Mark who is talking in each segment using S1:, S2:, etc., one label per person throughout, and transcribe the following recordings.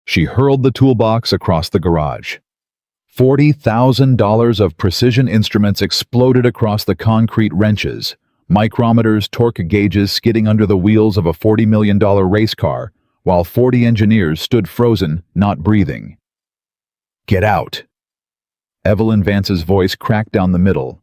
S1: She hurled the toolbox across the garage. $40,000 of precision instruments exploded across the concrete wrenches, micrometers, torque gauges skidding under the wheels of a $40 million race car, while 40 engineers stood frozen, not breathing. "Get out!" Evelyn Vance's voice cracked down the middle.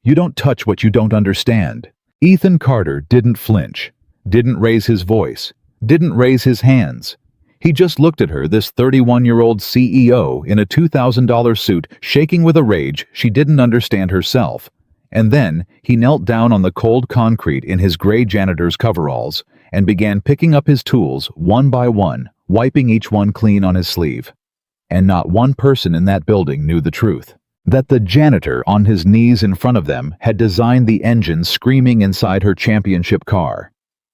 S1: "You don't touch what you don't understand." Ethan Carter didn't flinch, didn't raise his voice, didn't raise his hands. He just looked at her, this 31-year-old CEO in a $2,000 suit, shaking with a rage she didn't understand herself. And then he knelt down on the cold concrete in his gray janitor's coveralls and began picking up his tools one by one, wiping each one clean on his sleeve. And not one person in that building knew the truth. That the janitor on his knees in front of them had designed the engine screaming inside her championship car.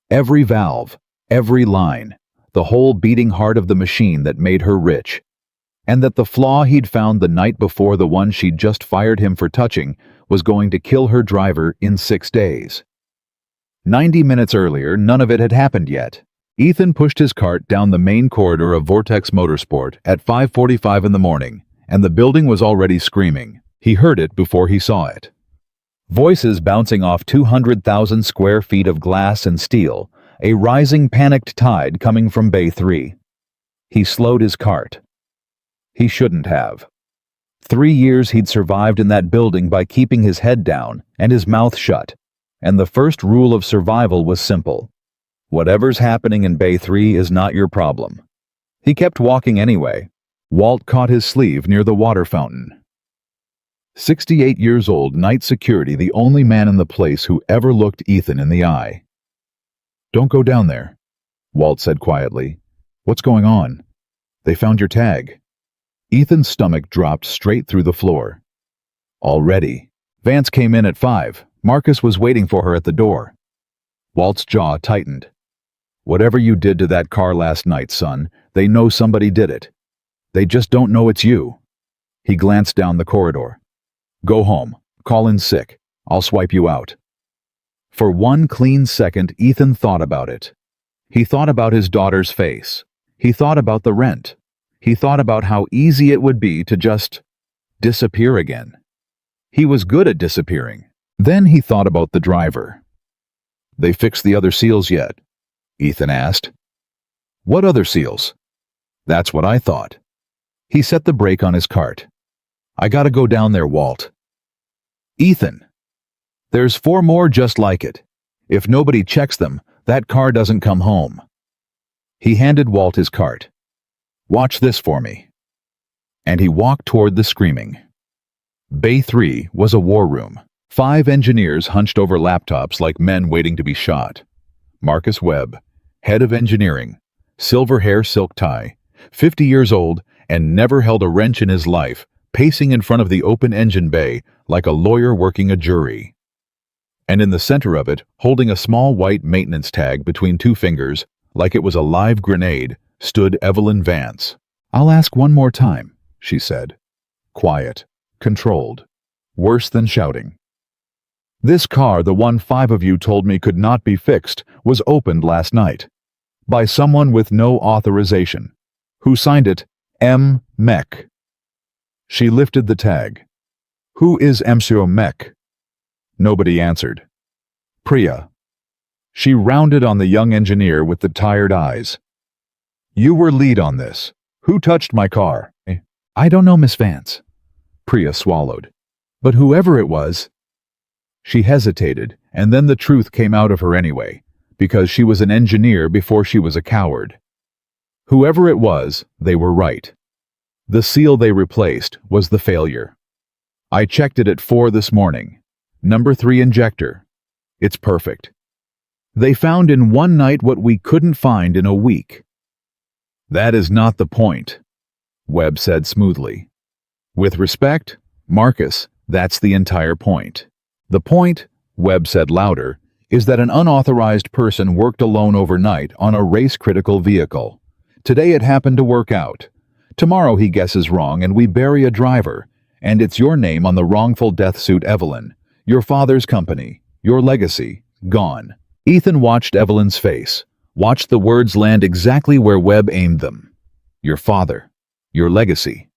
S1: Every valve, every line, the whole beating heart of the machine that made her rich. And that the flaw he'd found the night before, the one she'd just fired him for touching, was going to kill her driver in 6 days. 90 minutes earlier, none of it had happened yet. Ethan pushed his cart down the main corridor of Vortex Motorsport at 5:45 in the morning, and the building was already screaming. He heard it before he saw it. Voices bouncing off 200,000 square feet of glass and steel, a rising panicked tide coming from Bay 3. He slowed his cart. He shouldn't have. 3 years he'd survived in that building by keeping his head down and his mouth shut, and the first rule of survival was simple. Whatever's happening in Bay 3 is not your problem. He kept walking anyway. Walt caught his sleeve near the water fountain. 68 years old, night security, the only man in the place who ever looked Ethan in the eye. "Don't go down there," Walt said quietly. "What's going on?" "They found your tag." Ethan's stomach dropped straight through the floor. "Already?" Vance came in at 5. Marcus was waiting for her at the door. Walt's jaw tightened. "Whatever you did to that car last night, son, they know somebody did it. They just don't know it's you." He glanced down the corridor. "Go home. Call in sick. I'll swipe you out." For one clean second, Ethan thought about it. He thought about his daughter's face. He thought about the rent. He thought about how easy it would be to just disappear again. He was good at disappearing. Then he thought about the driver. "They fixed the other seals yet?" Ethan asked. "What other seals?" "That's what I thought." He set the brake on his cart. "I gotta go down there, Walt." "Ethan, there's 4 more just like it. If nobody checks them, that car doesn't come home." He handed Walt his cart. "Watch this for me." And he walked toward the screaming. Bay 3 was a war room. 5 engineers hunched over laptops like men waiting to be shot. Marcus Webb, head of engineering, silver hair, silk tie, 50 years old and never held a wrench in his life, pacing in front of the open engine bay like a lawyer working a jury. And in the center of it, holding a small white maintenance tag between 2 fingers, like it was a live grenade, stood Evelyn Vance. "I'll ask one more time," she said. Quiet, controlled, worse than shouting. "This car, the one 5 of you told me could not be fixed, was opened last night. By someone with no authorization. Who signed it? M. Mech." She lifted the tag. "Who is Monsieur Mech?" Nobody answered. "Priya." She rounded on the young engineer with the tired eyes. "You were lead on this. Who touched my car?" "I don't know, Miss Vance." Priya swallowed. "But whoever it was—" She hesitated, and then the truth came out of her anyway, because she was an engineer before she was a coward. Whoever it was, they were right. The seal they replaced was the failure. "I checked it at 4 this morning. Number 3 injector. It's perfect. They found in one night what we couldn't find in a week." "That is not the point," Webb said smoothly. "With respect, Marcus, that's the entire point. The point," Webb said louder, "is that an unauthorized person worked alone overnight on a race-critical vehicle. Today it happened to work out. Tomorrow he guesses wrong and we bury a driver, and it's your name on the wrongful death suit, Evelyn. Your father's company, your legacy, gone." Ethan watched Evelyn's face, watched the words land exactly where Webb aimed them. Your father. Your legacy.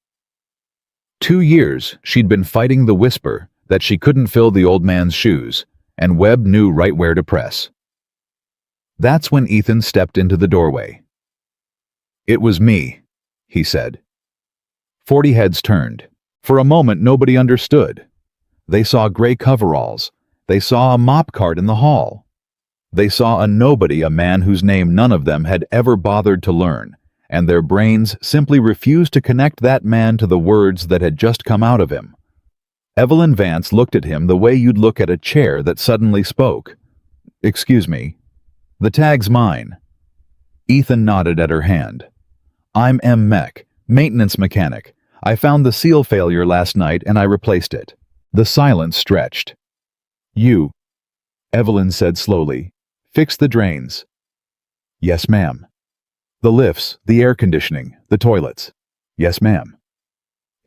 S1: 2 years she'd been fighting the whisper that she couldn't fill the old man's shoes, and Webb knew right where to press. That's when Ethan stepped into the doorway. "It was me," he said. 40 heads turned. For a moment nobody understood. They saw gray coveralls. They saw a mop cart in the hall. They saw a nobody, a man whose name none of them had ever bothered to learn, and their brains simply refused to connect that man to the words that had just come out of him. Evelyn Vance looked at him the way you'd look at a chair that suddenly spoke. "Excuse me. The tag's mine." Ethan nodded at her hand. "I'm M. Mech, maintenance mechanic. I found the seal failure last night and I replaced it." The silence stretched. "You," Evelyn said slowly, "fix the drains." "Yes, ma'am." "The lifts, the air conditioning, the toilets." "Yes, ma'am."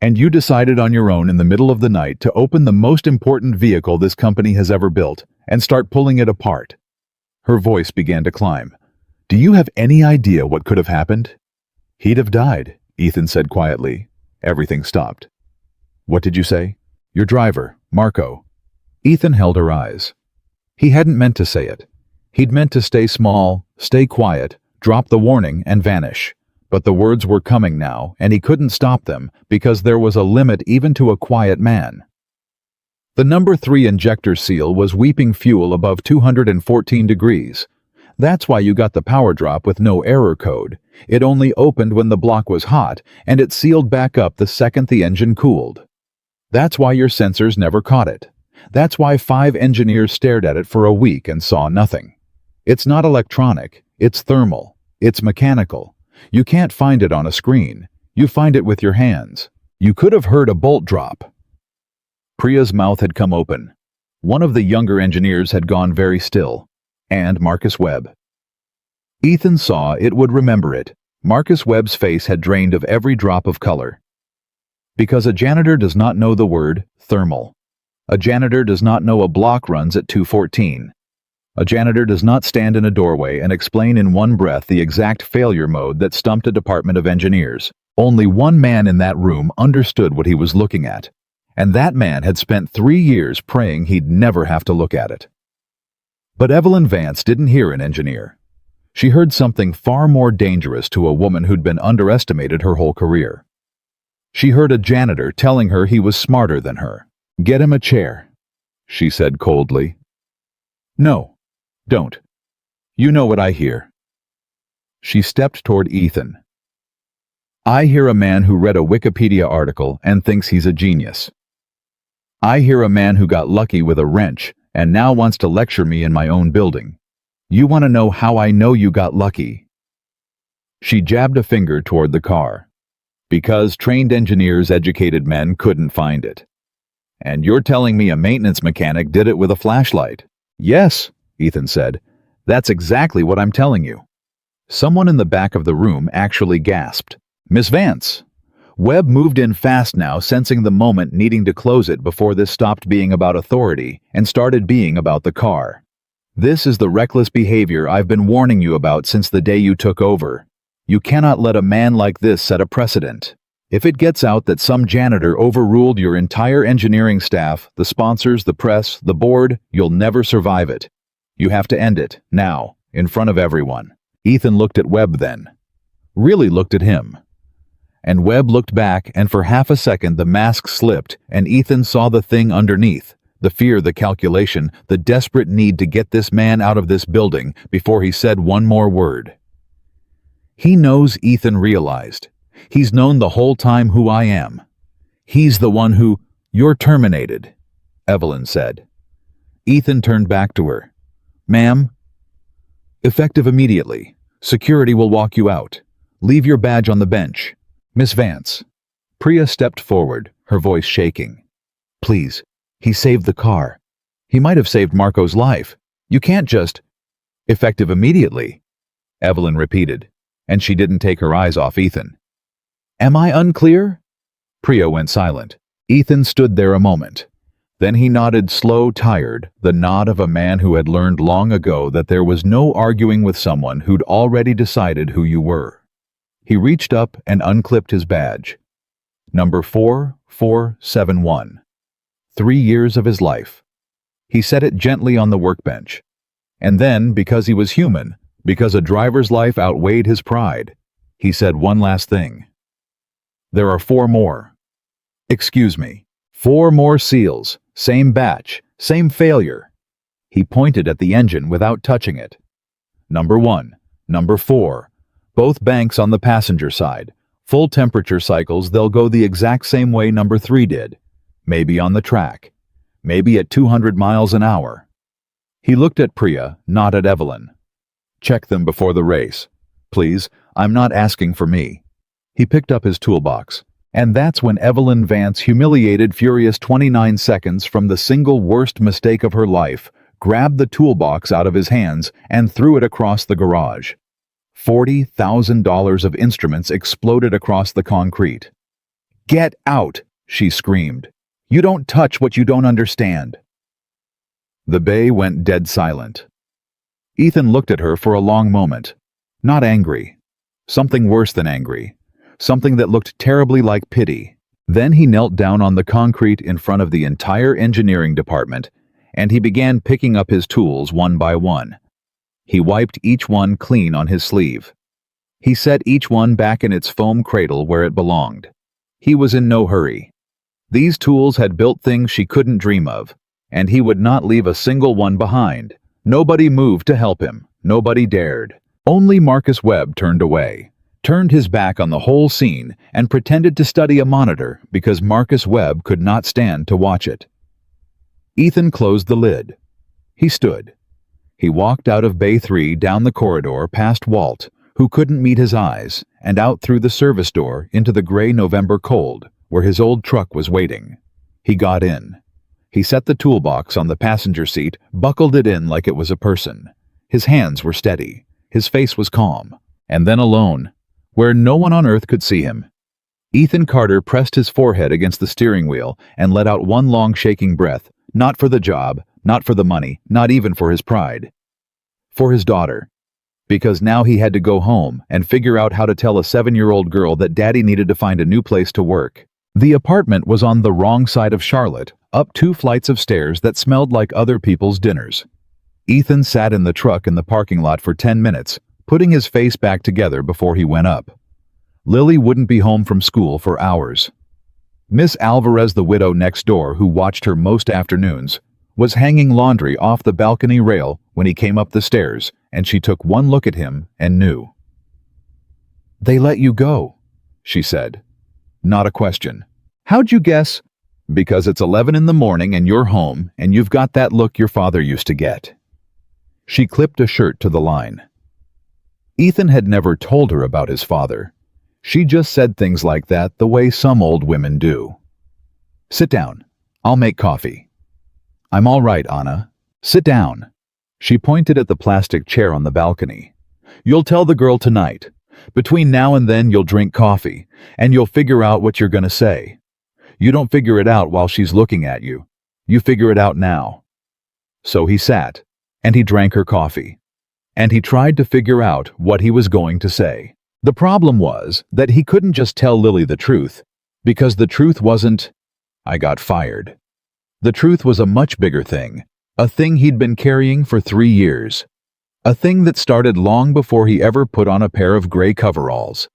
S1: "And you decided on your own in the middle of the night to open the most important vehicle this company has ever built and start pulling it apart." Her voice began to climb. "Do you have any idea what could have happened?" "He'd have died," Ethan said quietly. Everything stopped. "What did you say?" "Your driver, Marco." Ethan held her eyes. He hadn't meant to say it. He'd meant to stay small, stay quiet, drop the warning, and vanish. But the words were coming now, and he couldn't stop them because there was a limit even to a quiet man. The number 3 injector seal was weeping fuel above 214 degrees. That's why you got the power drop with no error code. It only opened when the block was hot, and it sealed back up the second the engine cooled. That's why your sensors never caught it. That's why 5 engineers stared at it for a week and saw nothing. It's not electronic, it's thermal, it's mechanical. You can't find it on a screen. You find it with your hands. You could have heard a bolt drop. Priya's mouth had come open. One of the younger engineers had gone very still. And Marcus Webb. Ethan saw it would remember it. Marcus Webb's face had drained of every drop of color. Because a janitor does not know the word thermal. A janitor does not know a block runs at 214. A janitor does not stand in a doorway and explain in one breath the exact failure mode that stumped a department of engineers. Only one man in that room understood what he was looking at, and that man had spent 3 years praying he'd never have to look at it. But Evelyn Vance didn't hear an engineer. She heard something far more dangerous to a woman who'd been underestimated her whole career. She heard a janitor telling her he was smarter than her. "Get him a chair," she said coldly. "No, don't. You know what I hear." She stepped toward Ethan. "I hear a man who read a Wikipedia article and thinks he's a genius. I hear a man who got lucky with a wrench and now wants to lecture me in my own building. You want to know how I know you got lucky?" She jabbed a finger toward the car. "Because trained engineers, educated men couldn't find it. And you're telling me a maintenance mechanic did it with a flashlight?" "Yes," Ethan said. "That's exactly what I'm telling you." Someone in the back of the room actually gasped. "Miss Vance!" Webb moved in fast now, sensing the moment needing to close it before this stopped being about authority and started being about the car. "This is the reckless behavior I've been warning you about since the day you took over. You cannot let a man like this set a precedent. If it gets out that some janitor overruled your entire engineering staff, the sponsors, the press, the board, you'll never survive it. You have to end it, now, in front of everyone." Ethan looked at Webb then. Really looked at him. And Webb looked back, and for half a second the mask slipped, and Ethan saw the thing underneath. The fear, the calculation, the desperate need to get this man out of this building before he said one more word. "He knows," Ethan realized. "He's known the whole time who I am. He's the one who—" "You're terminated," Evelyn said. Ethan turned back to her. "Ma'am?" "Effective immediately. Security will walk you out. Leave your badge on the bench. Miss Vance." Priya stepped forward, her voice shaking. "Please, he saved the car. He might have saved Marco's life. You can't just—" "Effective immediately," Evelyn repeated, and she didn't take her eyes off Ethan. "Am I unclear?" Priya went silent. Ethan stood there a moment. Then he nodded slow, tired, the nod of a man who had learned long ago that there was no arguing with someone who'd already decided who you were. He reached up and unclipped his badge. Number 4471. 3 years of his life. He set it gently on the workbench. And then, because he was human, because a driver's life outweighed his pride, he said one last thing. There are 4 more. Excuse me. 4 more seals, same batch, same failure. He pointed at the engine without touching it. Number 1, number 4, both banks on the passenger side. Full temperature cycles, they'll go the exact same way number 3 did. Maybe on the track. Maybe at 200 miles an hour. He looked at Priya, not at Evelyn. Check them before the race. Please, I'm not asking for me. He picked up his toolbox. And that's when Evelyn Vance, humiliated, furious 29 seconds from the single worst mistake of her life, grabbed the toolbox out of his hands and threw it across the garage. $40,000 of instruments exploded across the concrete. Get out, she screamed. You don't touch what you don't understand. The bay went dead silent. Ethan looked at her for a long moment. Not angry. Something worse than angry. Something that looked terribly like pity. Then he knelt down on the concrete in front of the entire engineering department, and he began picking up his tools one by one. He wiped each one clean on his sleeve. He set each one back in its foam cradle where it belonged. He was in no hurry. These tools had built things she couldn't dream of, and he would not leave a single one behind. Nobody moved to help him. Nobody dared. Only Marcus Webb turned away, turned his back on the whole scene, and pretended to study a monitor because Marcus Webb could not stand to watch it. Ethan closed the lid. He stood. He walked out of Bay 3 down the corridor past Walt, who couldn't meet his eyes, and out through the service door into the gray November cold, where his old truck was waiting. He got in. He set the toolbox on the passenger seat, buckled it in like it was a person. His hands were steady. His face was calm. And then alone, where no one on earth could see him. Ethan Carter pressed his forehead against the steering wheel and let out one long shaking breath, not for the job, not for the money, not even for his pride. For his daughter. Because now he had to go home and figure out how to tell a 7-year-old girl that Daddy needed to find a new place to work. The apartment was on the wrong side of Charlotte, up 2 flights of stairs that smelled like other people's dinners. Ethan sat in the truck in the parking lot for 10 minutes, putting his face back together before he went up. Lily wouldn't be home from school for hours. Miss Alvarez, the widow next door who watched her most afternoons, was hanging laundry off the balcony rail when he came up the stairs, and she took one look at him and knew. "They let you go," she said. Not a question. "How'd you guess?" "Because it's 11 in the morning and you're home and you've got that look your father used to get." She clipped a shirt to the line. Ethan had never told her about his father. She just said things like that the way some old women do. "Sit down. I'll make coffee." "I'm all right, Anna. Sit down." She pointed at the plastic chair on the balcony. "You'll tell the girl tonight. Between now and then you'll drink coffee, and you'll figure out what you're going to say. You don't figure it out while she's looking at you. You figure it out now." So he sat, and he drank her coffee. And he tried to figure out what he was going to say. The problem was that he couldn't just tell Lily the truth, because the truth wasn't, "I got fired." The truth was a much bigger thing, a thing he'd been carrying for 3 years. A thing that started long before he ever put on a pair of gray coveralls.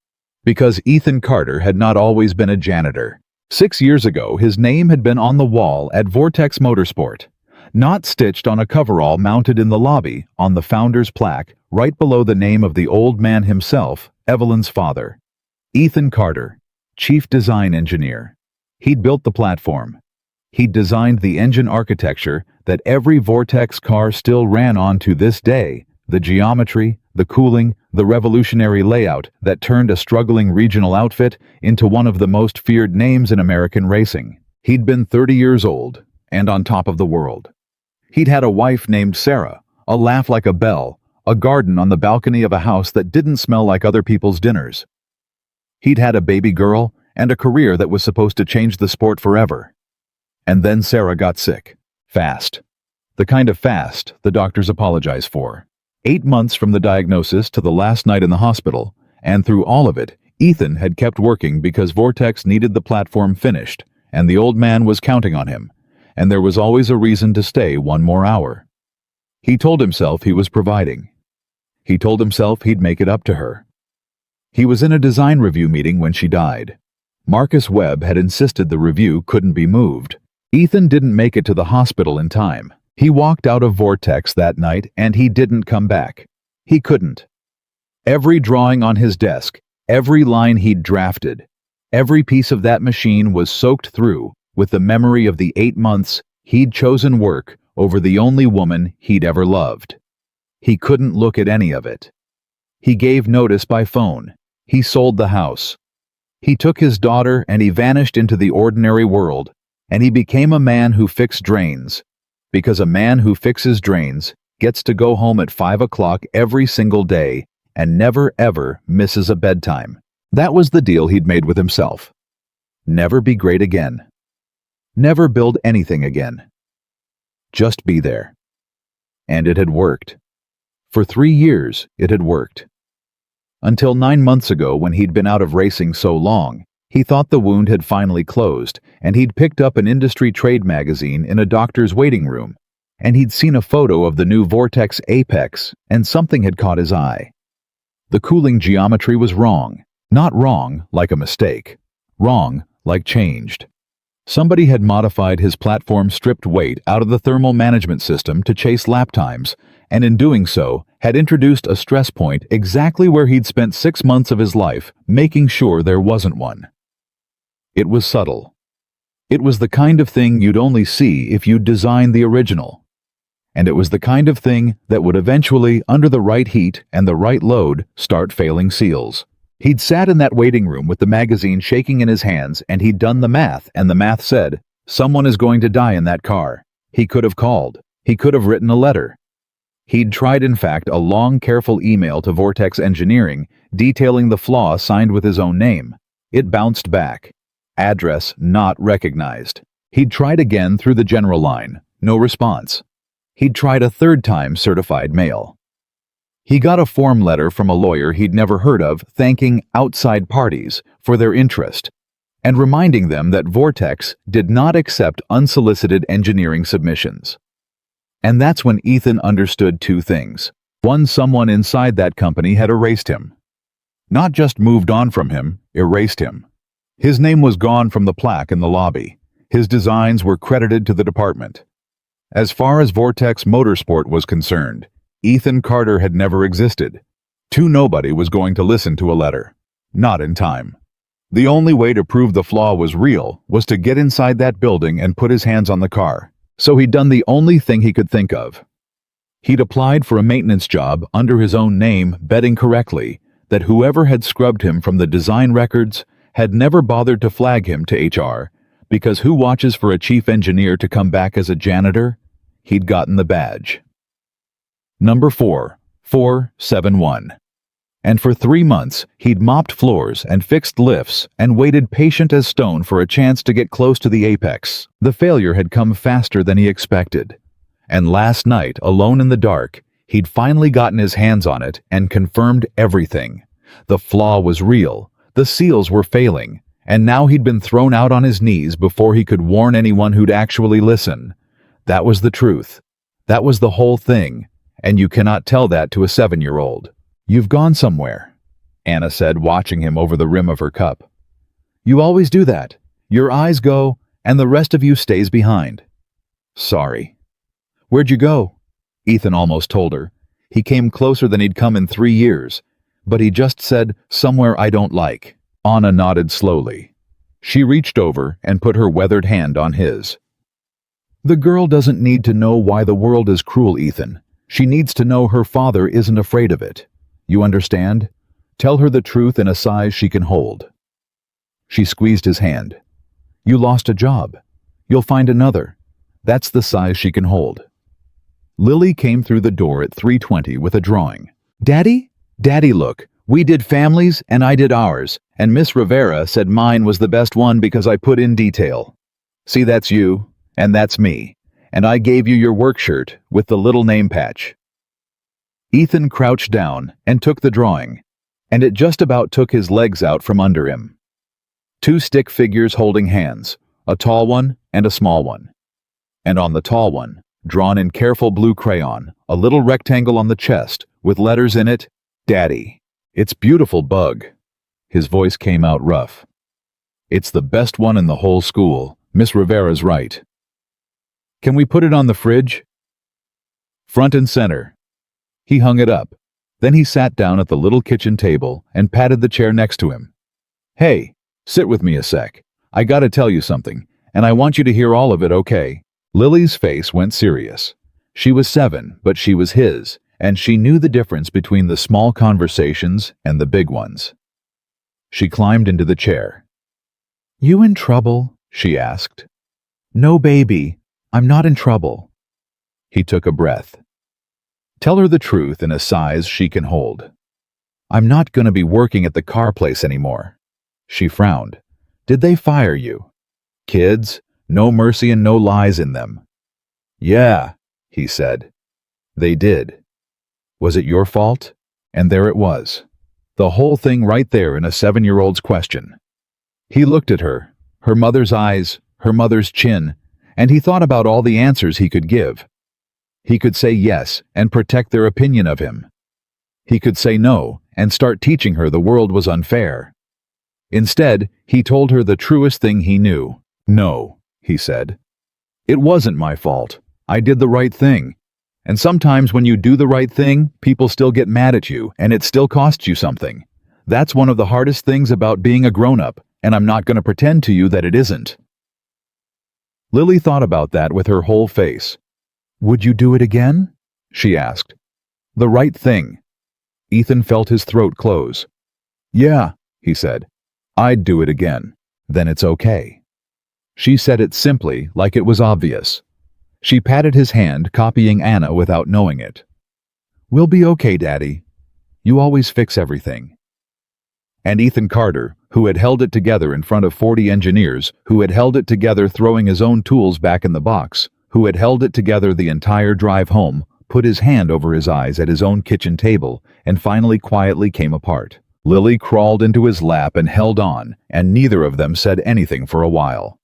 S1: Because Ethan Carter had not always been a janitor. 6 years ago, his name had been on the wall at Vortex Motorsport, not stitched on a coverall mounted in the lobby on the founder's plaque right below the name of the old man himself, Evelyn's father. Ethan Carter, chief design engineer. He'd built the platform. He'd designed the engine architecture that every Vortex car still ran on to this day, the geometry, the cooling, the revolutionary layout that turned a struggling regional outfit into one of the most feared names in American racing. He'd been 30 years old and on top of the world. He'd had a wife named Sarah, a laugh like a bell, a garden on the balcony of a house that didn't smell like other people's dinners. He'd had a baby girl and a career that was supposed to change the sport forever. And then Sarah got sick. Fast. The kind of fast the doctors apologize for. 8 months from the diagnosis to the last night in the hospital, and through all of it, Ethan had kept working because Vortex needed the platform finished, and the old man was counting on him, and there was always a reason to stay one more hour. He told himself he was providing. He told himself he'd make it up to her. He was in a design review meeting when she died. Marcus Webb had insisted the review couldn't be moved. Ethan didn't make it to the hospital in time. He walked out of Vortex that night and he didn't come back. He couldn't. Every drawing on his desk, every line he'd drafted, every piece of that machine was soaked through with the memory of the 8 months he'd chosen work over the only woman he'd ever loved. He couldn't look at any of it. He gave notice by phone. He sold the house. He took his daughter and he vanished into the ordinary world, and he became a man who fixed drains, because a man who fixes drains gets to go home at 5 o'clock every single day and never ever misses a bedtime. That was the deal he'd made with himself. Never be great again. Never build anything again. Just be there. And it had worked. For 3 years, it had worked. Until 9 months ago, when he'd been out of racing so long, he thought the wound had finally closed, and he'd picked up an industry trade magazine in a doctor's waiting room, and he'd seen a photo of the new Vortex Apex, and something had caught his eye. The cooling geometry was wrong. Not wrong like a mistake. Wrong like changed. Somebody had modified his platform's stripped weight out of the thermal management system to chase lap times, and in doing so, had introduced a stress point exactly where he'd spent 6 months of his life making sure there wasn't one. It was subtle. It was the kind of thing you'd only see if you'd designed the original. And it was the kind of thing that would eventually, under the right heat and the right load, start failing seals. He'd sat in that waiting room with the magazine shaking in his hands, and he'd done the math, and the math said, someone is going to die in that car. He could have called. He could have written a letter. He'd tried, in fact, a long, careful email to Vortex Engineering detailing the flaw signed with his own name. It bounced back. Address not recognized. He'd tried again through the general line. No response. He'd tried a third time certified mail. He got a form letter from a lawyer he'd never heard of thanking outside parties for their interest and reminding them that Vortex did not accept unsolicited engineering submissions. And that's when Ethan understood 2 things. One, someone inside that company had erased him. Not just moved on from him, erased him. His name was gone from the plaque in the lobby. His designs were credited to the department. As far as Vortex Motorsport was concerned, Ethan Carter had never existed. Nobody was going to listen to a letter. Not in time. The only way to prove the flaw was real was to get inside that building and put his hands on the car. So he'd done the only thing he could think of. He'd applied for a maintenance job under his own name, betting correctly that whoever had scrubbed him from the design records had never bothered to flag him to HR, because who watches for a chief engineer to come back as a janitor? He'd gotten the badge. Number 471. And for 3 months, he'd mopped floors and fixed lifts and waited patient as stone for a chance to get close to the apex. The failure had come faster than he expected. And last night, alone in the dark, he'd finally gotten his hands on it and confirmed everything. The flaw was real, the seals were failing, and now he'd been thrown out on his knees before he could warn anyone who'd actually listen. That was the truth. That was the whole thing, and you cannot tell that to a 7-year-old. You've gone somewhere, Anna said, watching him over the rim of her cup. You always do that. Your eyes go, and the rest of you stays behind. Sorry. Where'd you go? Ethan almost told her. He came closer than he'd come in 3 years, but he just said, somewhere I don't like. Anna nodded slowly. She reached over and put her weathered hand on his. The girl doesn't need to know why the world is cruel, Ethan. She needs to know her father isn't afraid of it. You understand? Tell her the truth in a size she can hold. She squeezed his hand. You lost a job. You'll find another. That's the size she can hold. Lily came through the door at 3:20 with a drawing. Daddy? Daddy, look. We did families and I did ours, and Miss Rivera said mine was the best one because I put in detail. See, that's you, and that's me, and I gave you your work shirt with the little name patch. Ethan crouched down and took the drawing, and it just about took his legs out from under him. Two stick figures holding hands, a tall one and a small one. And on the tall one, drawn in careful blue crayon, a little rectangle on the chest with letters in it, Daddy. It's beautiful, Bug. His voice came out rough. It's the best one in the whole school. Miss Rivera's right. Can we put it on the fridge? Front and center. He hung it up. Then he sat down at the little kitchen table and patted the chair next to him. Hey, sit with me a sec. I gotta tell you something, and I want you to hear all of it, okay? Lily's face went serious. She was 7, but she was his, and she knew the difference between the small conversations and the big ones. She climbed into the chair. You in trouble? She asked. No, baby, I'm not in trouble. He took a breath. Tell her the truth in a size she can hold. I'm not going to be working at the car place anymore. She frowned. Did they fire you? Kids, no mercy and no lies in them. Yeah, he said. They did. Was it your fault? And there it was. The whole thing right there in a 7-year-old's question. He looked at her, her mother's eyes, her mother's chin, and he thought about all the answers he could give. He could say yes and protect their opinion of him. He could say no and start teaching her the world was unfair. Instead, he told her the truest thing he knew. No, he said. It wasn't my fault. I did the right thing. And sometimes when you do the right thing, people still get mad at you, and it still costs you something. That's one of the hardest things about being a grown-up, and I'm not going to pretend to you that it isn't. Lily thought about that with her whole face. Would you do it again? She asked. The right thing. Ethan felt his throat close. Yeah, he said. I'd do it again. Then it's okay. She said it simply, like it was obvious. She patted his hand, copying Anna without knowing it. We'll be okay, Daddy. You always fix everything. And Ethan Carter, who had held it together in front of 40 engineers, who had held it together throwing his own tools back in the box, who had held it together the entire drive home, put his hand over his eyes at his own kitchen table, and finally quietly came apart. Lily crawled into his lap and held on, and neither of them said anything for a while.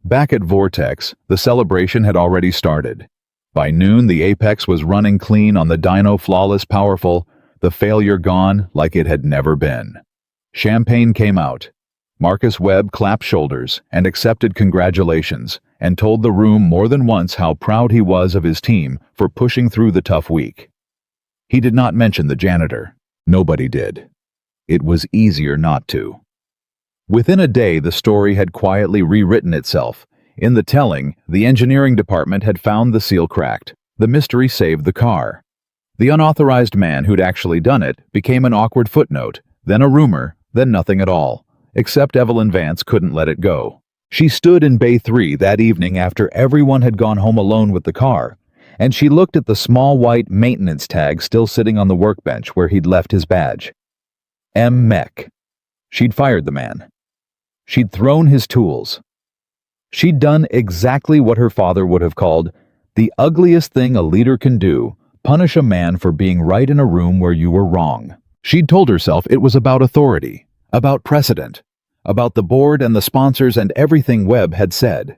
S1: Back at Vortex, the celebration had already started. By noon, the Apex was running clean on the dyno, flawless, powerful, the failure gone like it had never been. Champagne came out. Marcus Webb clapped shoulders and accepted congratulations and told the room more than once how proud he was of his team for pushing through the tough week. He did not mention the janitor. Nobody did. It was easier not to. Within a day, the story had quietly rewritten itself. In the telling, the engineering department had found the seal cracked. The mystery saved the car. The unauthorized man who'd actually done it became an awkward footnote, then a rumor, then nothing at all. Except Evelyn Vance couldn't let it go. She stood in Bay 3 that evening after everyone had gone home alone with the car, and she looked at the small white maintenance tag still sitting on the workbench where he'd left his badge. M. Mech. She'd fired the man. She'd thrown his tools. She'd done exactly what her father would have called the ugliest thing a leader can do, punish a man for being right in a room where you were wrong. She'd told herself it was about authority, about precedent, about the board and the sponsors and everything Webb had said.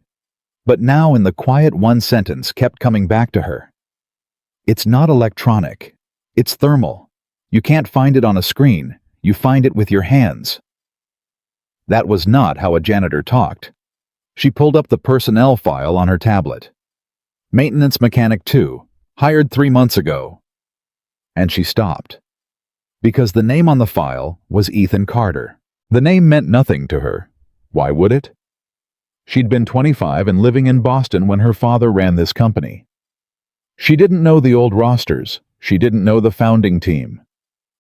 S1: But now in the quiet one sentence kept coming back to her. It's not electronic. It's thermal. You can't find it on a screen. You find it with your hands. That was not how a janitor talked. She pulled up the personnel file on her tablet. Maintenance Mechanic 2, hired 3 months ago. And she stopped. Because the name on the file was Ethan Carter. The name meant nothing to her. Why would it? She'd been 25 and living in Boston when her father ran this company. She didn't know the old rosters. She didn't know the founding team.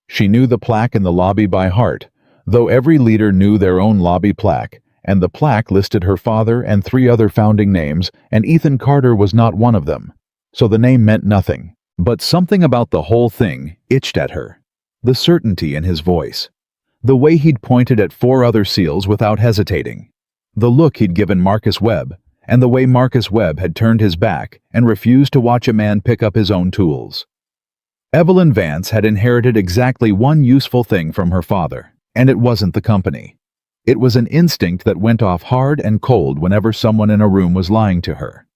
S1: She knew the plaque in the lobby by heart, though every leader knew their own lobby plaque, and the plaque listed her father and 3 other founding names, and Ethan Carter was not one of them. So the name meant nothing. But something about the whole thing itched at her. The certainty in his voice. The way he'd pointed at 4 other SEALs without hesitating. The look he'd given Marcus Webb, and the way Marcus Webb had turned his back and refused to watch a man pick up his own tools. Evelyn Vance had inherited exactly one useful thing from her father, and it wasn't the company. It was an instinct that went off hard and cold whenever someone in a room was lying to her.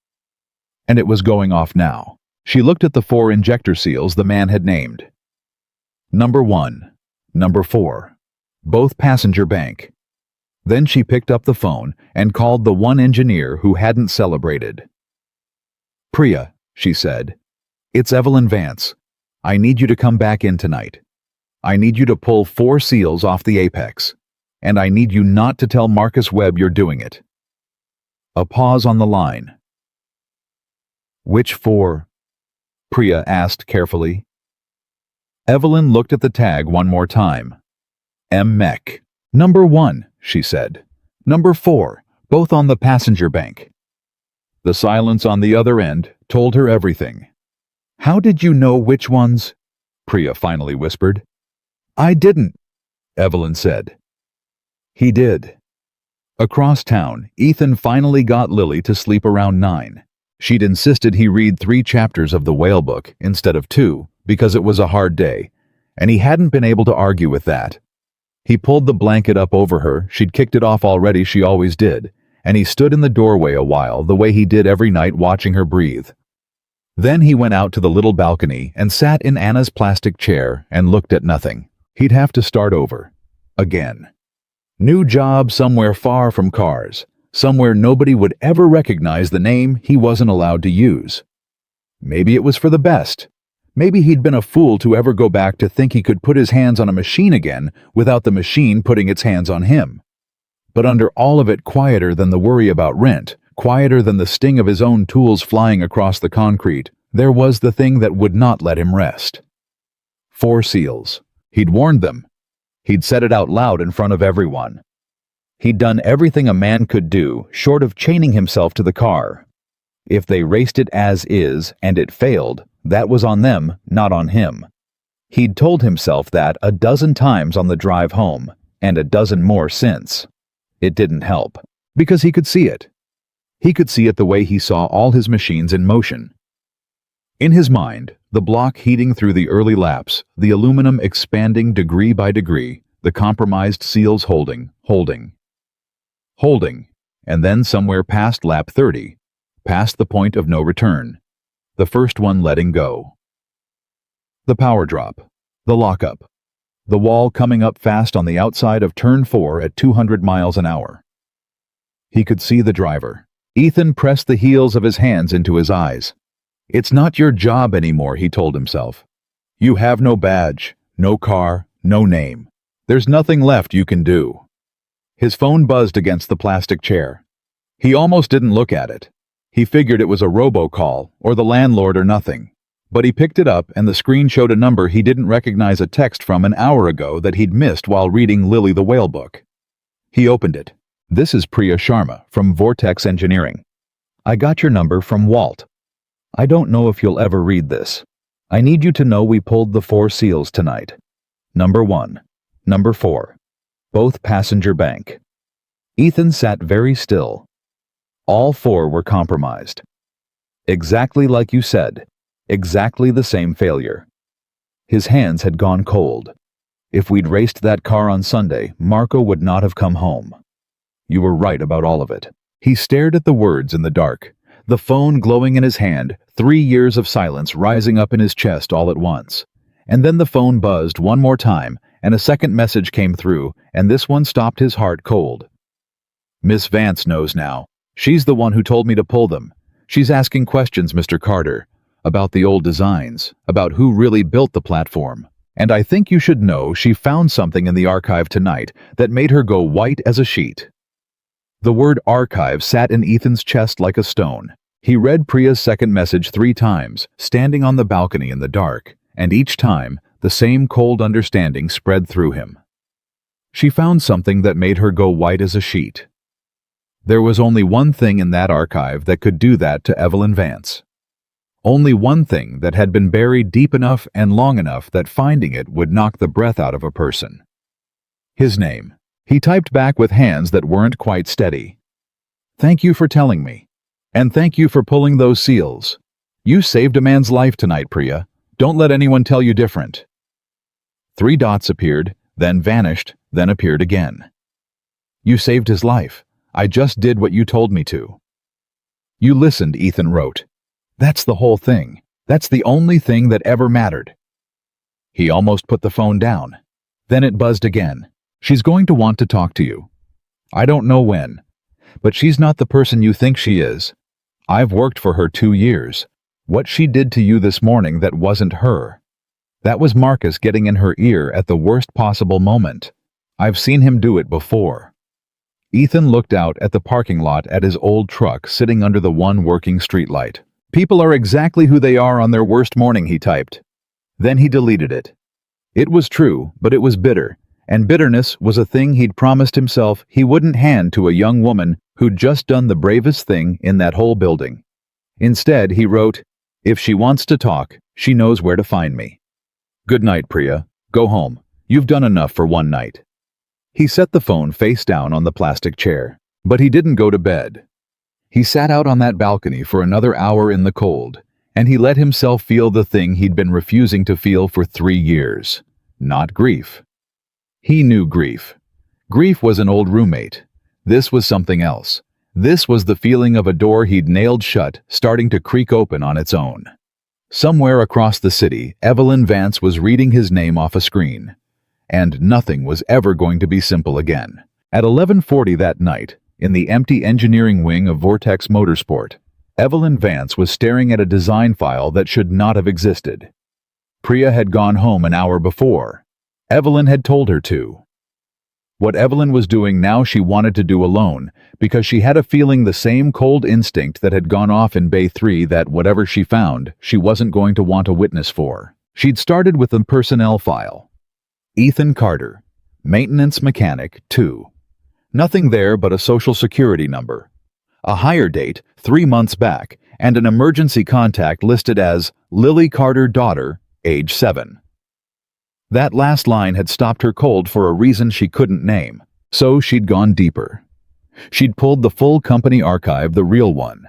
S1: And it was going off now. She looked at the 4 injector seals the man had named. Number 1, Number 4, both passenger bank. Then she picked up the phone and called the one engineer who hadn't celebrated. "Priya," she said, "it's Evelyn Vance. I need you to come back in tonight. I need you to pull 4 seals off the apex. And I need you not to tell Marcus Webb you're doing it." A pause on the line. "Which 4? Priya asked carefully. Evelyn looked at the tag one more time. "M-Mech. Number 1, she said. Number 4, both on the passenger bank." The silence on the other end told her everything. "How did you know which ones?" Priya finally whispered. "I didn't," Evelyn said. "He did." Across town, Ethan finally got Lily to sleep around 9. She'd insisted he read 3 chapters of the Whale book instead of 2 because it was a hard day, and he hadn't been able to argue with that. He pulled the blanket up over her, she'd kicked it off already, she always did, and he stood in the doorway a while the way he did every night watching her breathe. Then he went out to the little balcony and sat in Anna's plastic chair and looked at nothing. He'd have to start over. Again. New job somewhere far from cars, somewhere nobody would ever recognize the name he wasn't allowed to use. Maybe it was for the best. Maybe he'd been a fool to ever go back to think he could put his hands on a machine again without the machine putting its hands on him. But under all of it, quieter than the worry about rent, quieter than the sting of his own tools flying across the concrete, there was the thing that would not let him rest. 4 seals. He'd warned them. He'd said it out loud in front of everyone. He'd done everything a man could do, short of chaining himself to the car. If they raced it as is, and it failed, that was on them, not on him. He'd told himself that a dozen times on the drive home, and a dozen more since. It didn't help, because he could see it. He could see it the way he saw all his machines in motion. In his mind, the block heating through the early laps, the aluminum expanding degree by degree, the compromised seals holding, and then somewhere past lap 30, past the point of no return, the first one letting go. The power drop, the lockup, the wall coming up fast on the outside of turn 4 at 200 miles an hour. He could see the driver. Ethan pressed the heels of his hands into his eyes. "It's not your job anymore," he told himself. "You have no badge, no car, no name. There's nothing left you can do." His phone buzzed against the plastic chair. He almost didn't look at it. He figured it was a robocall, or the landlord or nothing. But he picked it up and the screen showed a number he didn't recognize a text from an hour ago that he'd missed while reading Lily the Whale book. He opened it. "This is Priya Sharma from Vortex Engineering. I got your number from Walt. I don't know if you'll ever read this. I need you to know we pulled the 4 seals tonight. Number 1, Number 4, both passenger bank." Ethan sat very still. All 4 were compromised. Exactly like you said. Exactly the same failure. His hands had gone cold. If we'd raced that car on Sunday, Marco would not have come home. You were right about all of it. He stared at the words in the dark, the phone glowing in his hand, 3 years of silence rising up in his chest all at once. And then the phone buzzed one more time, and a second message came through, and this one stopped his heart cold. "Miss Vance knows now. She's the one who told me to pull them. She's asking questions, Mr. Carter, about the old designs, about who really built the platform. And I think you should know she found something in the archive tonight that made her go white as a sheet." The word archive sat in Ethan's chest like a stone. He read Priya's second message 3 times, standing on the balcony in the dark, and each time, the same cold understanding spread through him. She found something that made her go white as a sheet. There was only one thing in that archive that could do that to Evelyn Vance. Only one thing that had been buried deep enough and long enough that finding it would knock the breath out of a person. His name. He typed back with hands that weren't quite steady. "Thank you for telling me. And thank you for pulling those seals. You saved a man's life tonight, Priya. Don't let anyone tell you different. 3 dots appeared, then vanished, then appeared again. You saved his life. I just did what you told me to. You listened, Ethan wrote. That's the whole thing. That's the only thing that ever mattered. He almost put the phone down. Then it buzzed again. She's going to want to talk to you. I don't know when, but she's not the person you think she is. I've worked for her 2 years. What she did to you this morning, that wasn't her. That was Marcus getting in her ear at the worst possible moment. I've seen him do it before. Ethan looked out at the parking lot at his old truck sitting under the one working streetlight. People are exactly who they are on their worst morning, he typed. Then he deleted it. It was true, but it was bitter, and bitterness was a thing he'd promised himself he wouldn't hand to a young woman who'd just done the bravest thing in that whole building. Instead, he wrote, "If she wants to talk, she knows where to find me. Good night, Priya. Go home. You've done enough for one night." He set the phone face down on the plastic chair, but he didn't go to bed. He sat out on that balcony for another hour in the cold, and he let himself feel the thing he'd been refusing to feel for 3 years. Not grief. He knew grief. Grief was an old roommate. This was something else. This was the feeling of a door he'd nailed shut, starting to creak open on its own. Somewhere across the city, Evelyn Vance was reading his name off a screen. And nothing was ever going to be simple again. At 11:40 that night, in the empty engineering wing of Vortex Motorsport, Evelyn Vance was staring at a design file that should not have existed. Priya had gone home an hour before. Evelyn had told her to. What Evelyn was doing now she wanted to do alone, because she had a feeling, the same cold instinct that had gone off in Bay 3, that whatever she found, she wasn't going to want a witness for. She'd started with the personnel file. Ethan Carter, maintenance mechanic 2. Nothing there but a social security number. A hire date 3 months back, and an emergency contact listed as Lily Carter, daughter, age 7. That last line had stopped her cold for a reason she couldn't name, so she'd gone deeper. She'd pulled the full company archive, the real one.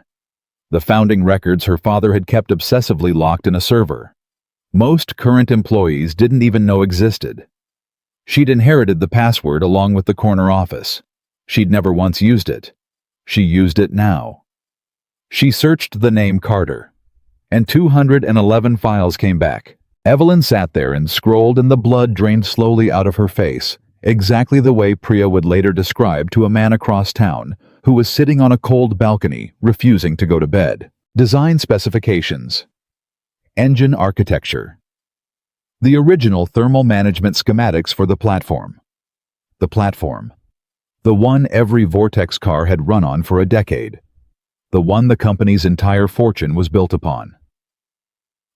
S1: The founding records her father had kept obsessively locked in a server. Most current employees didn't even know existed. She'd inherited the password along with the corner office. She'd never once used it. She used it now. She searched the name Carter, and 211 files came back. Evelyn sat there and scrolled, and the blood drained slowly out of her face, exactly the way Priya would later describe to a man across town who was sitting on a cold balcony, refusing to go to bed. Design specifications. Engine architecture. The original thermal management schematics for the platform. The platform. The one every Vortex car had run on for a decade. The one the company's entire fortune was built upon.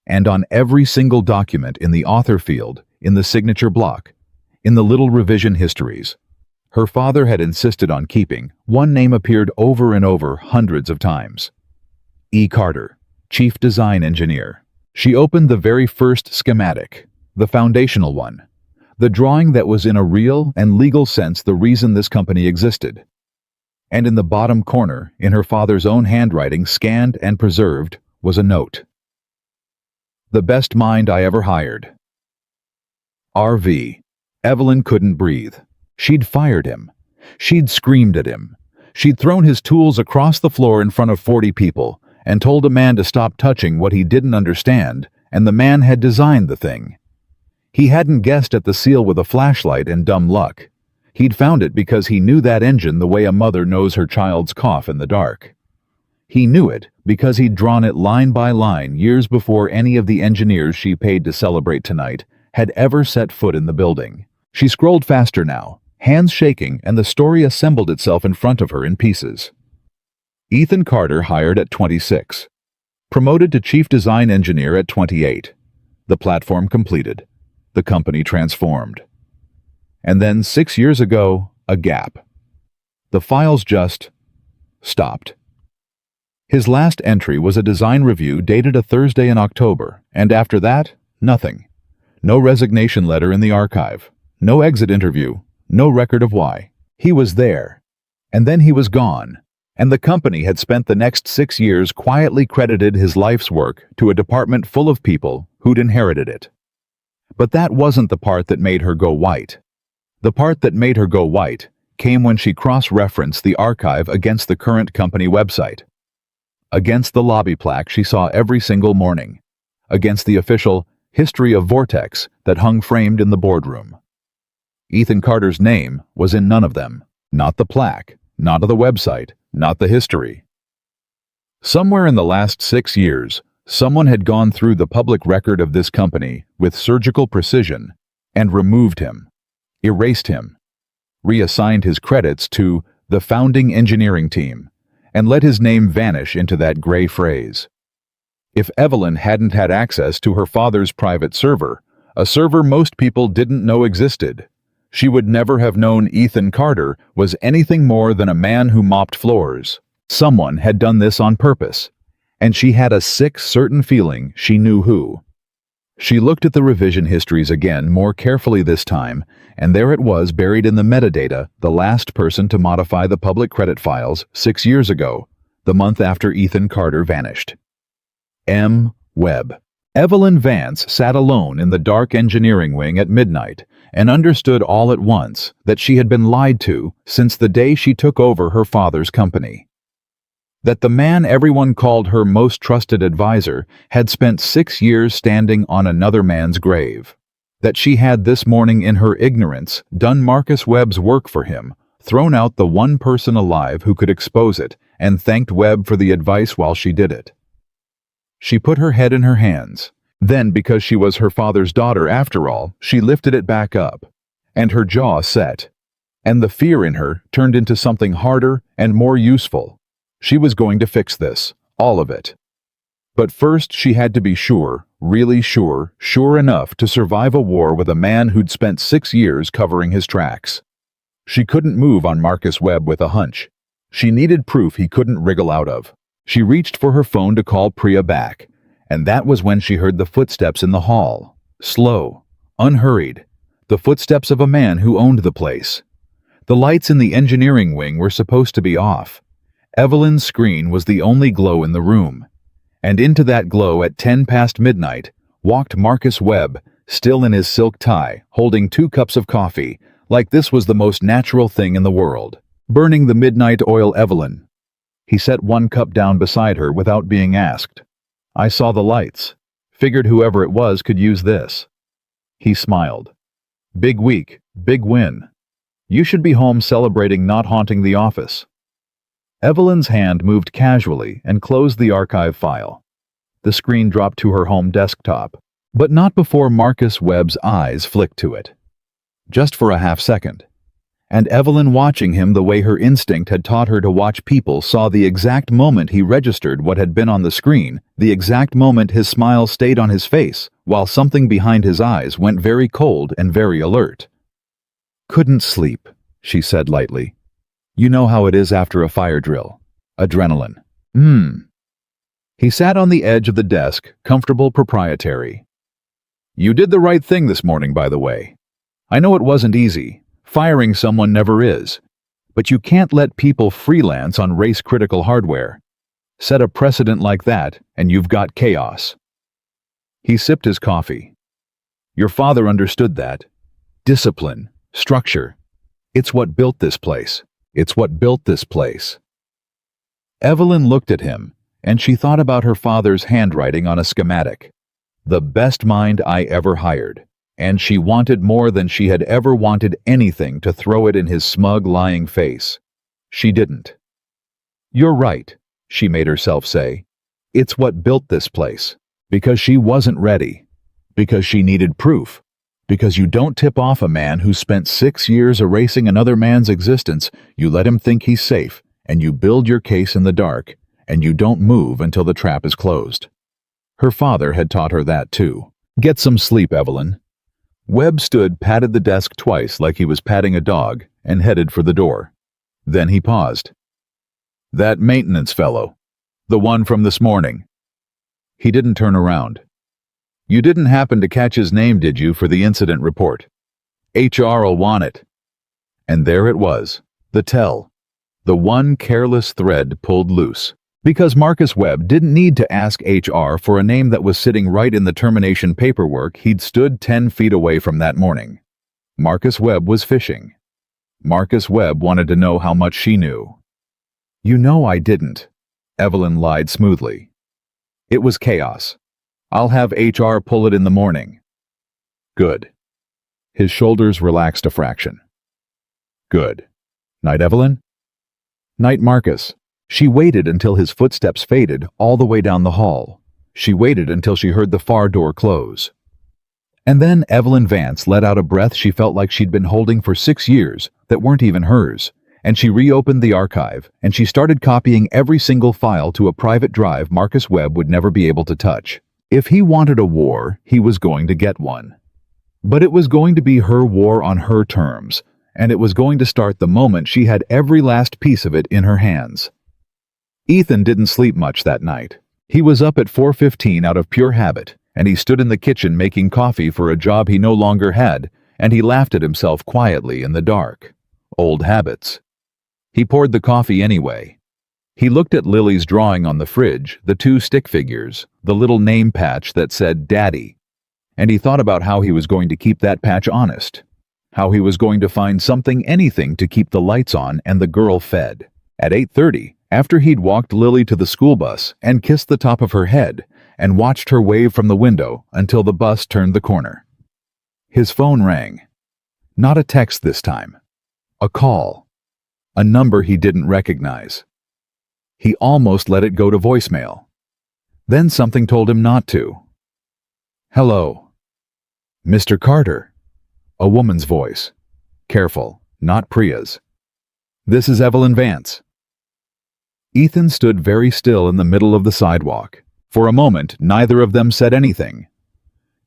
S1: And on every single document in the author field, in the signature block, in the little revision histories, her father had insisted on keeping, one name appeared over and over hundreds of times. E. Carter, Chief Design Engineer. She opened the very first schematic, the foundational one, the drawing that was in a real and legal sense the reason this company existed. And in the bottom corner, in her father's own handwriting, scanned and preserved, was a note. The best mind I ever hired. R.V. Evelyn couldn't breathe. She'd fired him. She'd screamed at him. She'd thrown his tools across the floor in front of 40 people and told a man to stop touching what he didn't understand, and the man had designed the thing. He hadn't guessed at the seal with a flashlight and dumb luck. He'd found it because he knew that engine the way a mother knows her child's cough in the dark. He knew it because he'd drawn it line by line years before any of the engineers she paid to celebrate tonight had ever set foot in the building. She scrolled faster now, hands shaking, and the story assembled itself in front of her in pieces. Ethan Carter hired at 26. Promoted to Chief Design Engineer at 28. The platform completed. The company transformed. And then 6 years ago, a gap. The files just stopped. His last entry was a design review dated a Thursday in October, and after that, nothing. No resignation letter in the archive, no exit interview, no record of why. He was there, and then he was gone, and the company had spent the next 6 years quietly credited his life's work to a department full of people who'd inherited it. But that wasn't the part that made her go white. The part that made her go white came when she cross-referenced the archive against the current company website. Against the lobby plaque she saw every single morning. Against the official History of Vortex that hung framed in the boardroom. Ethan Carter's name was in none of them. Not the plaque, not the website, not the history. Somewhere in the last 6 years, someone had gone through the public record of this company with surgical precision and removed him, erased him, reassigned his credits to the founding engineering team, and let his name vanish into that gray phrase. If Evelyn hadn't had access to her father's private server, a server most people didn't know existed, she would never have known Ethan Carter was anything more than a man who mopped floors. Someone had done this on purpose, and she had a sick, certain feeling she knew who. She looked at the revision histories again more carefully this time, and there it was buried in the metadata, the last person to modify the public credit files 6 years ago, the month after Ethan Carter vanished. M. Webb. Evelyn Vance sat alone in the dark engineering wing at midnight and understood all at once that she had been lied to since the day she took over her father's company. That the man everyone called her most trusted advisor had spent 6 years standing on another man's grave. That she had this morning in her ignorance done Marcus Webb's work for him, thrown out the one person alive who could expose it, and thanked Webb for the advice while she did it. She put her head in her hands. Then, because she was her father's daughter after all, she lifted it back up, and her jaw set, and the fear in her turned into something harder and more useful. She was going to fix this, all of it. But first she had to be sure, really sure, sure enough to survive a war with a man who'd spent 6 years covering his tracks. She couldn't move on Marcus Webb with a hunch. She needed proof he couldn't wriggle out of. She reached for her phone to call Priya back, and that was when she heard the footsteps in the hall. Slow, unhurried, the footsteps of a man who owned the place. The lights in the engineering wing were supposed to be off. Evelyn's screen was the only glow in the room, and into that glow at 10 past midnight walked Marcus Webb, still in his silk tie, holding 2 cups of coffee, like this was the most natural thing in the world. Burning the midnight oil. Evelyn. He set 1 cup down beside her without being asked. I saw the lights. Figured whoever it was could use this. He smiled. Big week, big win. You should be home celebrating, not haunting the office. Evelyn's hand moved casually and closed the archive file. The screen dropped to her home desktop, but not before Marcus Webb's eyes flicked to it. Just for a half second. And Evelyn, watching him the way her instinct had taught her to watch people, saw the exact moment he registered what had been on the screen, the exact moment his smile stayed on his face, while something behind his eyes went very cold and very alert. Couldn't sleep, she said lightly. You know how it is after a fire drill. Adrenaline. He sat on the edge of the desk, comfortable, proprietary. You did the right thing this morning, by the way. I know it wasn't easy. Firing someone never is. But you can't let people freelance on race-critical hardware. Set a precedent like that, and you've got chaos. He sipped his coffee. Your father understood that. Discipline, structure. It's what built this place. It's what built this place. Evelyn looked at him, and she thought about her father's handwriting on a schematic. The best mind I ever hired. And she wanted more than she had ever wanted anything to throw it in his smug, lying face. She didn't. You're right, she made herself say. It's what built this place. Because she wasn't ready. Because she needed proof. Because you don't tip off a man who spent 6 years erasing another man's existence. You let him think he's safe, and you build your case in the dark, and you don't move until the trap is closed. Her father had taught her that too. Get some sleep, Evelyn. Webb stood, patted the desk twice like he was patting a dog, and headed for the door. Then he paused. That maintenance fellow. The one from this morning. He didn't turn around. You didn't happen to catch his name, did you, for the incident report? HR'll want it. And there it was, the tell. The one careless thread pulled loose. Because Marcus Webb didn't need to ask HR for a name that was sitting right in the termination paperwork he'd stood 10 feet away from that morning. Marcus Webb was fishing. Marcus Webb wanted to know how much she knew. "You know I didn't," Evelyn lied smoothly. "It was chaos. I'll have HR pull it in the morning." "Good." His shoulders relaxed a fraction. "Good. Night, Evelyn?" "Night, Marcus." She waited until his footsteps faded all the way down the hall. She waited until she heard the far door close. And then Evelyn Vance let out a breath she felt like she'd been holding for 6 years that weren't even hers, and she reopened the archive, and she started copying every single file to a private drive Marcus Webb would never be able to touch. If he wanted a war, he was going to get one. But it was going to be her war on her terms, and it was going to start the moment she had every last piece of it in her hands. Ethan didn't sleep much that night. He was up at 4:15 out of pure habit, and he stood in the kitchen making coffee for a job he no longer had, and he laughed at himself quietly in the dark. Old habits. He poured the coffee anyway. He looked at Lily's drawing on the fridge, the 2 stick figures, the little name patch that said Daddy, and he thought about how he was going to keep that patch honest, how he was going to find something, anything, to keep the lights on and the girl fed. At 8:30, after he'd walked Lily to the school bus and kissed the top of her head and watched her wave from the window until the bus turned the corner. His phone rang. Not a text this time. A call. A number he didn't recognize. He almost let it go to voicemail. Then something told him not to. "Hello." "Mr. Carter." A woman's voice. Careful, not Priya's. "This is Evelyn Vance." Ethan stood very still in the middle of the sidewalk. For a moment, neither of them said anything.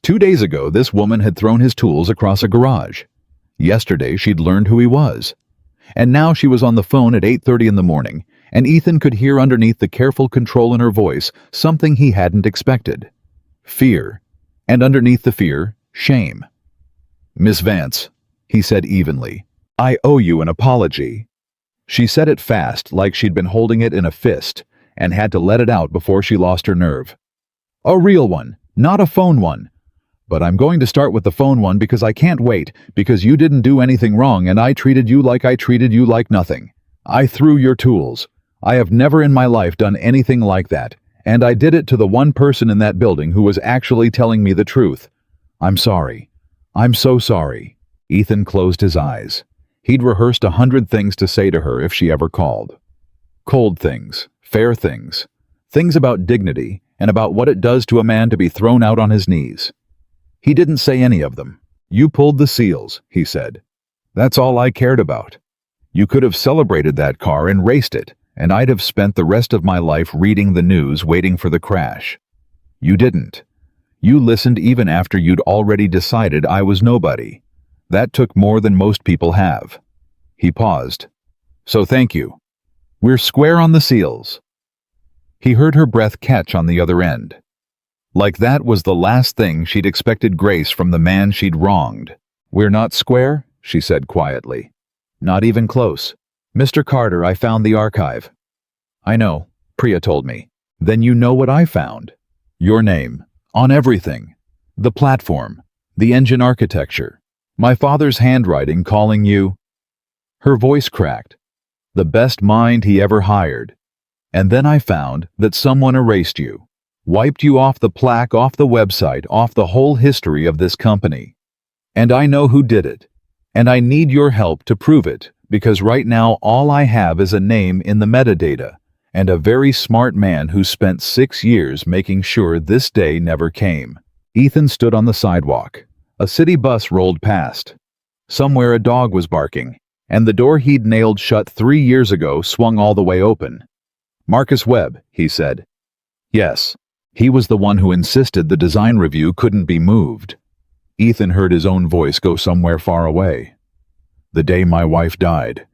S1: 2 days ago, this woman had thrown his tools across a garage. Yesterday, she'd learned who he was. And now she was on the phone at 8:30 in the morning, and Ethan could hear underneath the careful control in her voice something he hadn't expected. Fear. And underneath the fear, shame. "Miss Vance," he said evenly, "I owe you an apology." She said it fast, like she'd been holding it in a fist, and had to let it out before she lost her nerve. "A real one, not a phone one. But I'm going to start with the phone one because I can't wait, because you didn't do anything wrong and I treated you like nothing. I threw your tools. I have never in my life done anything like that, and I did it to the one person in that building who was actually telling me the truth. I'm sorry. I'm so sorry." Ethan closed his eyes. He'd rehearsed 100 things to say to her if she ever called. Cold things, fair things, things about dignity and about what it does to a man to be thrown out on his knees. He didn't say any of them. "You pulled the seals," he said. "That's all I cared about. You could have celebrated that car and raced it, and I'd have spent the rest of my life reading the news waiting for the crash. You didn't. You listened even after you'd already decided I was nobody. That took more than most people have." He paused. "So thank you. We're square on the seals." He heard her breath catch on the other end. Like that was the last thing she'd expected grace from the man she'd wronged. "We're not square," she said quietly. "Not even close. Mr. Carter, I found the archive." "I know," Priya told me. "Then you know what I found. Your name. On everything. The platform. The engine architecture. My father's handwriting calling you—" Her voice cracked. "The best mind he ever hired. And then I found that someone erased you. Wiped you off the plaque, off the website, off the whole history of this company. And I know who did it. And I need your help to prove it, because right now all I have is a name in the metadata, and a very smart man who spent 6 years making sure this day never came." Ethan stood on the sidewalk. A city bus rolled past. Somewhere a dog was barking, and the door he'd nailed shut 3 years ago swung all the way open. "Marcus Webb," he said. Yes, he was the one who insisted the design review couldn't be moved. Ethan heard his own voice go somewhere far away. "The day my wife died.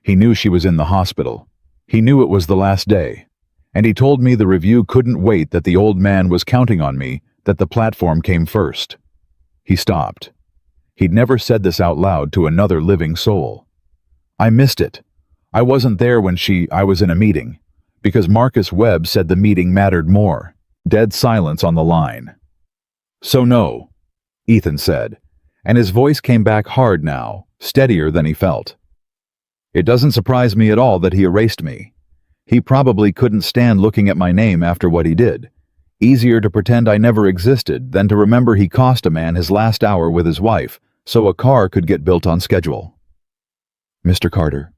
S1: He knew she was in the hospital. He knew it was the last day. And he told me the review couldn't wait, that the old man was counting on me, that the platform came first." He stopped. He'd never said this out loud to another living soul. "I missed it. I wasn't there when I was in a meeting. because Marcus Webb said the meeting mattered more. Dead silence on the line. "So no," Ethan said, and his voice came back hard now, steadier than he felt. "It doesn't surprise me at all that he erased me. He probably couldn't stand looking at my name after what he did. Easier to pretend I never existed than to remember he cost a man his last hour with his wife so a car could get built on schedule." "Mr. Carter."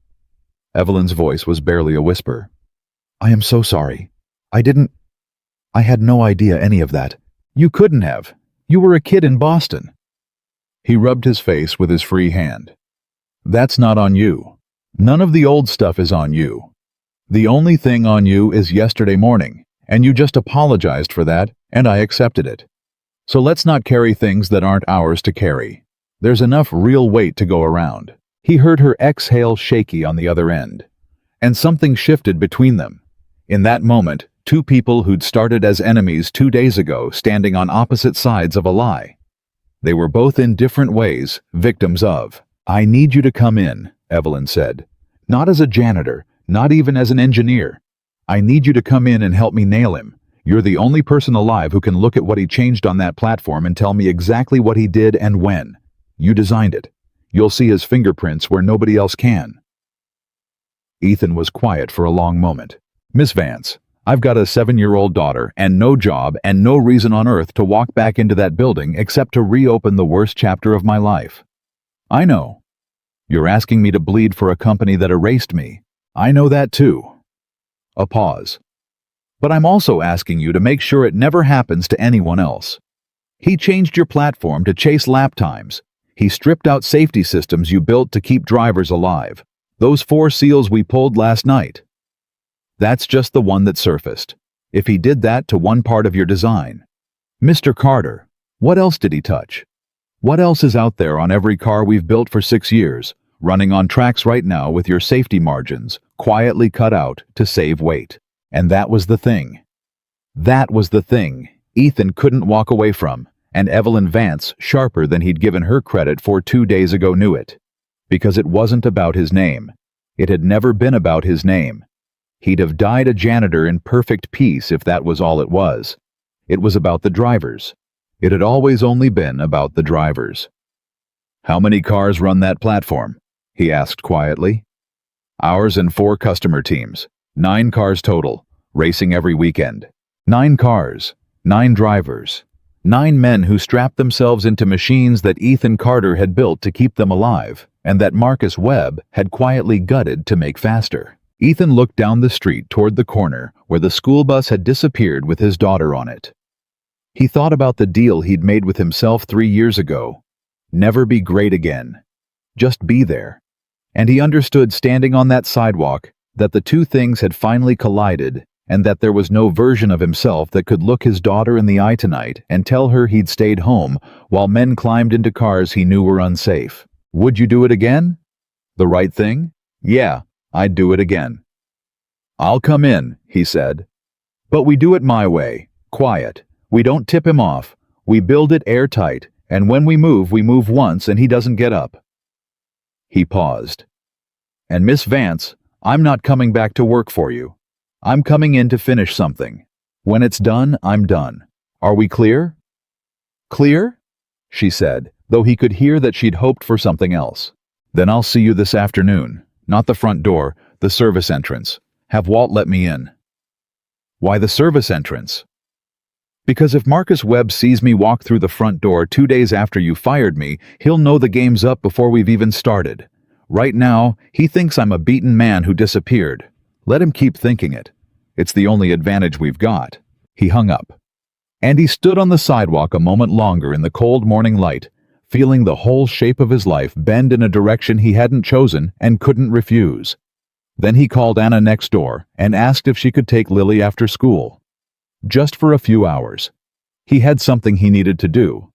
S1: Evelyn's voice was barely a whisper. "I am so sorry. I had no idea any of that." "You couldn't have. You were a kid in Boston." He rubbed his face with his free hand. "That's not on you. None of the old stuff is on you. The only thing on you is yesterday morning, and you just apologized for that, and I accepted it. So let's not carry things that aren't ours to carry. There's enough real weight to go around." He heard her exhale shaky on the other end, and something shifted between them. In that moment, two people who'd started as enemies 2 days ago standing on opposite sides of a lie. They were both in different ways victims of. "I need you to come in," Evelyn said. "Not as a janitor, not even as an engineer. I need you to come in and help me nail him. You're the only person alive who can look at what he changed on that platform and tell me exactly what he did and when. You designed it. You'll see his fingerprints where nobody else can." Ethan was quiet for a long moment. "Miss Vance, I've got a 7-year-old daughter and no job and no reason on earth to walk back into that building except to reopen the worst chapter of my life. I know. You're asking me to bleed for a company that erased me. I know that too." A pause. "But I'm also asking you to make sure it never happens to anyone else. He changed your platform to chase lap times. He stripped out safety systems you built to keep drivers alive. Those 4 seals we pulled last night. That's just the one that surfaced. If he did that to one part of your design. Mr. Carter, what else did he touch? What else is out there on every car we've built for 6 years, running on tracks right now with your safety margins quietly cut out to save weight?" And that was the thing. That was the thing Ethan couldn't walk away from, and Evelyn Vance, sharper than he'd given her credit for 2 days ago, knew it. Because it wasn't about his name. It had never been about his name. He'd have died a janitor in perfect peace if that was all it was. It was about the drivers. It had always only been about the drivers. "How many cars run that platform?" he asked quietly. "Ours and 4 customer teams. 9 cars total, racing every weekend. 9 cars, 9 drivers. 9 men who strapped themselves into machines that Ethan Carter had built to keep them alive, and that Marcus Webb had quietly gutted to make faster." Ethan looked down the street toward the corner where the school bus had disappeared with his daughter on it. He thought about the deal he'd made with himself 3 years ago. Never be great again. Just be there. And he understood standing on that sidewalk that the two things had finally collided, and that there was no version of himself that could look his daughter in the eye tonight and tell her he'd stayed home while men climbed into cars he knew were unsafe. Would you do it again? The right thing? Yeah, I'd do it again. "I'll come in," he said. "But we do it my way, quiet. We don't tip him off. We build it airtight, and when we move once and he doesn't get up." He paused. "And Miss Vance, I'm not coming back to work for you. I'm coming in to finish something. When it's done, I'm done. Are we clear?" "Clear?" she said, though he could hear that she'd hoped for something else. "Then I'll see you this afternoon. Not the front door, the service entrance. Have Walt let me in." "Why the service entrance?" "Because if Marcus Webb sees me walk through the front door 2 days after you fired me, he'll know the game's up before we've even started. Right now, he thinks I'm a beaten man who disappeared. Let him keep thinking it. It's the only advantage we've got." He hung up. And he stood on the sidewalk a moment longer in the cold morning light, feeling the whole shape of his life bend in a direction he hadn't chosen and couldn't refuse. Then he called Anna next door and asked if she could take Lily after school. Just for a few hours. He had something he needed to do.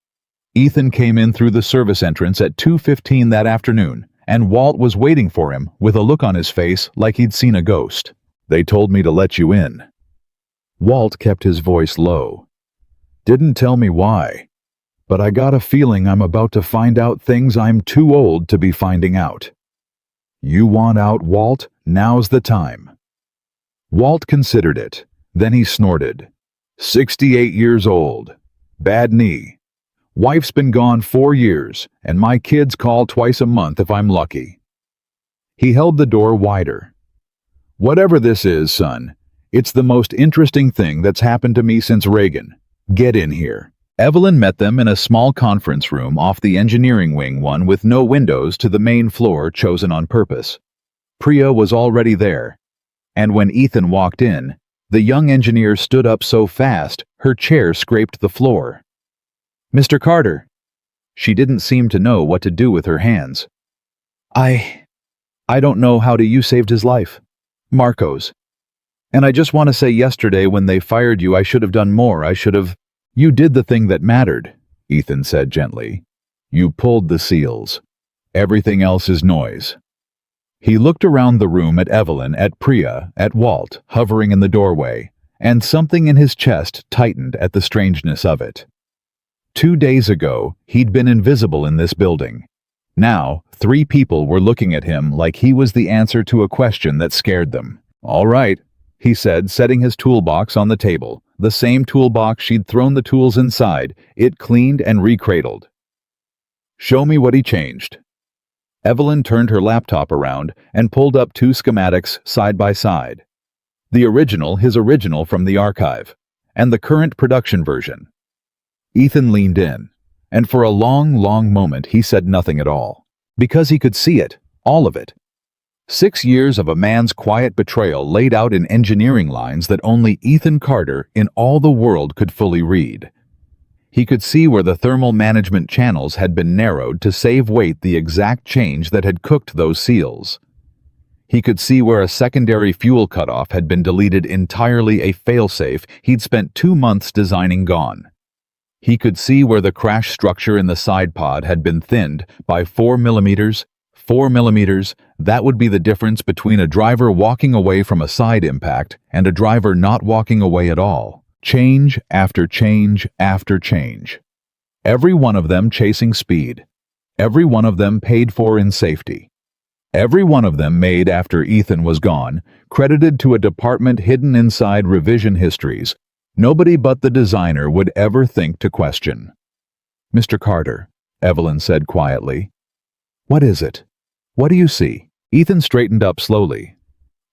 S1: Ethan came in through the service entrance at 2:15 that afternoon, and Walt was waiting for him with a look on his face like he'd seen a ghost. "They told me to let you in." Walt kept his voice low. "Didn't tell me why. But I got a feeling I'm about to find out things I'm too old to be finding out. You want out, Walt? Now's the time." Walt considered it. Then he snorted. 68 years old. Bad knee. Wife's been gone 4 years, and my kids call twice a month if I'm lucky. He held the door wider. Whatever this is, son, it's the most interesting thing that's happened to me since Reagan. Get in here. Evelyn met them in a small conference room off the engineering wing, one with no windows to the main floor chosen on purpose. Priya was already there, and when Ethan walked in, the young engineer stood up so fast her chair scraped the floor. Mr. Carter. She didn't seem to know what to do with her hands. I don't know how you saved his life. Marcos. And I just want to say yesterday when they fired you I should have done more. You did the thing that mattered, Ethan said gently. You pulled the seals. Everything else is noise. He looked around the room at Evelyn, at Priya, at Walt, hovering in the doorway, and something in his chest tightened at the strangeness of it. 2 days ago, he'd been invisible in this building. Now, 3 people were looking at him like he was the answer to a question that scared them. All right, he said, setting his toolbox on the table, the same toolbox she'd thrown the tools inside, it cleaned and recradled. Show me what he changed. Evelyn turned her laptop around and pulled up 2 schematics side by side. The original, his original from the archive, and the current production version. Ethan leaned in, and for a long, long moment he said nothing at all, because he could see it, all of it. 6 years of a man's quiet betrayal laid out in engineering lines that only Ethan Carter in all the world could fully read. He could see where the thermal management channels had been narrowed to save weight, the exact change that had cooked those seals. He could see where a secondary fuel cutoff had been deleted entirely, a failsafe he'd spent 2 months designing gone. He could see where the crash structure in the side pod had been thinned by 4 millimeters. 4 millimeters, that would be the difference between a driver walking away from a side impact and a driver not walking away at all. Change after change after change. Every one of them chasing speed. Every one of them paid for in safety. Every one of them made after Ethan was gone, credited to a department hidden inside revision histories. Nobody but the designer would ever think to question. Mr. Carter, Evelyn said quietly. What is it? What do you see? Ethan straightened up slowly.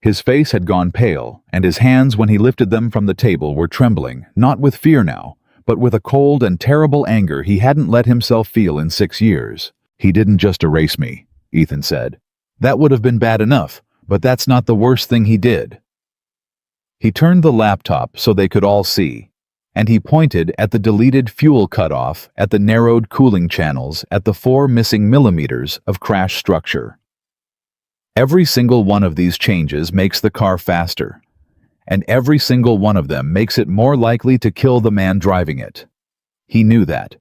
S1: His face had gone pale, and his hands, when he lifted them from the table, were trembling, not with fear now, but with a cold and terrible anger he hadn't let himself feel in 6 years. He didn't just erase me, Ethan said. That would have been bad enough, but that's not the worst thing he did. He turned the laptop so they could all see, and he pointed at the deleted fuel cutoff, at the narrowed cooling channels, at the 4 missing millimeters of crash structure. Every single one of these changes makes the car faster, and every single one of them makes it more likely to kill the man driving it. He knew that.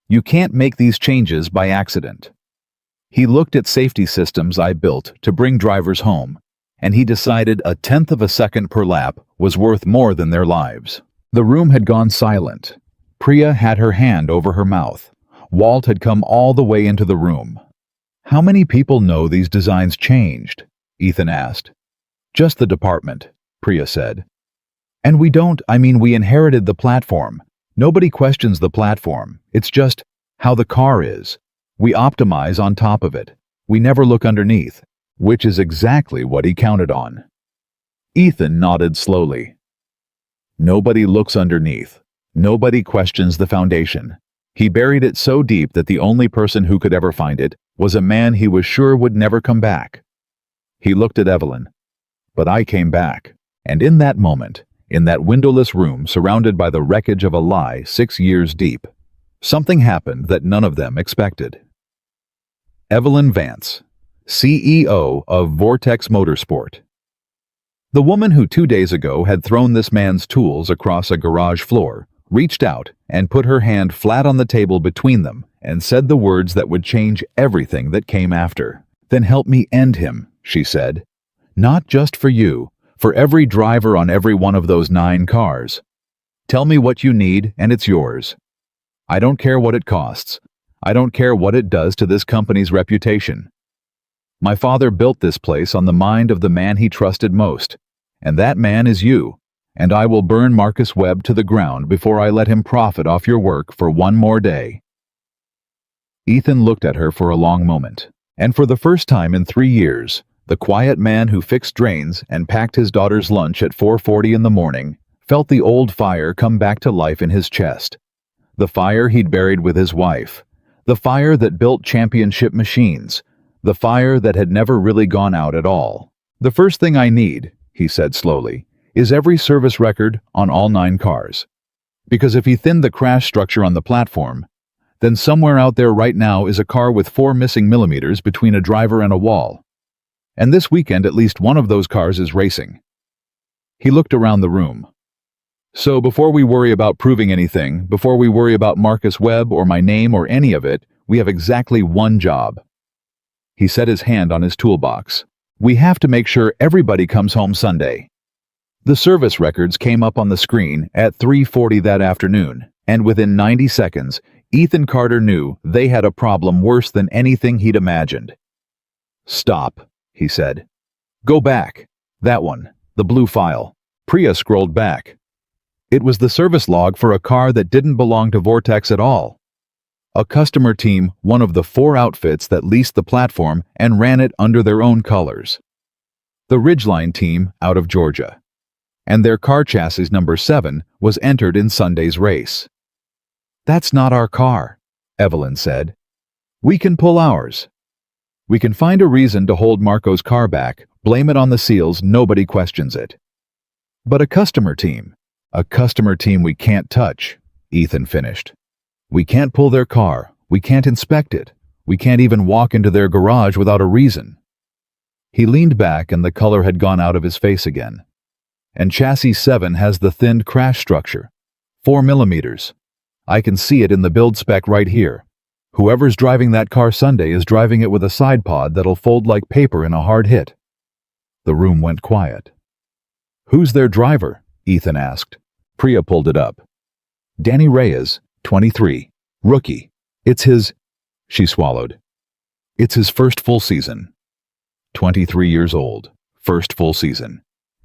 S1: You can't make these changes by accident. He looked at safety systems I built to bring drivers home, and he decided 1/10 of a second per lap was worth more than their lives. The room had gone silent. Priya had her hand over her mouth. Walt had come all the way into the room. How many people know these designs changed? Ethan asked. Just the department, Priya said. And we inherited the platform. Nobody questions the platform. It's just how the car is. We optimize on top of it. We never look underneath, which is exactly what he counted on. Ethan nodded slowly. Nobody looks underneath. Nobody questions the foundation. He buried it so deep that the only person who could ever find it was a man he was sure would never come back. He looked at Evelyn. But I came back, and in that moment, in that windowless room surrounded by the wreckage of a lie 6 years deep, something happened that none of them expected. Evelyn Vance, CEO of Vortex Motorsport. The woman who 2 days ago had thrown this man's tools across a garage floor reached out and put her hand flat on the table between them and said the words that would change everything that came after. Then help me end him, she said. Not just for you, for every driver on every one of those 9 cars. Tell me what you need and it's yours. I don't care what it costs. I don't care what it does to this company's reputation. My father built this place on the mind of the man he trusted most, and that man is you. And I will burn Marcus Webb to the ground before I let him profit off your work for one more day." Ethan looked at her for a long moment, and for the first time in 3 years, the quiet man who fixed drains and packed his daughter's lunch at 4:40 in the morning felt the old fire come back to life in his chest. The fire he'd buried with his wife. The fire that built championship machines. The fire that had never really gone out at all. "The first thing I need," he said slowly, "is every service record on all 9 cars. Because if he thinned the crash structure on the platform, then somewhere out there right now is a car with 4 missing millimeters between a driver and a wall. And this weekend at least one of those cars is racing." He looked around the room. "So before we worry about proving anything, before we worry about Marcus Webb or my name or any of it, we have exactly one job." He set his hand on his toolbox. "We have to make sure everybody comes home Sunday." The service records came up on the screen at 3:40 that afternoon, and within 90 seconds, Ethan Carter knew they had a problem worse than anything he'd imagined. "Stop," he said. "Go back. That one, the blue file." Priya scrolled back. It was the service log for a car that didn't belong to Vortex at all. A customer team, one of the 4 outfits that leased the platform and ran it under their own colors. The Ridgeline team out of Georgia. And their car chassis number 7 was entered in Sunday's race. "That's not our car," Evelyn said. "We can pull ours. We can find a reason to hold Marco's car back, blame it on the seals, nobody questions it. But a customer team we can't touch," Ethan finished. "We can't pull their car, we can't inspect it, we can't even walk into their garage without a reason." He leaned back and the color had gone out of his face again. "And chassis 7 has the thinned crash structure. 4 millimeters. I can see it in the build spec right here. Whoever's driving that car Sunday is driving it with a side pod that'll fold like paper in a hard hit." The room went quiet. "Who's their driver?" Ethan asked. Priya pulled it up. "Danny Reyes, 23. Rookie. It's his..." She swallowed. "It's his first full season. 23 years old. First full season."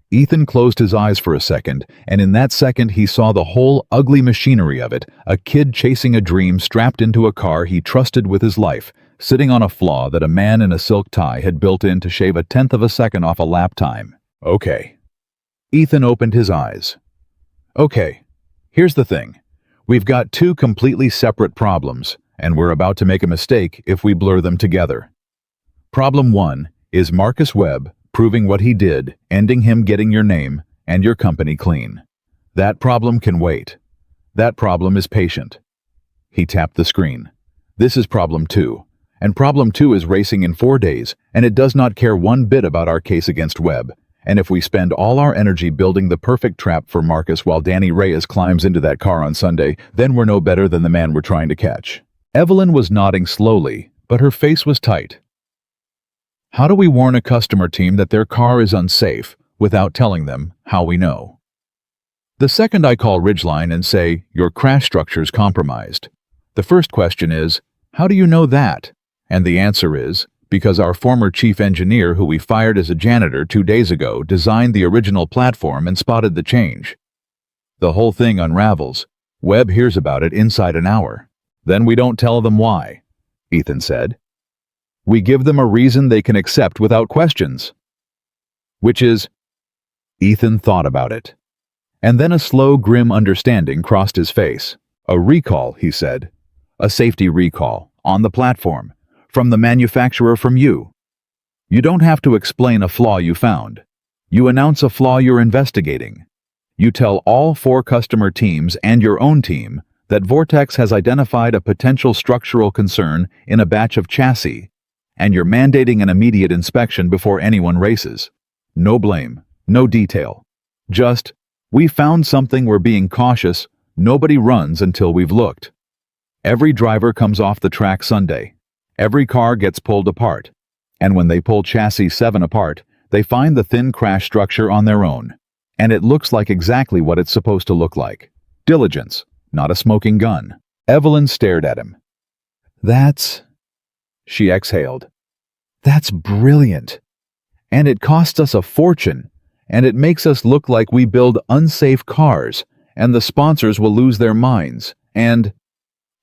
S1: Ethan closed his eyes for a second, and in that second he saw the whole ugly machinery of it, a kid chasing a dream strapped into a car he trusted with his life, sitting on a flaw that a man in a silk tie had built in to shave 1/10 of a second off a lap time. "Okay." Ethan opened his eyes. "Okay, here's the thing. We've got 2 completely separate problems, and we're about to make a mistake if we blur them together. Problem 1 is Marcus Webb proving what he did, ending him getting your name and your company clean. That problem can wait. That problem is patient." He tapped the screen. "This is problem 2, and problem 2 is racing in 4 days, and it does not care one bit about our case against Webb. And if we spend all our energy building the perfect trap for Marcus while Danny Reyes climbs into that car on Sunday, then we're no better than the man we're trying to catch." Evelyn was nodding slowly, but her face was tight. "How do we warn a customer team that their car is unsafe without telling them how we know? The second I call Ridgeline and say, your crash structure's compromised, the first question is, how do you know that? And the answer is, because our former chief engineer who we fired as a janitor 2 days ago designed the original platform and spotted the change. The whole thing unravels. Webb hears about it inside an hour. Then we don't tell them why," Ethan said. "We give them a reason they can accept without questions." "Which is..." Ethan thought about it. And then a slow, grim understanding crossed his face. "A recall," he said. "A safety recall, on the platform. From the manufacturer, from you. You don't have to explain a flaw you found. You announce a flaw you're investigating. You tell all 4 customer teams and your own team that Vortex has identified a potential structural concern in a batch of chassis, and you're mandating an immediate inspection before anyone races. No blame, no detail. Just, we found something, we're being cautious, nobody runs until we've looked. Every driver comes off the track Sunday. Every car gets pulled apart. And when they pull chassis 7 apart, they find the thin crash structure on their own. And it looks like exactly what it's supposed to look like. Diligence, not a smoking gun." Evelyn stared at him. She exhaled. "That's brilliant. And it costs us a fortune. and it makes us look like we build unsafe cars, and the sponsors will lose their minds, and—"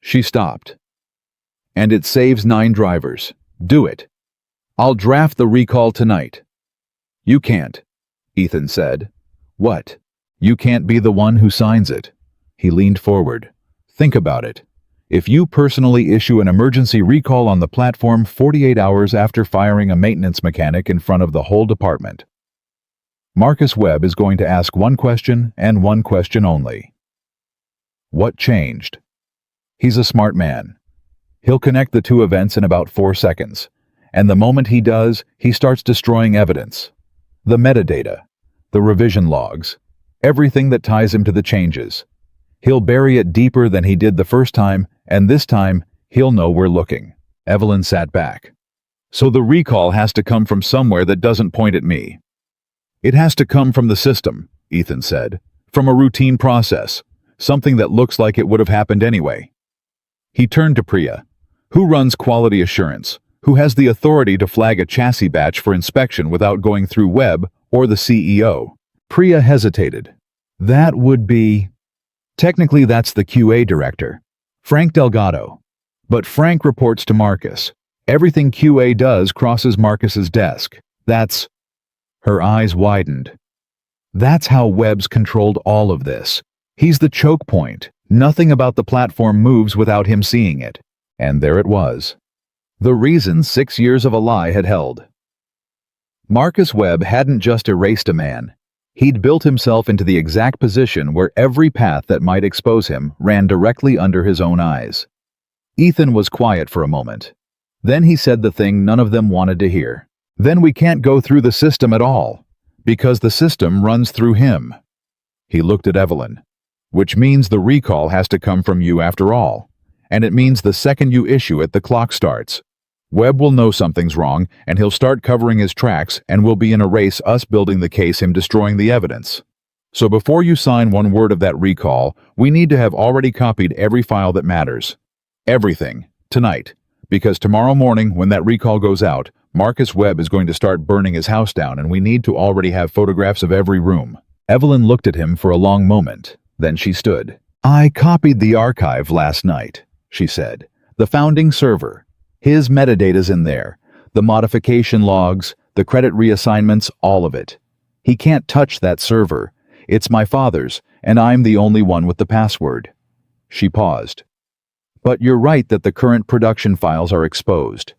S1: She stopped. "And it saves 9 drivers. Do it. I'll draft the recall tonight." "You can't," Ethan said. "What? You can't be the one who signs it." He leaned forward. "Think about it. If you personally issue an emergency recall on the platform 48 hours after firing a maintenance mechanic in front of the whole department, Marcus Webb is going to ask one question and one question only. What changed?" He's a smart man. He'll connect the two events in about 4 seconds, and the moment he does, he starts destroying evidence. The metadata, the revision logs, everything that ties him to the changes. He'll bury it deeper than he did the first time, and this time, he'll know we're looking. Evelyn sat back. "So the recall has to come from somewhere that doesn't point at me." "It has to come from the system," Ethan said. "From a routine process. Something that looks like it would have happened anyway." He turned to Priya. "Who runs quality assurance? Who has the authority to flag a chassis batch for inspection without going through Webb or the CEO?" Priya hesitated. "That would be—" "Technically, that's the QA director, Frank Delgado. But Frank reports to Marcus. Everything QA does crosses Marcus's desk. That's—" Her eyes widened. "That's how Webb's controlled all of this. He's the choke point. Nothing about the platform moves without him seeing it." And there it was. The reason 6 years of a lie had held. Marcus Webb hadn't just erased a man. He'd built himself into the exact position where every path that might expose him ran directly under his own eyes. Ethan was quiet for a moment. Then he said the thing none of them wanted to hear. "Then we can't go through the system at all, because the system runs through him." He looked at Evelyn. "Which means the recall has to come from you after all. And it means the second you issue it, the clock starts. Webb will know something's wrong, and he'll start covering his tracks, and we'll be in a race, us building the case, him destroying the evidence. So before you sign one word of that recall, we need to have already copied every file that matters. Everything. Tonight. Because tomorrow morning, when that recall goes out, Marcus Webb is going to start burning his house down, and we need to already have photographs of every room." Evelyn looked at him for a long moment. Then she stood. "I copied the archive last night," she said. "The founding server. His metadata's in there. The modification logs, the credit reassignments, all of it. He can't touch that server. It's my father's, and I'm the only one with the password." She paused. "But you're right that the current production files are exposed.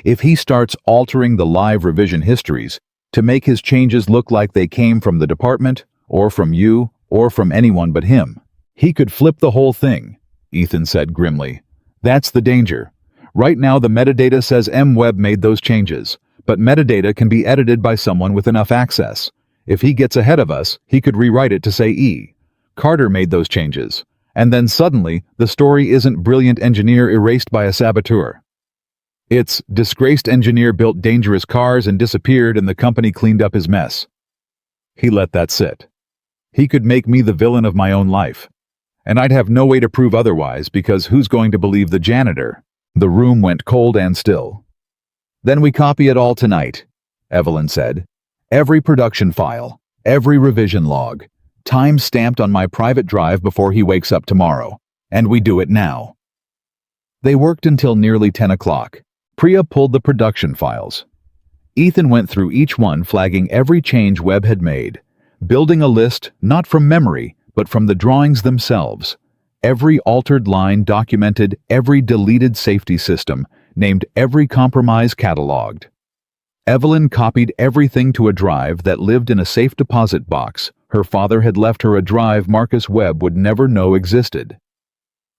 S1: If he starts altering the live revision histories to make his changes look like they came from the department, or from you, or from anyone but him, he could flip the whole thing," Ethan said grimly. "That's the danger. Right now the metadata says M. Webb made those changes, but metadata can be edited by someone with enough access. If he gets ahead of us, he could rewrite it to say E. Carter made those changes, and then suddenly the story isn't brilliant engineer erased by a saboteur. It's disgraced engineer built dangerous cars and disappeared and the company cleaned up his mess." He let that sit. "He could make me the villain of my own life. And I'd have no way to prove otherwise because who's going to believe the janitor?" The room went cold and still. "Then we copy it all tonight," Evelyn said. "Every production file, every revision log, time stamped on my private drive before he wakes up tomorrow. And we do it now." They worked until nearly 10 o'clock. Priya pulled the production files. Ethan went through each one, flagging every change Webb had made, building a list not from memory, but from the drawings themselves. Every altered line documented, every deleted safety system, named every compromise cataloged. Evelyn copied everything to a drive that lived in a safe deposit box. Her father had left her a drive Marcus Webb would never know existed.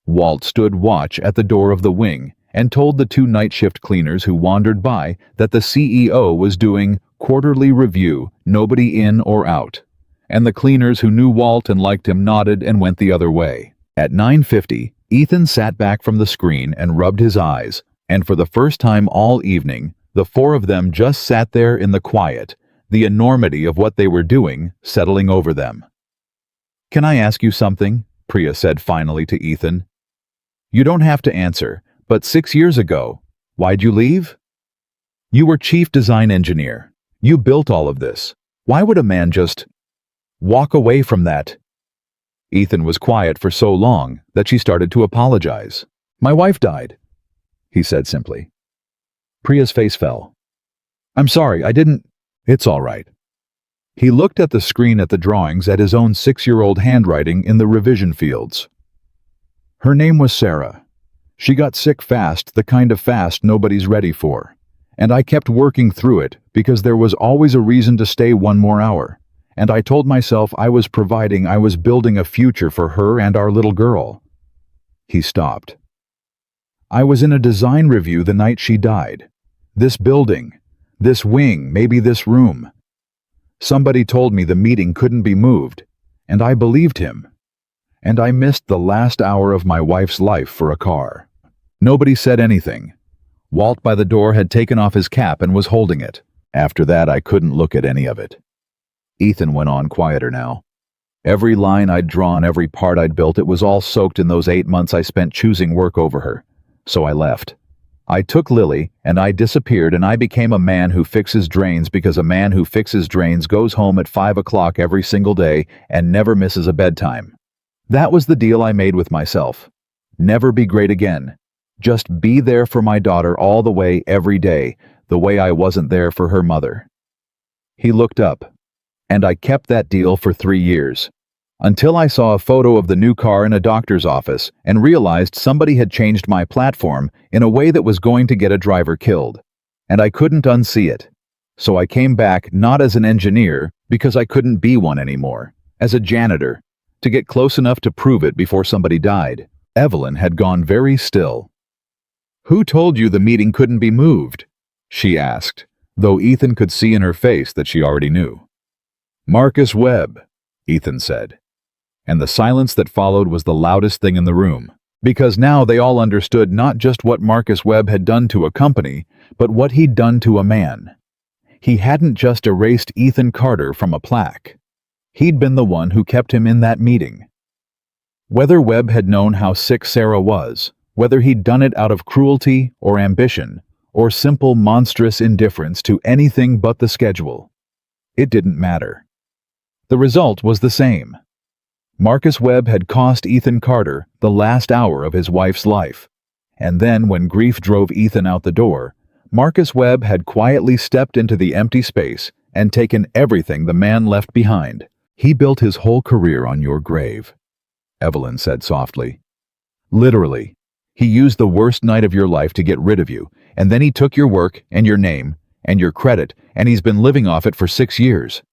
S1: Walt stood watch at the door of the wing and told the 2 night shift cleaners who wandered by that the CEO was doing quarterly review, nobody in or out. And the cleaners who knew Walt and liked him nodded and went the other way. At 9:50, Ethan sat back from the screen and rubbed his eyes, and for the first time all evening, the 4 of them just sat there in the quiet, the enormity of what they were doing settling over them. "Can I ask you something?" Priya said finally to Ethan. "You don't have to answer, but 6 years ago, why'd you leave?" "You were chief design engineer. You built all of this. Why would a man just walk away from that? Ethan was quiet for so long that she started to apologize. My wife died, he said simply. Priya's face fell. I'm sorry, I didn't. It's all right. He looked at the screen at the drawings at his own 6-year-old handwriting in the revision fields. Her name was Sarah. She got sick fast, the kind of fast nobody's ready for. And I kept working through it because there was always a reason to stay one more hour. And I told myself I was building a future for her and our little girl. He stopped. I was in a design review the night she died. This building, this wing, maybe this room. Somebody told me the meeting couldn't be moved, and I believed him. And I missed the last hour of my wife's life for a car. Nobody said anything. Walt by the door had taken off his cap and was holding it. After that, I couldn't look at any of it. Ethan went on quieter now. Every line I'd drawn, every part I'd built, it was all soaked in those 8 months I spent choosing work over her. So I left. I took Lily, and I disappeared, and I became a man who fixes drains because a man who fixes drains goes home at 5 o'clock every single day and never misses a bedtime. That was the deal I made with myself. Never be great again. Just be there for my daughter all the way, every day, the way I wasn't there for her mother. He looked up. And I kept that deal for 3 years. Until I saw a photo of the new car in a doctor's office and realized somebody had changed my platform in a way that was going to get a driver killed. And I couldn't unsee it. So I came back not as an engineer, because I couldn't be one anymore, as a janitor, to get close enough to prove it before somebody died. Evelyn had gone very still. Who told you the meeting couldn't be moved? She asked, though Ethan could see in her face that she already knew. Marcus Webb, Ethan said. And the silence that followed was the loudest thing in the room, because now they all understood not just what Marcus Webb had done to a company, but what he'd done to a man. He hadn't just erased Ethan Carter from a plaque. He'd been the one who kept him in that meeting. Whether Webb had known how sick Sarah was, whether he'd done it out of cruelty or ambition, or simple monstrous indifference to anything but the schedule, it didn't matter. The result was the same. Marcus Webb had cost Ethan Carter the last hour of his wife's life. And then, when grief drove Ethan out the door, Marcus Webb had quietly stepped into the empty space and taken everything the man left behind. He built his whole career on your grave, Evelyn said softly. Literally. He used the worst night of your life to get rid of you, and then he took your work and your name and your credit, and he's been living off it for 6 years.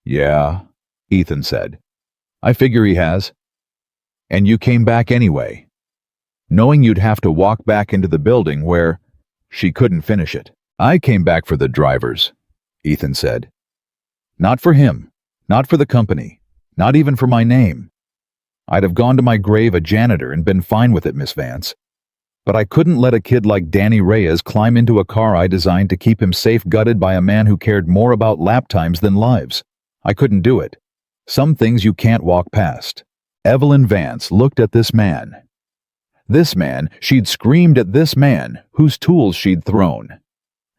S1: Yeah, Ethan said. I figure he has. And you came back anyway, knowing you'd have to walk back into the building where she couldn't finish it. I came back for the drivers, Ethan said. Not for him, not for the company, not even for my name. I'd have gone to my grave a janitor and been fine with it, Miss Vance. But I couldn't let a kid like Danny Reyes climb into a car I designed to keep him safe gutted by a man who cared more about lap times than lives. I couldn't do it. Some things you can't walk past. Evelyn Vance looked at this man. This man, she'd screamed at this man, whose tools she'd thrown.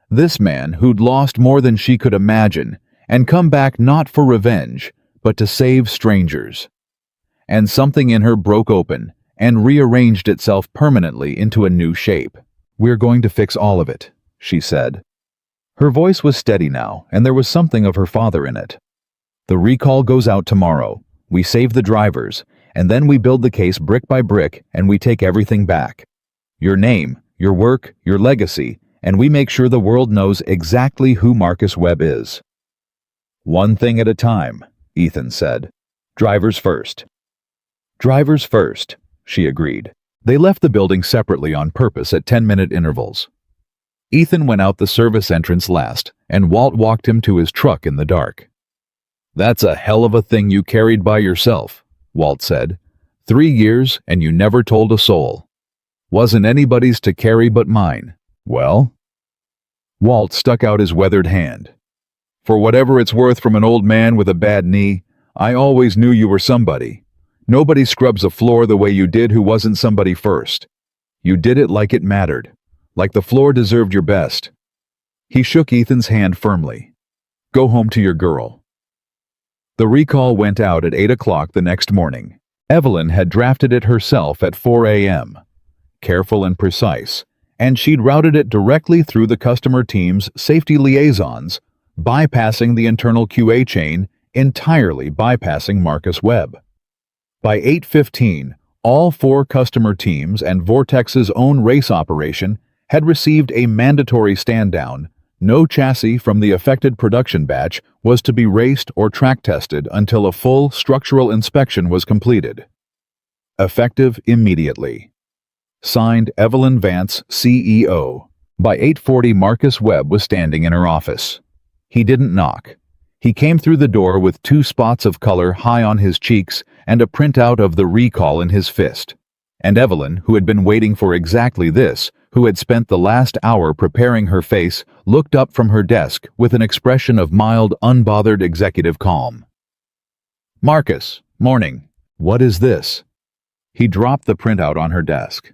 S1: This man who'd lost more than she could imagine, and come back not for revenge, but to save strangers. And something in her broke open, and rearranged itself permanently into a new shape. We're going to fix all of it, she said. Her voice was steady now, and there was something of her father in it. The recall goes out tomorrow. We save the drivers, and then we build the case brick by brick, and we take everything back. Your name, your work, your legacy, and we make sure the world knows exactly who Marcus Webb is. One thing at a time, Ethan said. Drivers first. Drivers first, she agreed. They left the building separately on purpose at 10-minute intervals. Ethan went out the service entrance last, and Walt walked him to his truck in the dark. That's a hell of a thing you carried by yourself, Walt said. 3 years, and you never told a soul. Wasn't anybody's to carry but mine. Well? Walt stuck out his weathered hand. For whatever it's worth from an old man with a bad knee, I always knew you were somebody. Nobody scrubs a floor the way you did who wasn't somebody first. You did it like it mattered, like the floor deserved your best. He shook Ethan's hand firmly. Go home to your girl." The recall went out at 8 o'clock the next morning. Evelyn had drafted it herself at 4 a.m. Careful and precise, and she'd routed it directly through the customer team's safety liaisons, bypassing the internal QA chain, entirely bypassing Marcus Webb. By 8:15, all 4 customer teams and Vortex's own race operation had received a mandatory stand-down. No chassis from the affected production batch was to be raced or track-tested until a full structural inspection was completed. Effective immediately. Signed, Evelyn Vance, CEO. By 8:40, Marcus Webb was standing in her office. He didn't knock. He came through the door with 2 spots of color high on his cheeks and a printout of the recall in his fist. And Evelyn, who had been waiting for exactly this, who had spent the last hour preparing her face, looked up from her desk with an expression of mild, unbothered executive calm. "Marcus, morning. What is this?" He dropped the printout on her desk.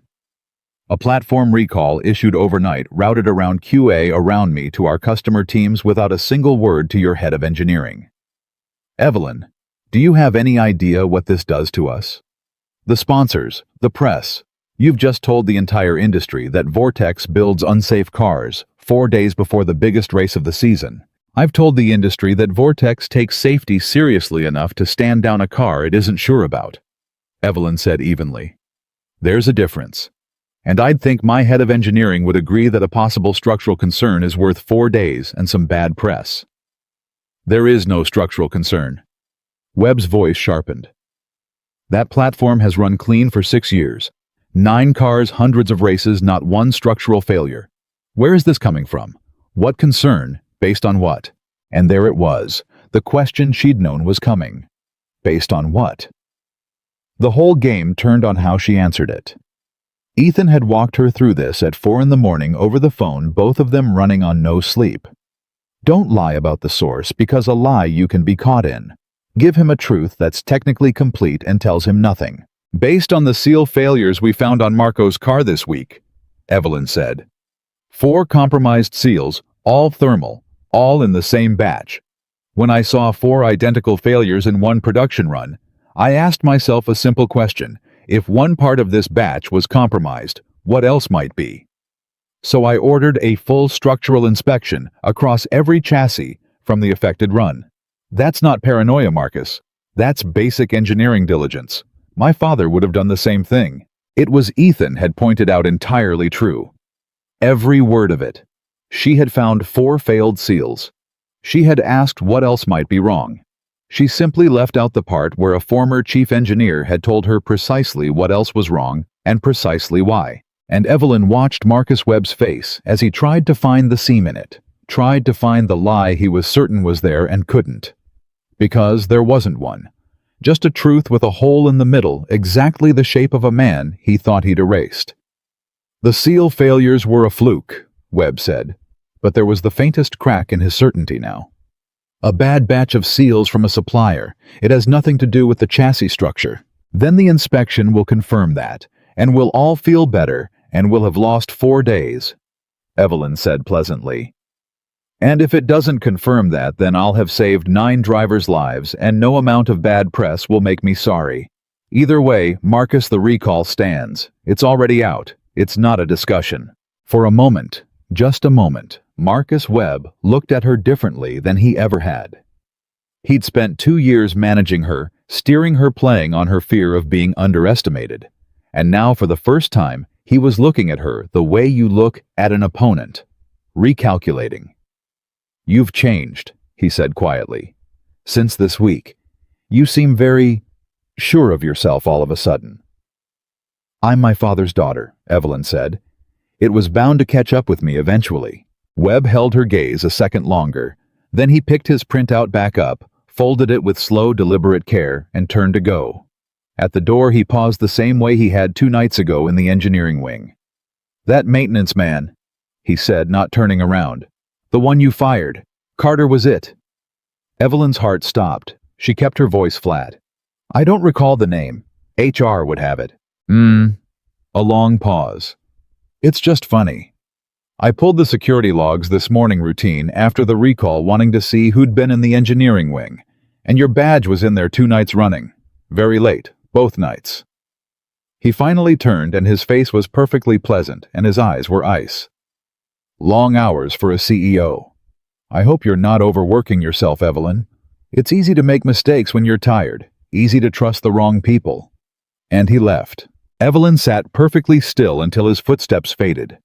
S1: "A platform recall issued overnight routed around QA around me to our customer teams without a single word to your head of engineering." "Evelyn, do you have any idea what this does to us? The sponsors, the press. You've just told the entire industry that Vortex builds unsafe cars 4 days before the biggest race of the season. I've told the industry that Vortex takes safety seriously enough to stand down a car it isn't sure about," Evelyn said evenly. "There's a difference. And I'd think my head of engineering would agree that a possible structural concern is worth 4 days and some bad press." "There is no structural concern." Webb's voice sharpened. "That platform has run clean for 6 years. 9 cars, hundreds of races, not one structural failure. Where is this coming from? What concern? Based on what?" And there it was, the question she'd known was coming. Based on what? The whole game turned on how she answered it. Ethan had walked her through this at 4 in the morning over the phone, both of them running on no sleep. Don't lie about the source, because a lie you can be caught in. Give him a truth that's technically complete and tells him nothing. "Based on the seal failures we found on Marco's car this week," Evelyn said. 4 compromised seals, all thermal, all in the same batch. When I saw 4 identical failures in one production run, I asked myself a simple question. If one part of this batch was compromised, what else might be? So I ordered a full structural inspection across every chassis from the affected run. That's not paranoia, Marcus. That's basic engineering diligence. My father would have done the same thing. It was Ethan had pointed out entirely true. Every word of it. She had found 4 failed seals. She had asked what else might be wrong. She simply left out the part where a former chief engineer had told her precisely what else was wrong and precisely why. And Evelyn watched Marcus Webb's face as he tried to find the seam in it, tried to find the lie he was certain was there and couldn't. Because there wasn't one. Just a truth with a hole in the middle, exactly the shape of a man he thought he'd erased. "The seal failures were a fluke," Webb said, but there was the faintest crack in his certainty now. "A bad batch of seals from a supplier. It has nothing to do with the chassis structure. Then the inspection will confirm that, and we'll all feel better, and we'll have lost 4 days," Evelyn said pleasantly. "And if it doesn't confirm that, then I'll have saved 9 drivers' lives, and no amount of bad press will make me sorry. Either way, Marcus, the recall stands. It's already out. It's not a discussion." For a moment, just a moment, Marcus Webb looked at her differently than he ever had. He'd spent 2 years managing her, steering her, playing on her fear of being underestimated. And now, for the first time, he was looking at her the way you look at an opponent, recalculating. "You've changed," he said quietly. "Since this week. You seem very sure of yourself all of a sudden." "I'm my father's daughter," Evelyn said. "It was bound to catch up with me eventually." Webb held her gaze a second longer. Then he picked his printout back up, folded it with slow, deliberate care, and turned to go. At the door, he paused the same way he had 2 nights ago in the engineering wing. "That maintenance man," he said, not turning around. "The one you fired. Carter was it." Evelyn's heart stopped. She kept her voice flat. "I don't recall the name. HR would have it." A long pause. "It's just funny. I pulled the security logs this morning routine after the recall wanting to see who'd been in the engineering wing, and your badge was in there 2 nights running. Very late, both nights. He finally turned and his face was perfectly pleasant and his eyes were ice. Long hours for a CEO. I hope you're not overworking yourself, Evelyn. It's easy to make mistakes when you're tired, easy to trust the wrong people. And he left. Evelyn sat perfectly still until his footsteps faded.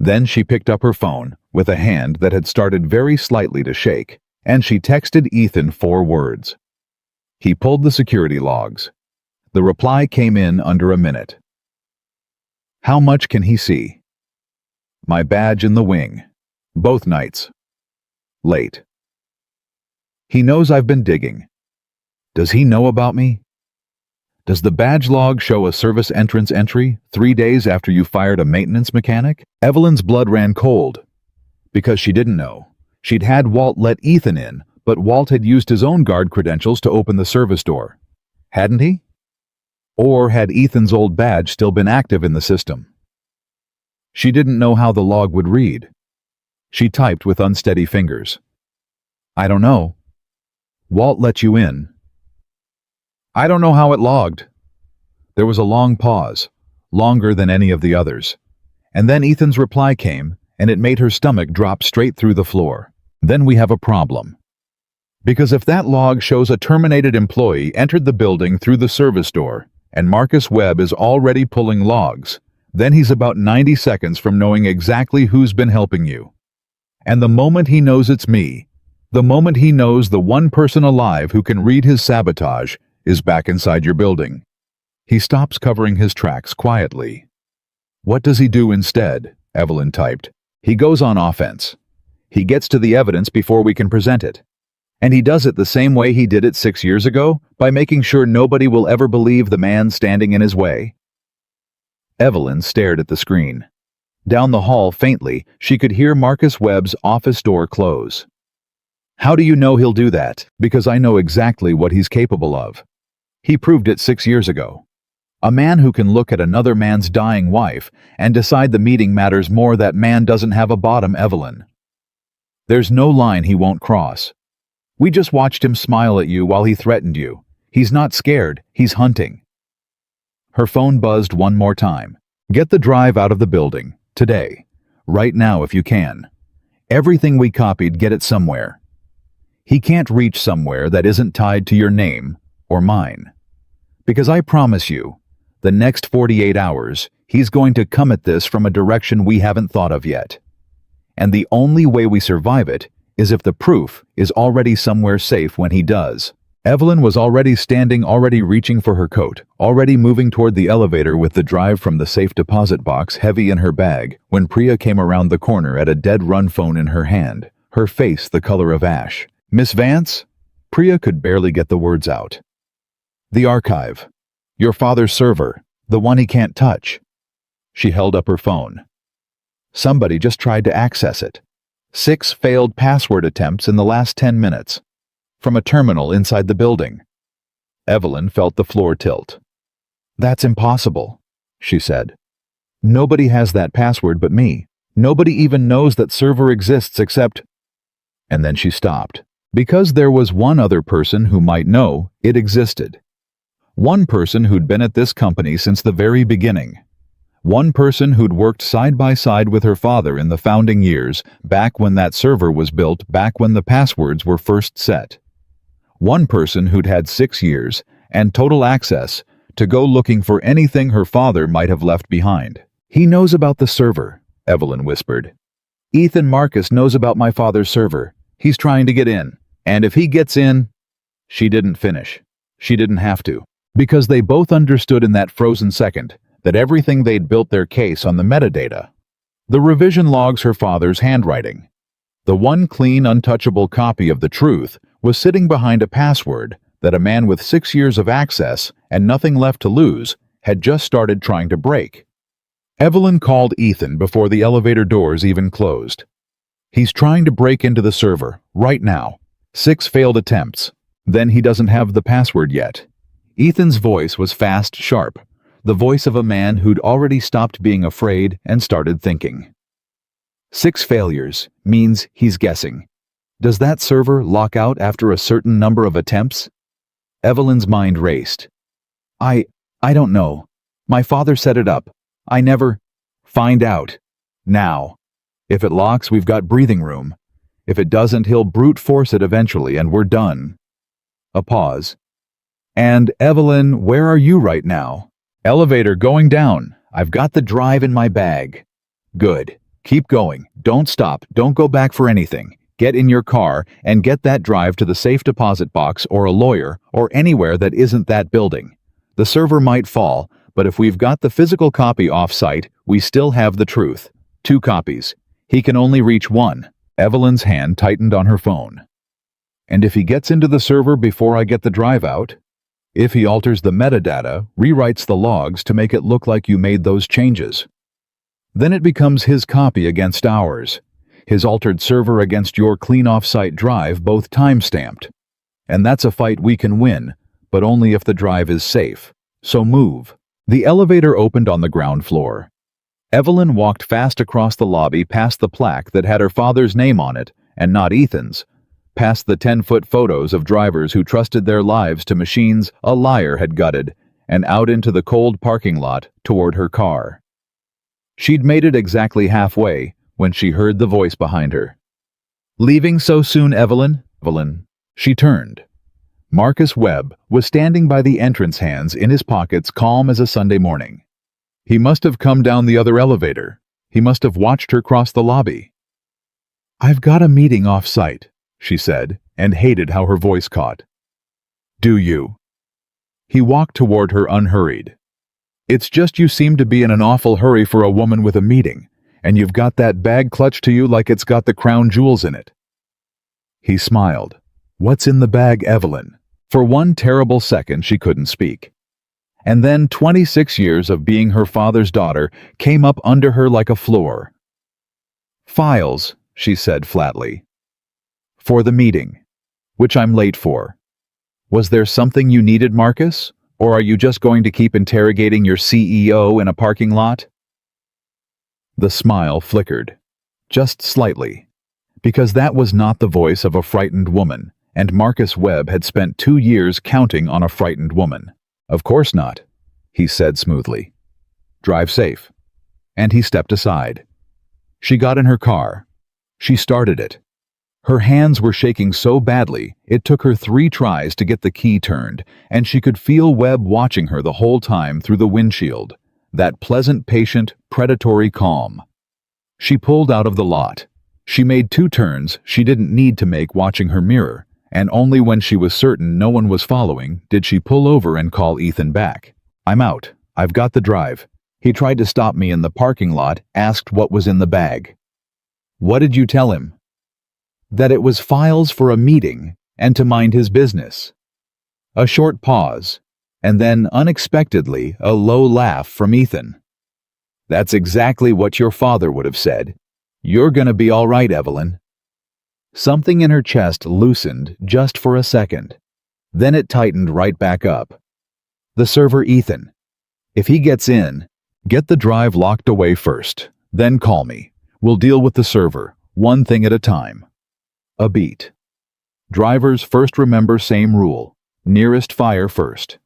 S1: Then she picked up her phone with a hand that had started very slightly to shake, and she texted Ethan 4 words. He pulled the security logs. The reply came in under a minute. How much can he see? My badge in the wing. Both nights. Late. He knows I've been digging. Does he know about me? Does the badge log show a service entrance entry 3 days after you fired a maintenance mechanic? Evelyn's blood ran cold. Because she didn't know. She'd had Walt let Ethan in, but Walt had used his own guard credentials to open the service door. Hadn't he? Or had Ethan's old badge still been active in the system? She didn't know how the log would read. She typed with unsteady fingers. I don't know. Walt let you in. I don't know how it logged. There was a long pause, longer than any of the others. And then Ethan's reply came, and it made her stomach drop straight through the floor. Then we have a problem. Because if that log shows a terminated employee entered the building through the service door, and Marcus Webb is already pulling logs, then he's about 90 seconds from knowing exactly who's been helping you. And the moment he knows it's me, the moment he knows the one person alive who can read his sabotage is back inside your building. He stops covering his tracks quietly. What does he do instead? Evelyn typed. He goes on offense. He gets to the evidence before we can present it. And he does it the same way he did it 6 years ago, by making sure nobody will ever believe the man standing in his way. Evelyn stared at the screen. Down the hall, faintly, she could hear Marcus Webb's office door close. How do you know he'll do that? Because I know exactly what he's capable of. He proved it 6 years ago. A man who can look at another man's dying wife and decide the meeting matters more. That man doesn't have a bottom, Evelyn. There's no line he won't cross. We just watched him smile at you while he threatened you. He's not scared, he's hunting. Her phone buzzed one more time. Get the drive out of the building, today. Right now if you can. Everything we copied, get it somewhere. He can't reach somewhere that isn't tied to your name or mine. Because I promise you, the next 48 hours, he's going to come at this from a direction we haven't thought of yet. And the only way we survive it is if the proof is already somewhere safe when he does. Evelyn was already standing, already reaching for her coat, already moving toward the elevator with the drive from the safe deposit box heavy in her bag, when Priya came around the corner at a dead-run phone in her hand, her face the color of ash. Miss Vance? Priya could barely get the words out. The archive. Your father's server, the one he can't touch. She held up her phone. Somebody just tried to access it. 6 failed password attempts in the last 10 minutes. From a terminal inside the building. Evelyn felt the floor tilt. That's impossible, she said. Nobody has that password but me. Nobody even knows that server exists except... And then she stopped. Because there was one other person who might know it existed. One person who'd been at this company since the very beginning. One person who'd worked side by side with her father in the founding years, back when that server was built, back when the passwords were first set. One person who'd had 6 years and total access to go looking for anything her father might have left behind. He knows about the server, Evelyn whispered. Ethan Marcus knows about my father's server. He's trying to get in. And if he gets in... She didn't finish. She didn't have to. Because they both understood in that frozen second that everything they'd built their case on the metadata. The revision logs her father's handwriting. The one clean, untouchable copy of the truth was sitting behind a password that a man with 6 years of access and nothing left to lose had just started trying to break. Evelyn called Ethan before the elevator doors even closed. He's trying to break into the server, right now. 6 failed attempts. Then he doesn't have the password yet. Ethan's voice was fast, sharp. The voice of a man who'd already stopped being afraid and started thinking. 6 failures means he's guessing. Does that server lock out after a certain number of attempts? Evelyn's mind raced. I don't know. My father set it up. I never... Find out. Now. If it locks, we've got breathing room. If it doesn't, he'll brute force it eventually, and we're done. A pause. And, Evelyn, where are you right now? Elevator going down. I've got the drive in my bag. Good. Keep going. Don't stop. Don't go back for anything. Get in your car and get that drive to the safe deposit box or a lawyer or anywhere that isn't that building. The server might fall, but if we've got the physical copy off-site, we still have the truth. 2 copies. He can only reach 1. Evelyn's hand tightened on her phone. And if he gets into the server before I get the drive out? If he alters the metadata, rewrites the logs to make it look like you made those changes? Then it becomes his copy against ours. His altered server against your clean off-site drive, both time-stamped. And that's a fight we can win, but only if the drive is safe. So move. The elevator opened on the ground floor. Evelyn walked fast across the lobby past the plaque that had her father's name on it, and not Ethan's, past the 10-foot photos of drivers who trusted their lives to machines a liar had gutted, and out into the cold parking lot toward her car. She'd made it exactly halfway when she heard the voice behind her. Leaving so soon, Evelyn? Evelyn. She turned. Marcus Webb was standing by the entrance, hands in his pockets, calm as a Sunday morning. He must have come down the other elevator. He must have watched her cross the lobby. I've got a meeting off-site, she said, and hated how her voice caught. Do you? He walked toward her unhurried. It's just you seem to be in an awful hurry for a woman with a meeting, and you've got that bag clutched to you like it's got the crown jewels in it. He smiled. What's in the bag, Evelyn? For one terrible second she couldn't speak. And then 26 years of being her father's daughter came up under her like a floor. Files, she said flatly. For the meeting, which I'm late for. Was there something you needed, Marcus? Or are you just going to keep interrogating your CEO in a parking lot? The smile flickered, just slightly, because that was not the voice of a frightened woman, and Marcus Webb had spent 2 years counting on a frightened woman. Of course not, he said smoothly. Drive safe. And he stepped aside. She got in her car. She started it. Her hands were shaking so badly, it took her 3 tries to get the key turned, and she could feel Webb watching her the whole time through the windshield, that pleasant, patient, predatory calm. She pulled out of the lot. She made 2 turns she didn't need to make watching her mirror, and only when she was certain no one was following did she pull over and call Ethan back. I'm out. I've got the drive. He tried to stop me in the parking lot, asked what was in the bag. What did you tell him? That it was files for a meeting and to mind his business. A short pause, and then unexpectedly a low laugh from Ethan. That's exactly what your father would have said. You're gonna be all right, Evelyn. Something in her chest loosened just for a second. Then it tightened right back up. The server, Ethan. If he gets in, get the drive locked away first, then call me. We'll deal with the server, one thing at a time. A beat. Drivers first remember same rule. Nearest fire first.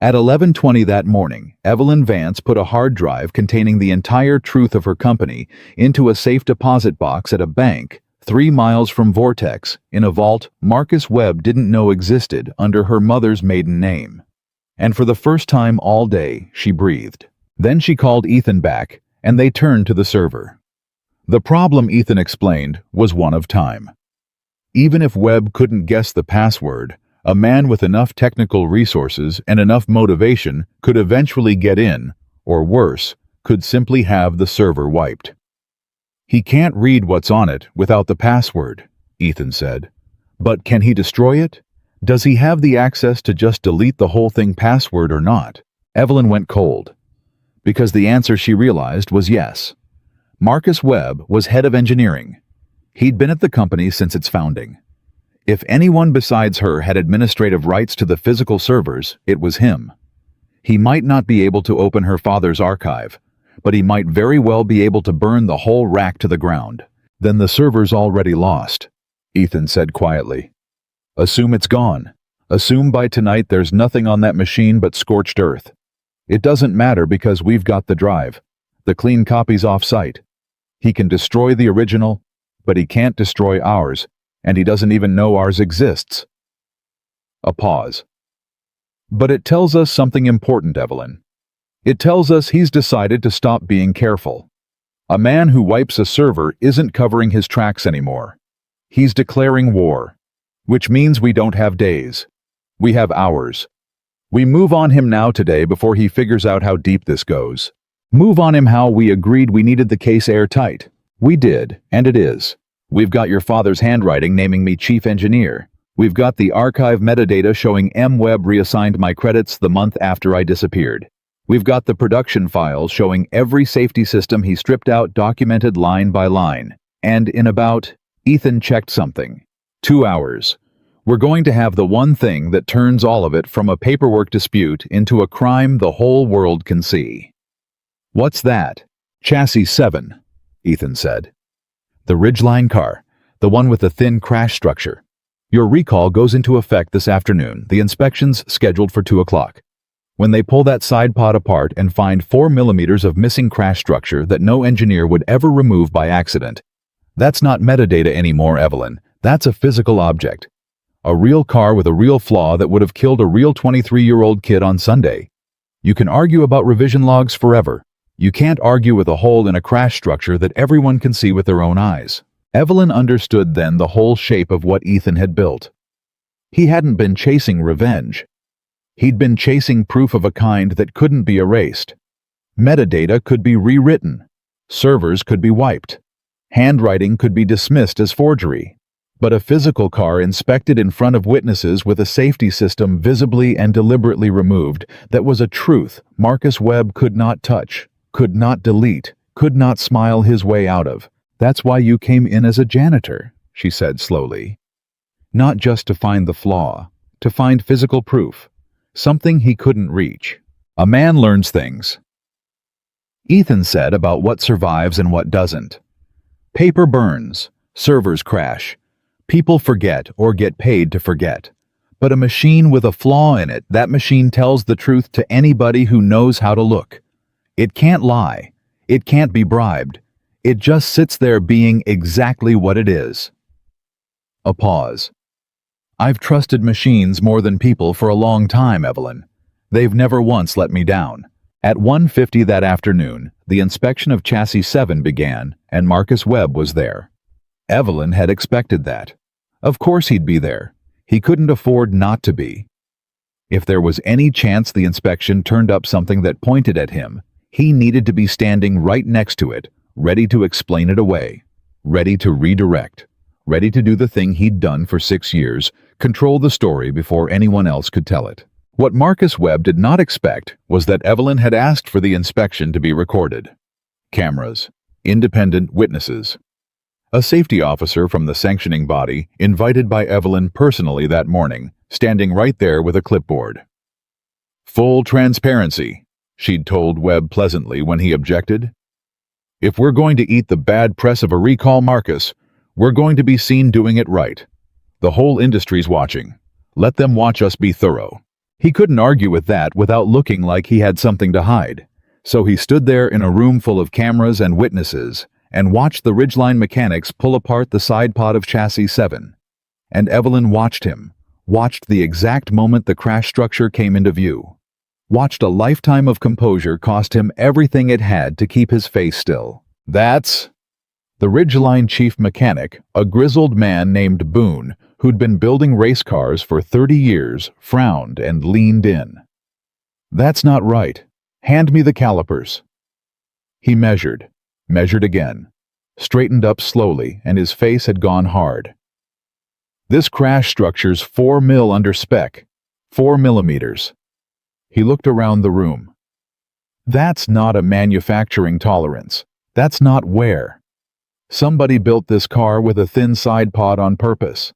S1: At 11:20 that morning, Evelyn Vance put a hard drive containing the entire truth of her company into a safe deposit box at a bank 3 miles from Vortex in a vault Marcus Webb didn't know existed under her mother's maiden name. And for the first time all day, she breathed. Then she called Ethan back, and they turned to the server. The problem, Ethan explained, was one of time. Even if Webb couldn't guess the password, a man with enough technical resources and enough motivation could eventually get in, or worse, could simply have the server wiped. He can't read what's on it without the password, Ethan said. But can he destroy it? Does he have the access to just delete the whole thing, password or not? Evelyn went cold, because the answer she realized was yes. Marcus Webb was head of engineering. He'd been at the company since its founding. If anyone besides her had administrative rights to the physical servers, it was him. He might not be able to open her father's archive, but he might very well be able to burn the whole rack to the ground. Then the server's already lost, Ethan said quietly. Assume it's gone. Assume by tonight there's nothing on that machine but scorched earth. It doesn't matter because we've got the drive. The clean copy's off-site. He can destroy the original, but he can't destroy ours, and he doesn't even know ours exists. A pause. But it tells us something important, Evelyn. It tells us he's decided to stop being careful. A man who wipes a server isn't covering his tracks anymore. He's declaring war, which means we don't have days. We have hours. We move on him now today before he figures out how deep this goes. Move on him how we agreed we needed the case airtight. We did, and it is. We've got your father's handwriting naming me chief engineer. We've got the archive metadata showing M. Webb reassigned my credits the month after I disappeared. We've got the production files showing every safety system he stripped out documented line by line. And in about, Ethan checked something, 2 hours. We're going to have the one thing that turns all of it from a paperwork dispute into a crime the whole world can see. What's that? Chassis 7, Ethan said. The Ridgeline car, the one with the thin crash structure. Your recall goes into effect this afternoon. The inspection's scheduled for 2 o'clock. When they pull that side pod apart and find 4 millimeters of missing crash structure that no engineer would ever remove by accident, that's not metadata anymore, Evelyn. That's a physical object. A real car with a real flaw that would have killed a real 23-year-old kid on Sunday. You can argue about revision logs forever. You can't argue with a hole in a crash structure that everyone can see with their own eyes. Evelyn understood then the whole shape of what Ethan had built. He hadn't been chasing revenge. He'd been chasing proof of a kind that couldn't be erased. Metadata could be rewritten. Servers could be wiped. Handwriting could be dismissed as forgery. But a physical car inspected in front of witnesses with a safety system visibly and deliberately removed, that was a truth Marcus Webb could not touch, could not delete, could not smile his way out of. That's why you came in as a janitor, she said slowly. Not just to find the flaw, to find physical proof, something he couldn't reach. A man learns things. Ethan said about what survives and what doesn't. Paper burns, servers crash, people forget or get paid to forget. But a machine with a flaw in it, that machine tells the truth to anybody who knows how to look. It can't lie. It can't be bribed. It just sits there being exactly what it is. A pause. I've trusted machines more than people for a long time, Evelyn. They've never once let me down. At 1:50 that afternoon, the inspection of Chassis 7 began, and Marcus Webb was there. Evelyn had expected that. Of course he'd be there. He couldn't afford not to be. If there was any chance the inspection turned up something that pointed at him, he needed to be standing right next to it, ready to explain it away, ready to redirect, ready to do the thing he'd done for 6 years, control the story before anyone else could tell it. What Marcus Webb did not expect was that Evelyn had asked for the inspection to be recorded. Cameras, independent witnesses. A safety officer from the sanctioning body, invited by Evelyn personally that morning, standing right there with a clipboard. Full transparency, she'd told Webb pleasantly when he objected. If we're going to eat the bad press of a recall, Marcus, we're going to be seen doing it right. The whole industry's watching. Let them watch us be thorough. He couldn't argue with that without looking like he had something to hide. So he stood there in a room full of cameras and witnesses and watched the Ridgeline mechanics pull apart the side pod of Chassis 7. And Evelyn watched him, watched the exact moment the crash structure came into view. Watched a lifetime of composure cost him everything it had to keep his face still. That's the Ridgeline chief mechanic, a grizzled man named Boone, who'd been building race cars for 30 years, frowned and leaned in. That's not right. Hand me the calipers. He measured again, straightened up slowly, and his face had gone hard. This crash structure's 4 mil under spec, 4 millimeters. He looked around the room. That's not a manufacturing tolerance. That's not wear. Somebody built this car with a thin side pod on purpose.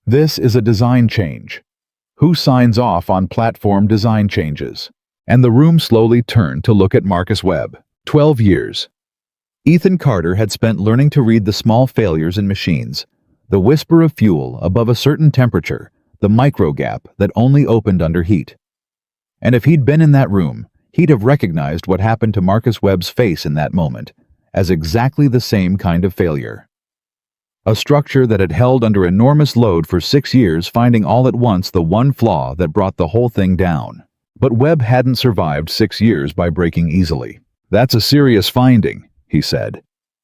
S1: This is a design change. Who signs off on platform design changes? And the room slowly turned to look at Marcus Webb. 12 years. Ethan Carter had spent learning to read the small failures in machines, the whisper of fuel above a certain temperature, the micro gap that only opened under heat. And if he'd been in that room, he'd have recognized what happened to Marcus Webb's face in that moment as exactly the same kind of failure. A structure that had held under enormous load for 6 years, finding all at once the one flaw that brought the whole thing down. But Webb hadn't survived 6 years by breaking easily. "That's a serious finding," he said.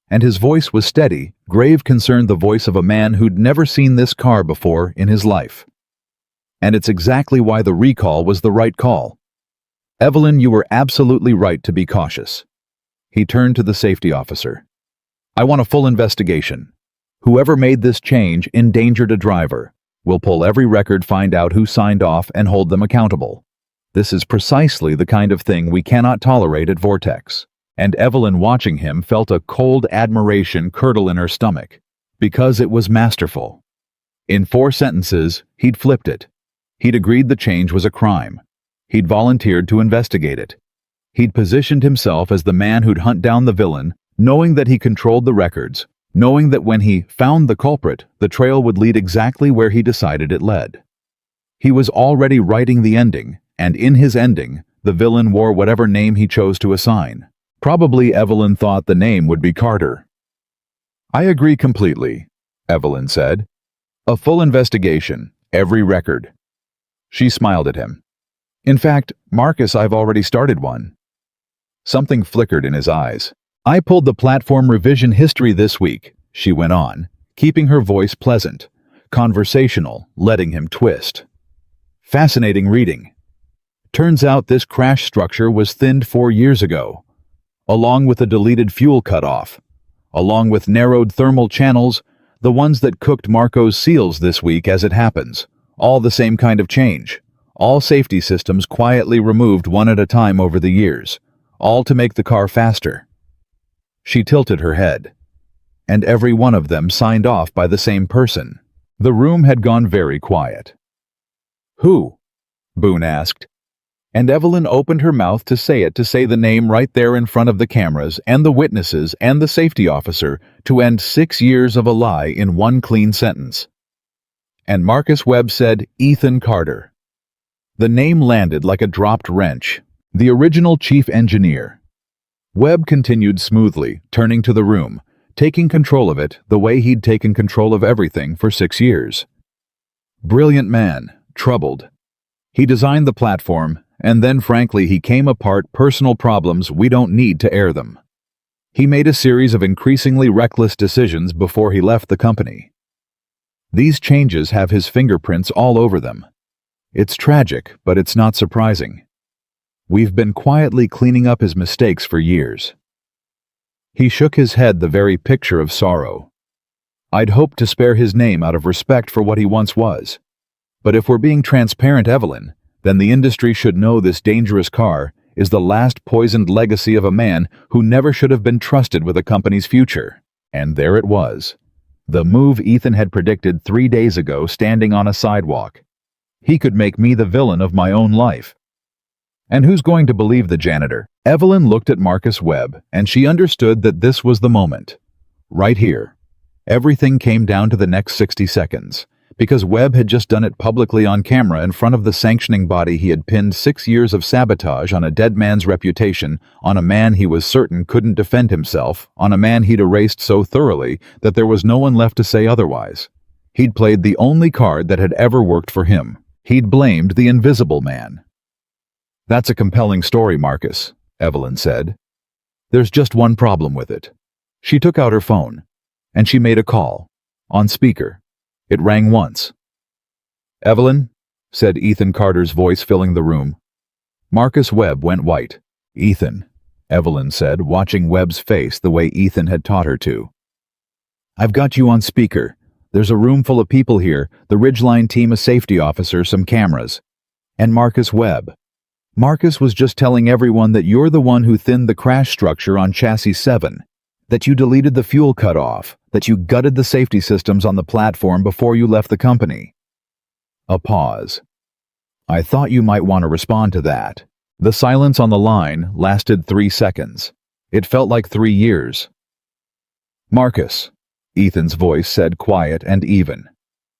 S1: And his voice was steady, grave concern, the voice of a man who'd never seen this car before in his life. "And it's exactly why the recall was the right call. Evelyn, you were absolutely right to be cautious." He turned to the safety officer. "I want a full investigation. Whoever made this change endangered a driver. We'll pull every record, find out who signed off, and hold them accountable. This is precisely the kind of thing we cannot tolerate at Vortex." And Evelyn, watching him, felt a cold admiration curdle in her stomach, because it was masterful. In 4 sentences, he'd flipped it. He'd agreed the change was a crime. He'd volunteered to investigate it. He'd positioned himself as the man who'd hunt down the villain, knowing that he controlled the records, knowing that when he found the culprit, the trail would lead exactly where he decided it led. He was already writing the ending, and in his ending, the villain wore whatever name he chose to assign. Probably Evelyn thought the name would be Carter. "I agree completely," Evelyn said. "A full investigation, every record." She smiled at him. "In fact, Marcus, I've already started one." Something flickered in his eyes. "I pulled the platform revision history this week," she went on, keeping her voice pleasant, conversational, letting him twist. "Fascinating reading. Turns out this crash structure was thinned 4 years ago, along with a deleted fuel cutoff, along with narrowed thermal channels, the ones that cooked Marco's seals this week as it happens. All the same kind of change. All safety systems quietly removed one at a time over the years, all to make the car faster." She tilted her head. "And every one of them signed off by the same person." The room had gone very quiet. "Who?" Boone asked. And Evelyn opened her mouth to say the name right there in front of the cameras and the witnesses and the safety officer, to end 6 years of a lie in one clean sentence. And Marcus Webb said, "Ethan Carter." The name landed like a dropped wrench. The original chief engineer. Webb continued smoothly, turning to the room, taking control of it the way he'd taken control of everything for 6 years. Brilliant man, troubled. He designed the platform, and then frankly he came apart. Personal problems, we don't need to air them. He made a series of increasingly reckless decisions before he left the company. These changes have his fingerprints all over them. It's tragic, but it's not surprising. We've been quietly cleaning up his mistakes for years. He shook his head, the very picture of sorrow. I'd hoped to spare his name out of respect for what he once was. But if we're being transparent, Evelyn, then the industry should know this dangerous car is the last poisoned legacy of a man who never should have been trusted with a company's future. And there it was. The move Ethan had predicted 3 days ago, standing on a sidewalk. He could make me the villain of my own life. And who's going to believe the janitor? Evelyn looked at Marcus Webb, and she understood that this was the moment. Right here. Everything came down to the next 60 seconds. Because Webb had just done it publicly on camera in front of the sanctioning body. He had pinned 6 years of sabotage on a dead man's reputation, on a man he was certain couldn't defend himself, on a man he'd erased so thoroughly that there was no one left to say otherwise. He'd played the only card that had ever worked for him. He'd blamed the Invisible Man. "That's a compelling story, Marcus," Evelyn said. "There's just one problem with it." She took out her phone, and she made a call, on speaker. It rang once. "Evelyn," said Ethan Carter's voice, filling the room. Marcus Webb went white. "Ethan," Evelyn said, watching Webb's face the way Ethan had taught her to. "I've got you on speaker. There's a room full of people here, the Ridgeline team, a safety officer, some cameras. And Marcus Webb. Marcus was just telling everyone that you're the one who thinned the crash structure on Chassis 7. That you deleted the fuel cutoff, that you gutted the safety systems on the platform before you left the company." A pause. "I thought you might want to respond to that." The silence on the line lasted 3 seconds. It felt like 3 years. "Marcus," Ethan's voice said, quiet and even.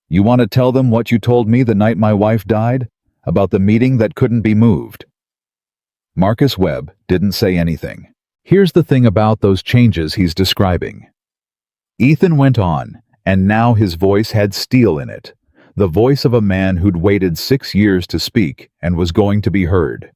S1: "You want to tell them what you told me the night my wife died? About the meeting that couldn't be moved?" Marcus Webb didn't say anything. Here's the thing about those changes he's describing. Ethan went on, and now his voice had steel in it, the voice of a man who'd waited 6 years to speak and was going to be heard.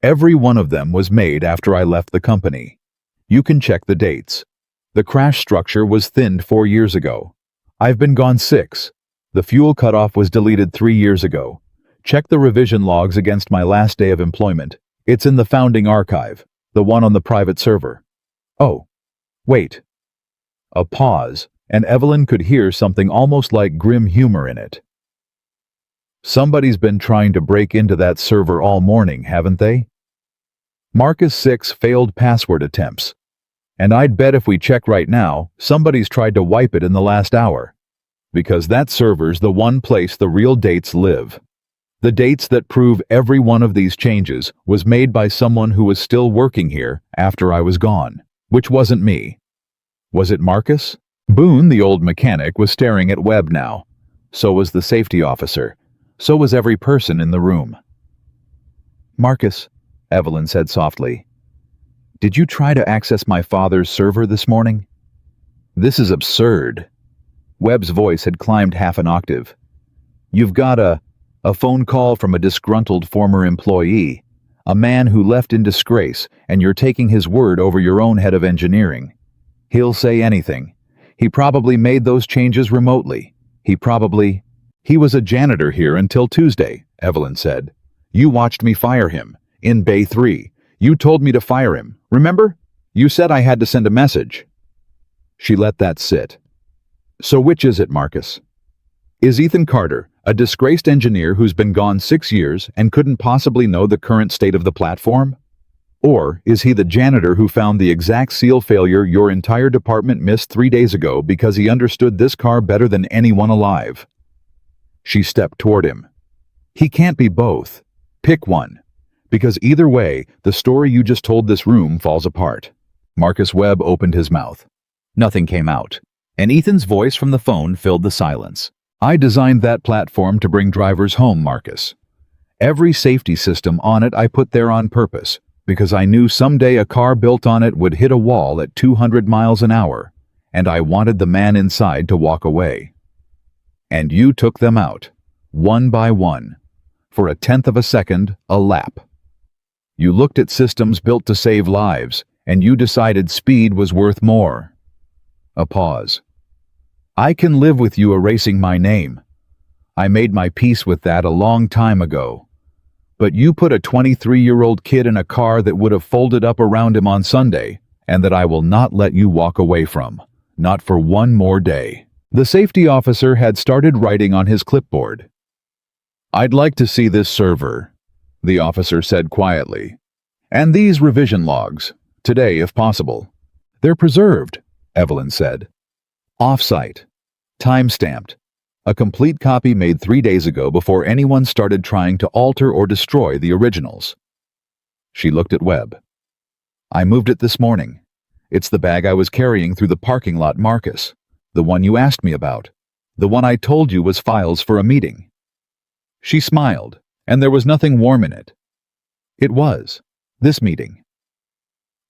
S1: "Every one of them was made after I left the company. You can check the dates. The crash structure was thinned 4 years ago. I've been gone 6. The fuel cutoff was deleted 3 years ago. Check the revision logs against my last day of employment. It's in the founding archive, the one on the private server. Oh, wait." A pause, and Evelyn could hear something almost like grim humor in it. "Somebody's been trying to break into that server all morning, haven't they? Marcus 6 failed password attempts. And I'd bet if we check right now, somebody's tried to wipe it in the last hour. Because that server's the one place the real dates live. The dates that prove every one of these changes was made by someone who was still working here after I was gone, which wasn't me. Was it Marcus?" Boone, the old mechanic, was staring at Webb now. So was the safety officer. So was every person in the room. "Marcus," Evelyn said softly, "did you try to access my father's server this morning?" "This is absurd." Webb's voice had climbed half an octave. "You've got a phone call from a disgruntled former employee, a man who left in disgrace, and you're taking his word over your own head of engineering. He'll say anything. He probably made those changes remotely. He was a janitor here until Tuesday," Evelyn said. "You watched me fire him. In Bay 3. You told me to fire him, remember? You said I had to send a message." She let that sit. "So which is it, Marcus? Is Ethan Carter a disgraced engineer who's been gone 6 years and couldn't possibly know the current state of the platform? Or is he the janitor who found the exact seal failure your entire department missed 3 days ago because he understood this car better than anyone alive?" She stepped toward him. "He can't be both. Pick one. Because either way, the story you just told this room falls apart." Marcus Webb opened his mouth. Nothing came out, and Ethan's voice from the phone filled the silence. "I designed that platform to bring drivers home, Marcus. Every safety system on it I put there on purpose, because I knew someday a car built on it would hit a wall at 200 miles an hour, and I wanted the man inside to walk away. And you took them out, one by one, for a tenth of a second, a lap. You looked at systems built to save lives, and you decided speed was worth more." A pause. "I can live with you erasing my name. I made my peace with that a long time ago. But you put a 23-year-old kid in a car that would have folded up around him on Sunday, and that I will not let you walk away from, not for one more day." The safety officer had started writing on his clipboard. "I'd like to see this server," the officer said quietly. "And these revision logs, today if possible." "They're preserved," Evelyn said. "Off-site. Time-stamped. A complete copy made 3 days ago before anyone started trying to alter or destroy the originals." She looked at Webb. "I moved it this morning. It's the bag I was carrying through the parking lot, Marcus. The one you asked me about. The one I told you was files for a meeting." She smiled, and there was nothing warm in it. It was. This meeting.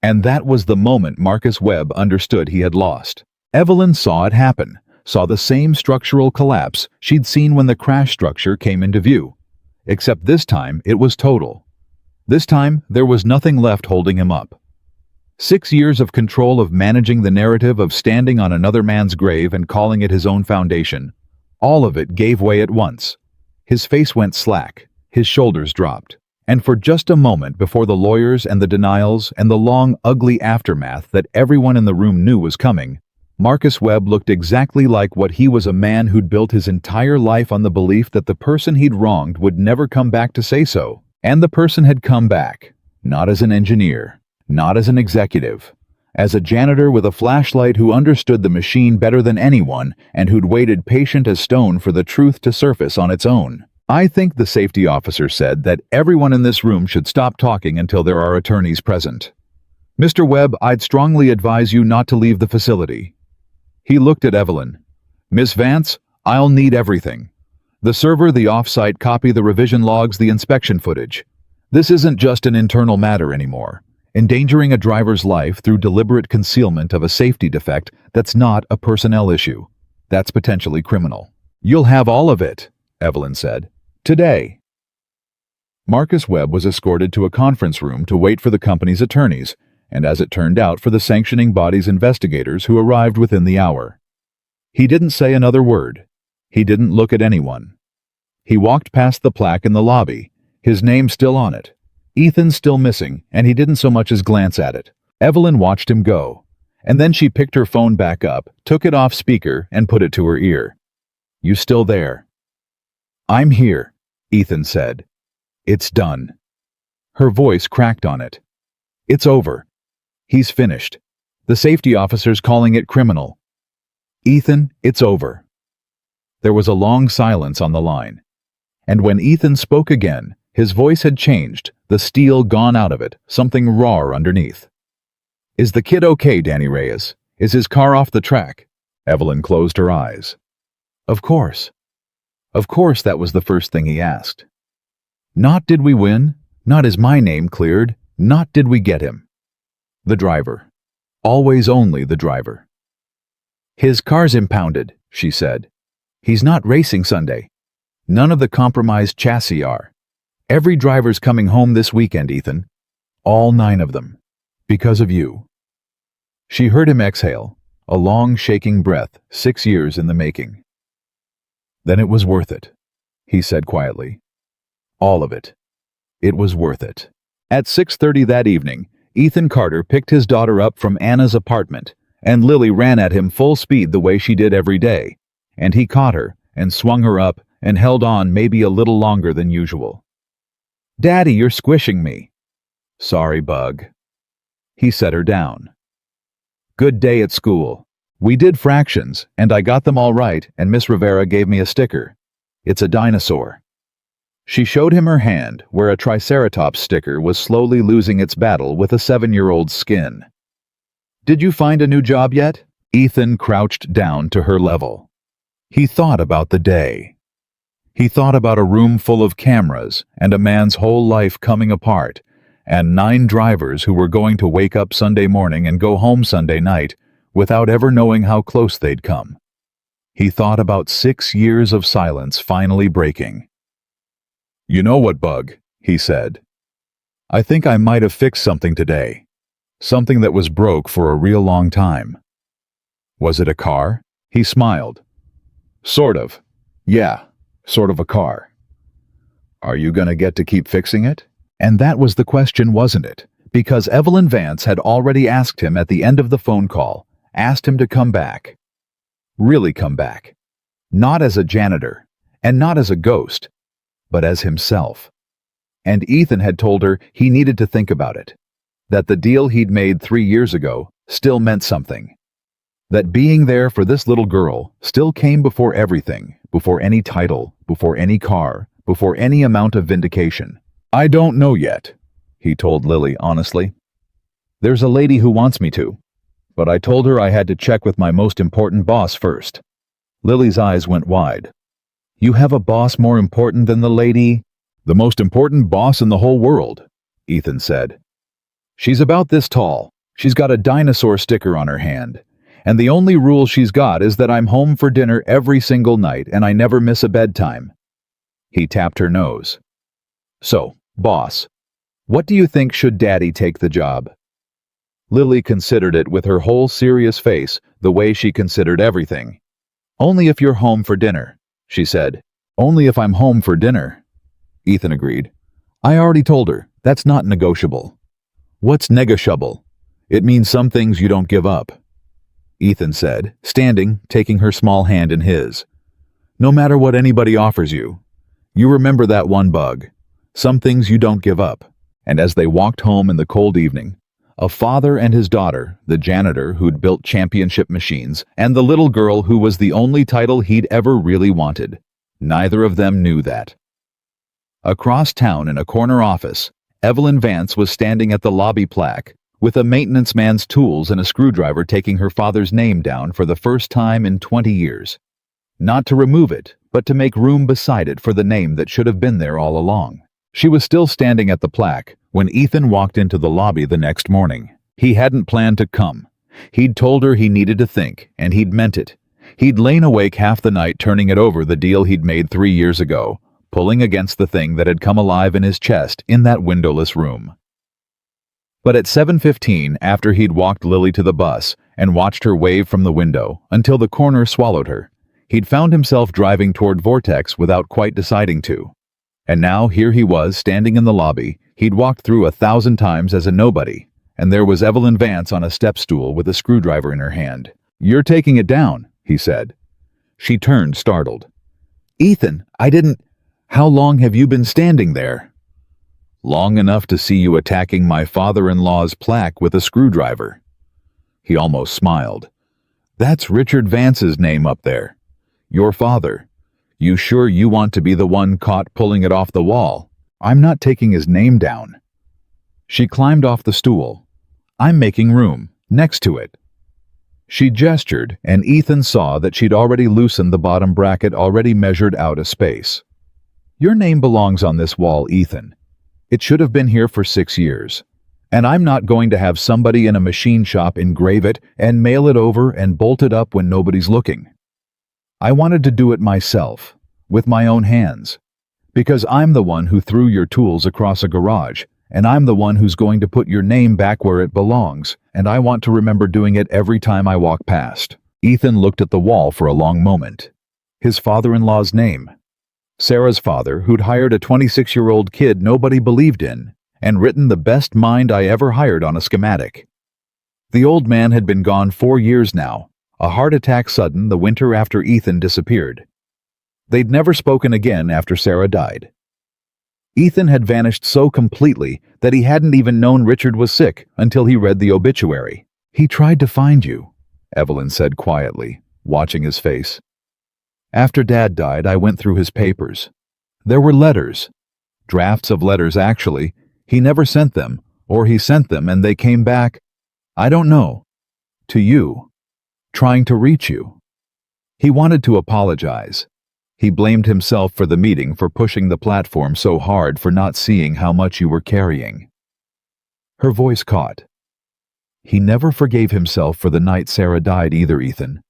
S1: And that was the moment Marcus Webb understood he had lost. Evelyn saw it happen, saw the same structural collapse she'd seen when the crash structure came into view. Except this time it was total. This time there was nothing left holding him up. 6 years of control of managing the narrative of standing on another man's grave and calling it his own foundation. All of it gave way at once. His face went slack, his shoulders dropped. And for just a moment before the lawyers and the denials and the long, ugly aftermath that everyone in the room knew was coming, Marcus Webb looked exactly like what he was, a man who'd built his entire life on the belief that the person he'd wronged would never come back to say so. And the person had come back, not as an engineer, not as an executive, as a janitor with a flashlight who understood the machine better than anyone and who'd waited patient as stone for the truth to surface on its own. "I think," the safety officer said, "that everyone in this room should stop talking until there are attorneys present." Mr. Webb, I'd strongly advise you not to leave the facility. He looked at Evelyn. Miss Vance, I'll need everything. The server, the off-site copy, the revision logs, the inspection footage. This isn't just an internal matter anymore. Endangering a driver's life through deliberate concealment of a safety defect, that's not a personnel issue. That's potentially criminal. You'll have all of it, Evelyn said. Today. Marcus Webb was escorted to a conference room to wait for the company's attorneys, and as it turned out, for the sanctioning body's investigators who arrived within the hour. He didn't say another word. He didn't look at anyone. He walked past the plaque in the lobby, his name still on it. Ethan still missing, and he didn't so much as glance at it. Evelyn watched him go, and then she picked her phone back up, took it off speaker, and put it to her ear. You still there? I'm here, Ethan said. It's done. Her voice cracked on it. It's over. He's finished. The safety officer's calling it criminal. Ethan, it's over. There was a long silence on the line. And when Ethan spoke again, his voice had changed, the steel gone out of it, something raw underneath. Is the kid okay, Danny Reyes? Is his car off the track? Evelyn closed her eyes. Of course. Of course that was the first thing he asked. Not did we win, not is my name cleared, not did we get him. The driver. Always only the driver. His car's impounded, she said. He's not racing Sunday. None of the compromised chassis are. Every driver's coming home this weekend, Ethan. All 9 of them. Because of you. She heard him exhale, a long shaking breath, 6 years in the making. Then it was worth it, he said quietly. All of it. It was worth it. At 6:30 that evening, Ethan Carter picked his daughter up from Anna's apartment, and Lily ran at him full speed the way she did every day, and he caught her and swung her up and held on maybe a little longer than usual. Daddy, you're squishing me. Sorry, Bug. He set her down. Good day at school. We did fractions, and I got them all right, and Miss Rivera gave me a sticker. It's a dinosaur. She showed him her hand, where a Triceratops sticker was slowly losing its battle with a 7-year-old's skin. Did you find a new job yet? Ethan crouched down to her level. He thought about the day. He thought about a room full of cameras and a man's whole life coming apart, and 9 drivers who were going to wake up Sunday morning and go home Sunday night without ever knowing how close they'd come. He thought about 6 years of silence finally breaking. You know what, Bug, he said. I think I might have fixed something today. Something that was broke for a real long time. Was it a car? He smiled. Sort of. Yeah, sort of a car. Are you gonna get to keep fixing it? And that was the question, wasn't it? Because Evelyn Vance had already asked him at the end of the phone call, asked him to come back. Really come back. Not as a janitor, and not as a ghost, but as himself. And Ethan had told her he needed to think about it. That the deal he'd made 3 years ago still meant something. That being there for this little girl still came before everything, before any title, before any car, before any amount of vindication. I don't know yet, he told Lily honestly. There's a lady who wants me to, but I told her I had to check with my most important boss first. Lily's eyes went wide. You have a boss more important than the lady? The most important boss in the whole world, Ethan said. She's about this tall. She's got a dinosaur sticker on her hand. And the only rule she's got is that I'm home for dinner every single night and I never miss a bedtime. He tapped her nose. So, boss, what do you think should Daddy take the job? Lily considered it with her whole serious face, the way she considered everything. Only if you're home for dinner, she said. Only if I'm home for dinner, Ethan agreed. I already told her, that's not negotiable. What's negotiable? It means some things you don't give up, Ethan said, standing, taking her small hand in his. No matter what anybody offers you, you remember that one, Bug. Some things you don't give up. And as they walked home in the cold evening, a father and his daughter, the janitor who'd built championship machines, and the little girl who was the only title he'd ever really wanted, neither of them knew that. Across town in a corner office, Evelyn Vance was standing at the lobby plaque, with a maintenance man's tools and a screwdriver taking her father's name down for the first time in 20 years. Not to remove it, but to make room beside it for the name that should have been there all along. She was still standing at the plaque when Ethan walked into the lobby the next morning. He hadn't planned to come. He'd told her he needed to think, and he'd meant it. He'd lain awake half the night turning it over, the deal he'd made 3 years ago, pulling against the thing that had come alive in his chest in that windowless room. But at 7:15, after he'd walked Lily to the bus and watched her wave from the window until the corner swallowed her, he'd found himself driving toward Vortex without quite deciding to. And now here he was standing in the lobby he'd walked through 1,000 times as a nobody, and there was Evelyn Vance on a step stool with a screwdriver in her hand. "You're taking it down," he said. She turned, startled. "Ethan, I didn't... How long have you been standing there?" "Long enough to see you attacking my father-in-law's plaque with a screwdriver." He almost smiled. "That's Richard Vance's name up there. Your father. You sure you want to be the one caught pulling it off the wall? I'm not taking his name down." She climbed off the stool. "I'm making room, next to it." She gestured, and Ethan saw that she'd already loosened the bottom bracket, already measured out a space. "Your name belongs on this wall, Ethan. It should have been here for 6 years. And I'm not going to have somebody in a machine shop engrave it and mail it over and bolt it up when nobody's looking. I wanted to do it myself, with my own hands. Because I'm the one who threw your tools across a garage, and I'm the one who's going to put your name back where it belongs, and I want to remember doing it every time I walk past." Ethan looked at the wall for a long moment. His father-in-law's name. Sarah's father, who'd hired a 26-year-old kid nobody believed in, and written the best mind I ever hired on a schematic. The old man had been gone 4 years now, a heart attack sudden the winter after Ethan disappeared. They'd never spoken again after Sarah died. Ethan had vanished so completely that he hadn't even known Richard was sick until he read the obituary. "He tried to find you," Evelyn said quietly, watching his face. "After Dad died, I went through his papers. There were letters. Drafts of letters, actually. He never sent them, or he sent them and they came back, I don't know, to you, trying to reach you." He wanted to apologize. He blamed himself for the meeting, for pushing the platform so hard, for not seeing how much you were carrying. Her voice caught. He never forgave himself for the night Sarah died either, Ethan.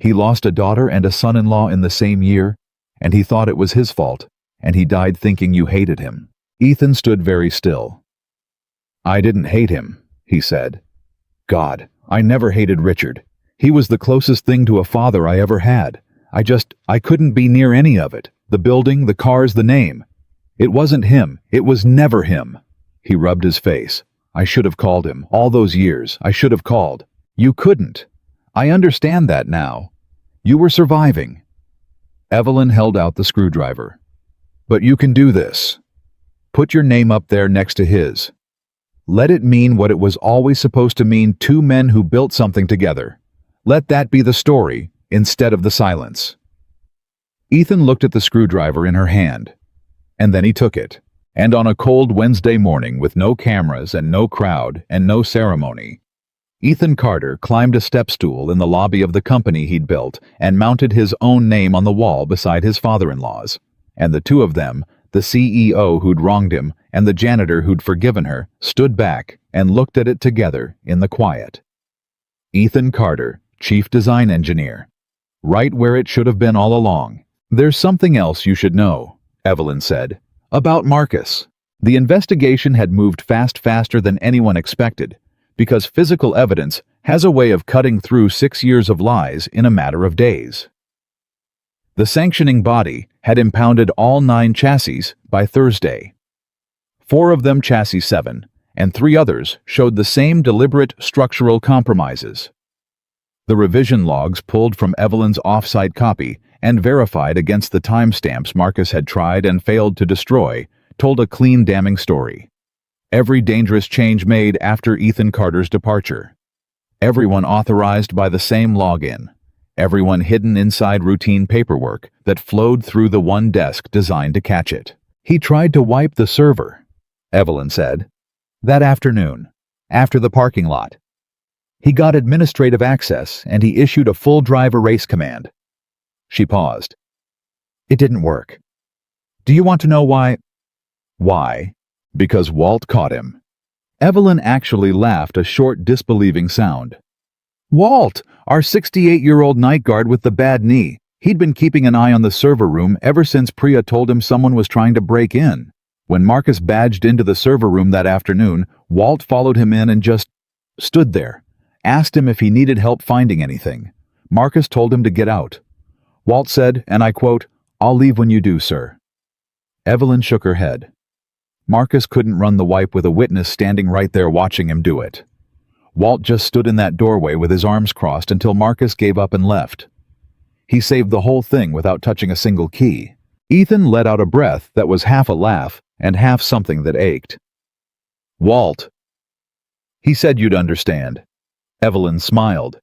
S1: He lost a daughter and a son-in-law in the same year, and he thought it was his fault, and he died thinking you hated him. Ethan stood very still. "I didn't hate him," he said. "God, I never hated Richard. He was the closest thing to a father I ever had. I couldn't be near any of it. The building, the cars, the name. It wasn't him. It was never him." He rubbed his face. "I should have called him. All those years, I should have called. You couldn't. I understand that now. You were surviving." Evelyn held out the screwdriver. "But you can do this. Put your name up there next to his. Let it mean what it was always supposed to mean, 2 men who built something together. Let that be the story, instead of the silence." Ethan looked at the screwdriver in her hand, and then he took it. And on a cold Wednesday morning, with no cameras and no crowd and no ceremony, Ethan Carter climbed a step stool in the lobby of the company he'd built and mounted his own name on the wall beside his father-in-law's. And the two of them, the CEO who'd wronged him and the janitor who'd forgiven her, stood back and looked at it together in the quiet. Ethan Carter, Chief Design Engineer. Right where it should have been all along. "There's something else you should know," Evelyn said, "about Marcus." The investigation had moved faster than anyone expected, because physical evidence has a way of cutting through 6 years of lies in a matter of days. The sanctioning body had impounded all 9 chassis by Thursday. 4 of them, chassis 7, and 3 others showed the same deliberate structural compromises. The revision logs pulled from Evelyn's off-site copy and verified against the timestamps Marcus had tried and failed to destroy told a clean, damning story. Every dangerous change made after Ethan Carter's departure. Everyone authorized by the same login. Everyone hidden inside routine paperwork that flowed through the one desk designed to catch it. "He tried to wipe the server," Evelyn said. "That afternoon. after the parking lot. He got administrative access and he issued a full drive erase command. She paused. It didn't work. Do you want to know why? Why? Because Walt caught him. Evelyn actually laughed a short, disbelieving sound. Walt, our 68-year-old night guard with the bad knee. He'd been keeping an eye on the server room ever since Priya told him someone was trying to break in. When Marcus badged into the server room that afternoon, Walt followed him in and just stood there, asked him if he needed help finding anything. Marcus told him to get out. Walt said, and I quote, "I'll leave when you do, sir." Evelyn shook her head. Marcus couldn't run the wipe with a witness standing right there watching him do it. Walt just stood in that doorway with his arms crossed until Marcus gave up and left. He saved the whole thing without touching a single key. Ethan let out a breath that was half a laugh and half something that ached. Walt. He said you'd understand. Evelyn smiled.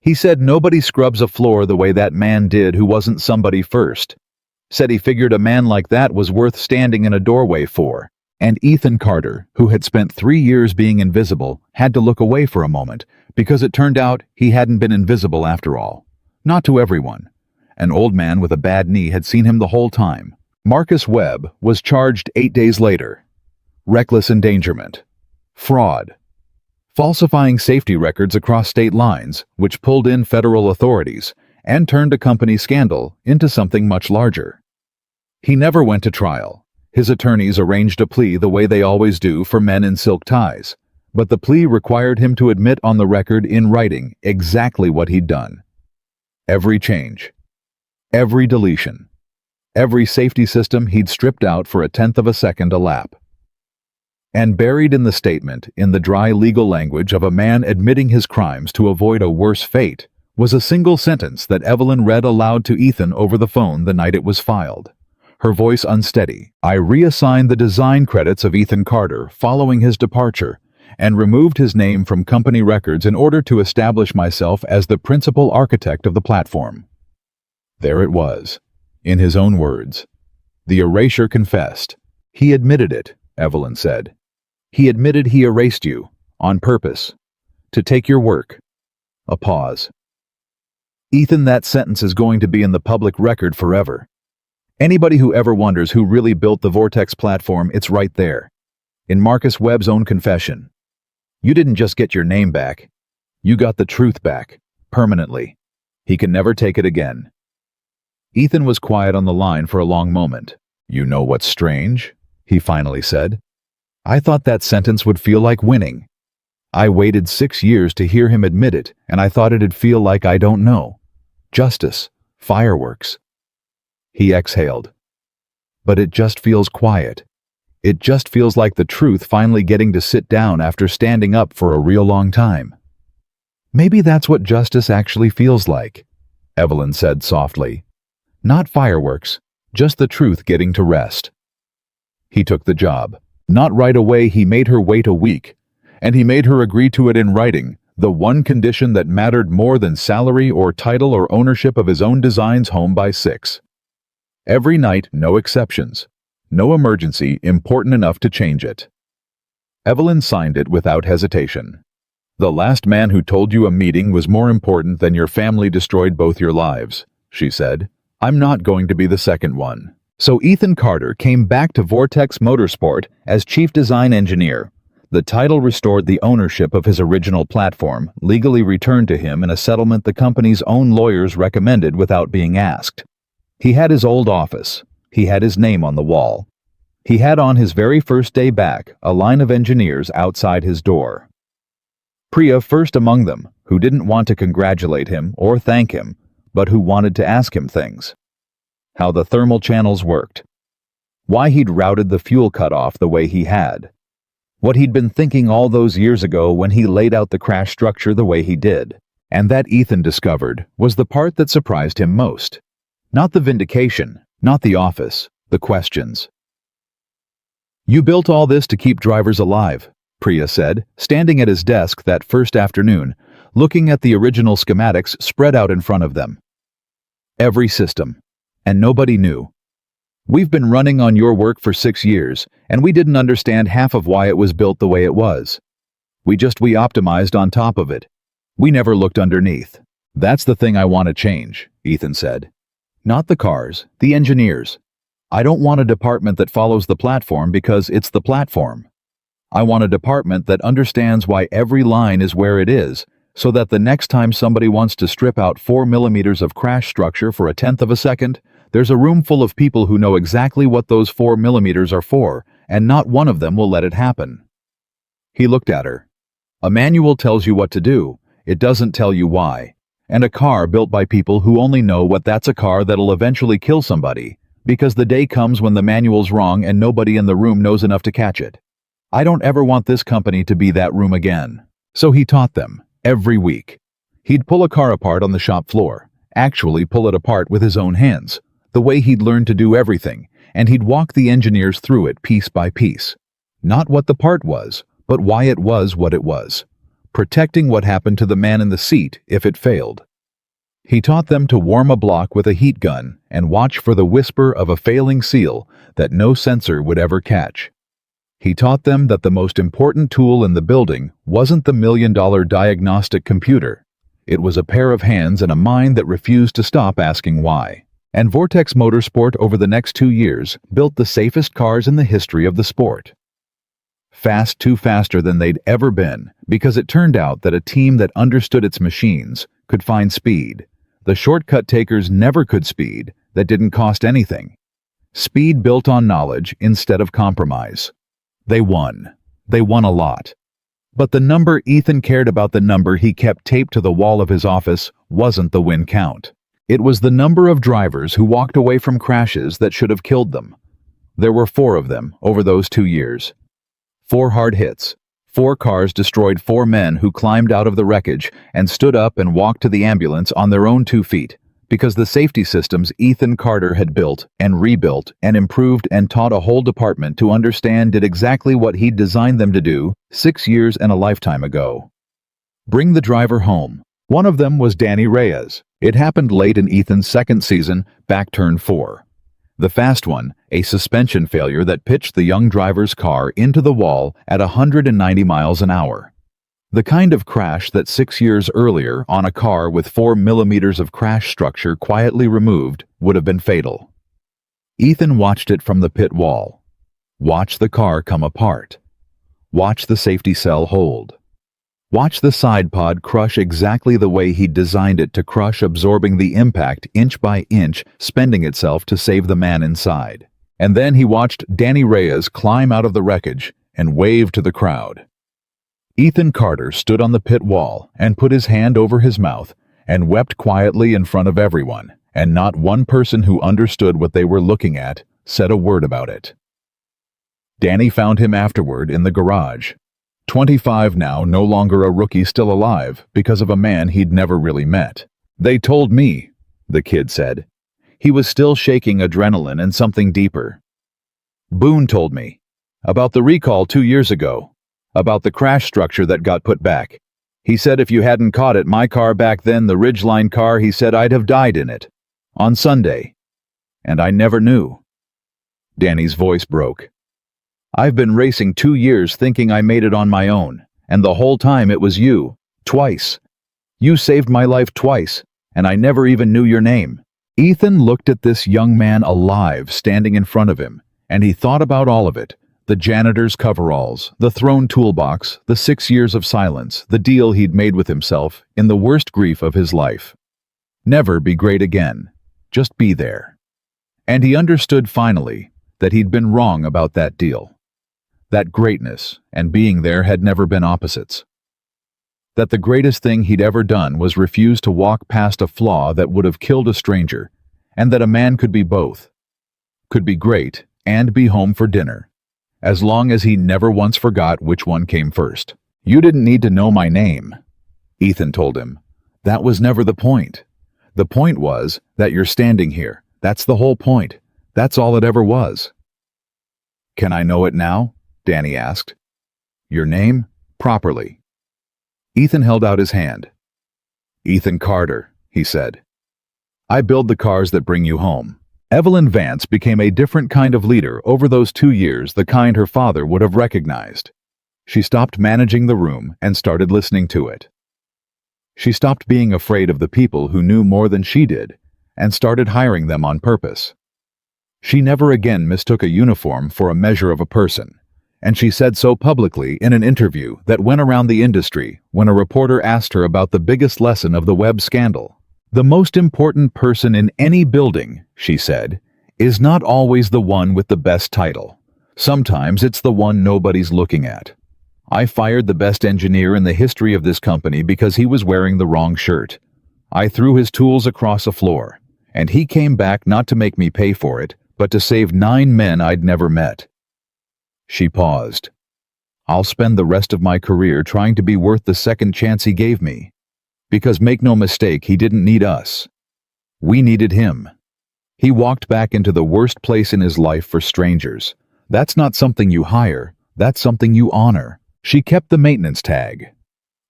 S1: He said nobody scrubs a floor the way that man did who wasn't somebody first. Said he figured a man like that was worth standing in a doorway for. And Ethan Carter, who had spent 3 years being invisible, had to look away for a moment, because it turned out he hadn't been invisible after all. Not to everyone. An old man with a bad knee had seen him the whole time. Marcus Webb was charged 8 days later. Reckless endangerment. Fraud. Falsifying safety records across state lines, which pulled in federal authorities, and turned a company scandal into something much larger. He never went to trial. His attorneys arranged a plea the way they always do for men in silk ties, but the plea required him to admit on the record in writing exactly what he'd done. Every change, every deletion, every safety system he'd stripped out for 1/10 of a second a lap. And buried in the statement, in the dry legal language of a man admitting his crimes to avoid a worse fate, was a single sentence that Evelyn read aloud to Ethan over the phone the night it was filed. Her voice unsteady. I reassigned the design credits of Ethan Carter following his departure and removed his name from company records in order to establish myself as the principal architect of the platform. There it was, in his own words. The erasure confessed. He admitted it, Evelyn said. He admitted he erased you, on purpose, to take your work. A pause. Ethan, that sentence is going to be in the public record forever. Anybody who ever wonders who really built the Vortex platform, it's right there. In Marcus Webb's own confession. You didn't just get your name back. You got the truth back, permanently. He can never take it again. Ethan was quiet on the line for a long moment. You know what's strange? He finally said. I thought that sentence would feel like winning. I waited 6 years to hear him admit it, and I thought it'd feel like I don't know. Justice. Fireworks. He exhaled. But it just feels quiet. It just feels like the truth finally getting to sit down after standing up for a real long time. Maybe that's what justice actually feels like, Evelyn said softly. Not fireworks, just the truth getting to rest. He took the job. Not right away, he made her wait a week, and he made her agree to it in writing, the one condition that mattered more than salary or title or ownership of his own design's home by 6. Every night, no exceptions. No emergency important enough to change it. Evelyn signed it without hesitation. The last man who told you a meeting was more important than your family destroyed both your lives, she said. I'm not going to be the second one. So Ethan Carter came back to Vortex Motorsport as chief design engineer. The title restored the ownership of his original platform, legally returned to him in a settlement the company's own lawyers recommended without being asked. He had his old office. He had his name on the wall. He had on his very first day back a line of engineers outside his door. Priya first among them, who didn't want to congratulate him or thank him, but who wanted to ask him things. How the thermal channels worked. Why he'd routed the fuel cutoff the way he had. What he'd been thinking all those years ago when he laid out the crash structure the way he did. And that Ethan discovered was the part that surprised him most. Not the vindication, not the office, the questions. You built all this to keep drivers alive, Priya said, standing at his desk that first afternoon, looking at the original schematics spread out in front of them. Every system. And nobody knew. We've been running on your work for 6 years, and we didn't understand half of why it was built the way it was. We optimized on top of it. We never looked underneath. That's the thing I want to change, Ethan said. Not the cars, the engineers. I don't want a department that follows the platform because it's the platform. I want a department that understands why every line is where it is, so that the next time somebody wants to strip out 4 millimeters of crash structure for a tenth of a second, there's a room full of people who know exactly what those 4 millimeters are for, and not one of them will let it happen. He looked at her. A manual tells you what to do, it doesn't tell you why. And a car built by people who only know what that's a car that'll eventually kill somebody, because the day comes when the manual's wrong and nobody in the room knows enough to catch it. I don't ever want this company to be that room again. So he taught them. Every week. He'd pull a car apart on the shop floor, actually pull it apart with his own hands, the way he'd learned to do everything, and he'd walk the engineers through it piece by piece. Not what the part was, but why it was what it was. Protecting what happened to the man in the seat if it failed. He taught them to warm a block with a heat gun and watch for the whisper of a failing seal that no sensor would ever catch. He taught them that the most important tool in the building wasn't the million-dollar diagnostic computer. It was a pair of hands and a mind that refused to stop asking why. And Vortex Motorsport over the next 2 years built the safest cars in the history of the sport. Fast, too faster than they'd ever been, because it turned out that a team that understood its machines could find speed. The shortcut takers never could speed that didn't cost anything. Speed built on knowledge instead of compromise. They won. They won a lot. But the number Ethan cared about, the number he kept taped to the wall of his office, wasn't the win count. It was the number of drivers who walked away from crashes that should have killed them. There were 4 of them over those 2 years. 4 hard hits. 4 cars destroyed 4 men who climbed out of the wreckage and stood up and walked to the ambulance on their own 2 feet. Because the safety systems Ethan Carter had built and rebuilt and improved and taught a whole department to understand did exactly what he'd designed them to do 6 years and a lifetime ago. Bring the driver home. One of them was Danny Reyes. It happened late in Ethan's second season, back turn 4. The fast one, a suspension failure that pitched the young driver's car into the wall at 190 miles an hour. The kind of crash that 6 years earlier, on a car with 4 millimeters of crash structure quietly removed, would have been fatal. Ethan watched it from the pit wall. Watch the car come apart. Watch the safety cell hold. Watch the side pod crush exactly the way he'd designed it to crush, absorbing the impact inch by inch, spending itself to save the man inside. And then he watched Danny Reyes climb out of the wreckage and wave to the crowd. Ethan Carter stood on the pit wall and put his hand over his mouth and wept quietly in front of everyone, and not one person who understood what they were looking at said a word about it. Danny found him afterward in the garage. 25 now, no longer a rookie, still alive because of a man he'd never really met. They told me, the kid said. He was still shaking adrenaline and something deeper. Boone told me about the recall 2 years ago. About the crash structure that got put back. He said if you hadn't caught it, my car back then, the Ridgeline car, he said I'd have died in it. On Sunday. And I never knew. Danny's voice broke. I've been racing 2 years thinking I made it on my own, and the whole time it was you. Twice. You saved my life twice, and I never even knew your name. Ethan looked at this young man alive standing in front of him, and he thought about all of it. The janitor's coveralls, the thrown toolbox, the 6 years of silence, the deal he'd made with himself in the worst grief of his life. Never be great again. Just be there. And he understood finally that he'd been wrong about that deal. That greatness and being there had never been opposites. That the greatest thing he'd ever done was refuse to walk past a flaw that would have killed a stranger, and that a man could be both. Could be great and be home for dinner. As long as he never once forgot which one came first. You didn't need to know my name, Ethan told him. That was never the point. The point was that you're standing here. That's the whole point. That's all it ever was. Can I know it now? Danny asked. Your name? Properly. Ethan held out his hand. Ethan Carter, he said. I build the cars that bring you home. Evelyn Vance became a different kind of leader over those 2 years, the kind her father would have recognized. She stopped managing the room and started listening to it. She stopped being afraid of the people who knew more than she did and started hiring them on purpose. She never again mistook a uniform for a measure of a person, and she said so publicly in an interview that went around the industry when a reporter asked her about the biggest lesson of the web scandal. The most important person in any building, she said, is not always the one with the best title. Sometimes it's the one nobody's looking at. I fired the best engineer in the history of this company because he was wearing the wrong shirt. I threw his tools across a floor, and he came back not to make me pay for it, but to save 9 men I'd never met. She paused. I'll spend the rest of my career trying to be worth the second chance he gave me. Because make no mistake, he didn't need us. We needed him. He walked back into the worst place in his life for strangers. That's not something you hire, that's something you honor. She kept the maintenance tag.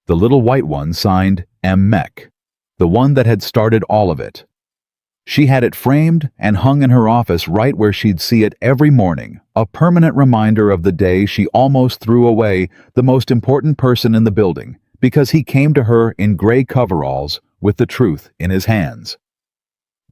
S1: The little white one signed M.Mech, the one that had started all of it. She had it framed and hung in her office right where she'd see it every morning, a permanent reminder of the day she almost threw away the most important person in the building because he came to her in gray coveralls with the truth in his hands.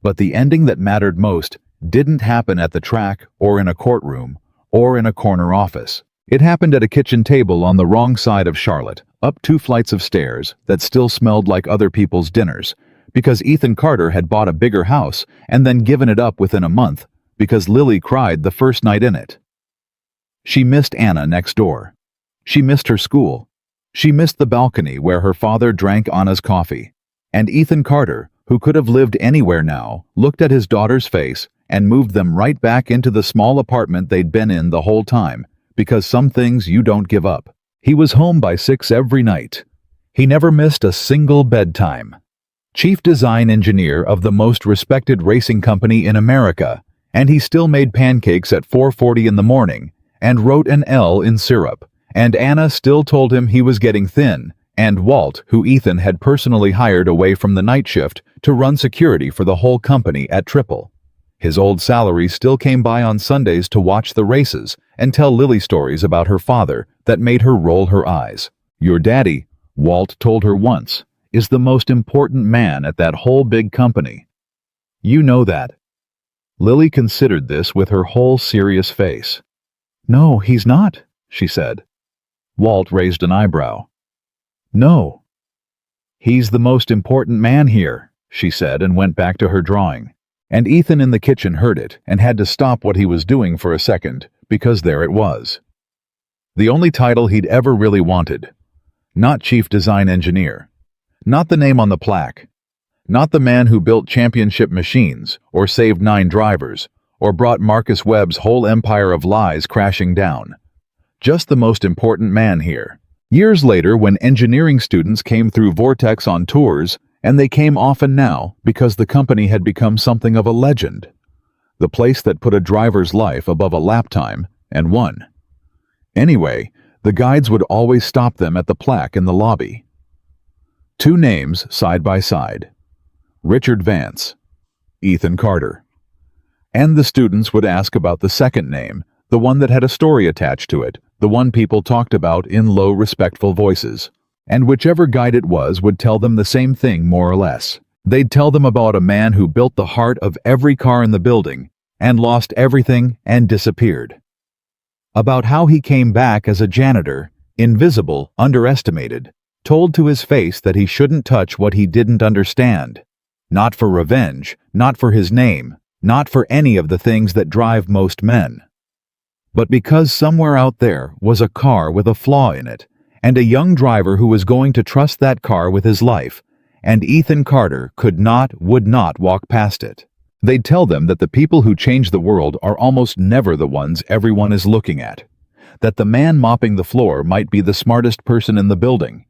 S1: But the ending that mattered most didn't happen at the track or in a courtroom or in a corner office. It happened at a kitchen table on the wrong side of Charlotte, up 2 flights of stairs that still smelled like other people's dinners, because Ethan Carter had bought a bigger house and then given it up within a month because Lily cried the first night in it. She missed Anna next door. She missed her school. She missed the balcony where her father drank Anna's coffee. And Ethan Carter, who could have lived anywhere now, looked at his daughter's face and moved them right back into the small apartment they'd been in the whole time, because some things you don't give up. He was home by 6 every night. He never missed a single bedtime. Chief design engineer of the most respected racing company in America, and he still made pancakes at 4:40 in the morning and wrote an L in syrup, and Anna still told him he was getting thin, and Walt, who Ethan had personally hired away from the night shift to run security for the whole company at Triple. His old salary still came by on Sundays to watch the races and tell Lily stories about her father that made her roll her eyes. Your daddy, Walt told her once, is the most important man at that whole big company. You know that. Lily considered this with her whole serious face. No, he's not, she said. Walt raised an eyebrow. No. He's the most important man here, she said, and went back to her drawing. And Ethan in the kitchen heard it and had to stop what he was doing for a second, because there it was. The only title he'd ever really wanted. Not chief design engineer. Not the name on the plaque. Not the man who built championship machines, or saved 9 drivers, or brought Marcus Webb's whole empire of lies crashing down. Just the most important man here. Years later, when engineering students came through Vortex on tours, and they came often now because the company had become something of a legend. The place that put a driver's life above a lap time, and won. Anyway, the guides would always stop them at the plaque in the lobby. 2 names side by side. Richard Vance, Ethan Carter. And the students would ask about the second name, the one that had a story attached to it, the one people talked about in low, respectful voices. And whichever guide it was would tell them the same thing more or less. They'd tell them about a man who built the heart of every car in the building and lost everything and disappeared. About how he came back as a janitor, invisible, underestimated, told to his face that he shouldn't touch what he didn't understand. Not for revenge, not for his name, not for any of the things that drive most men. But because somewhere out there was a car with a flaw in it, and a young driver who was going to trust that car with his life, and Ethan Carter would not walk past it. They'd tell them that the people who change the world are almost never the ones everyone is looking at. That the man mopping the floor might be the smartest person in the building.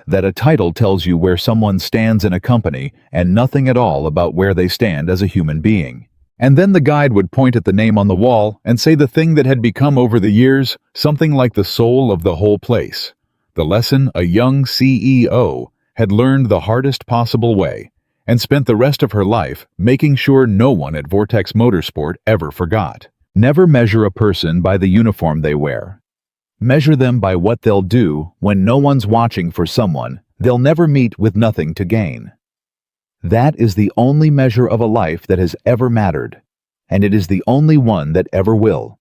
S1: That a title tells you where someone stands in a company and nothing at all about where they stand as a human being. And then the guide would point at the name on the wall and say the thing that had become over the years something like the soul of the whole place. The lesson a young CEO had learned the hardest possible way and spent the rest of her life making sure no one at Vortex Motorsport ever forgot. Never measure a person by the uniform they wear. Measure them by what they'll do when no one's watching for someone they'll never meet with nothing to gain. That is the only measure of a life that has ever mattered, and it is the only one that ever will.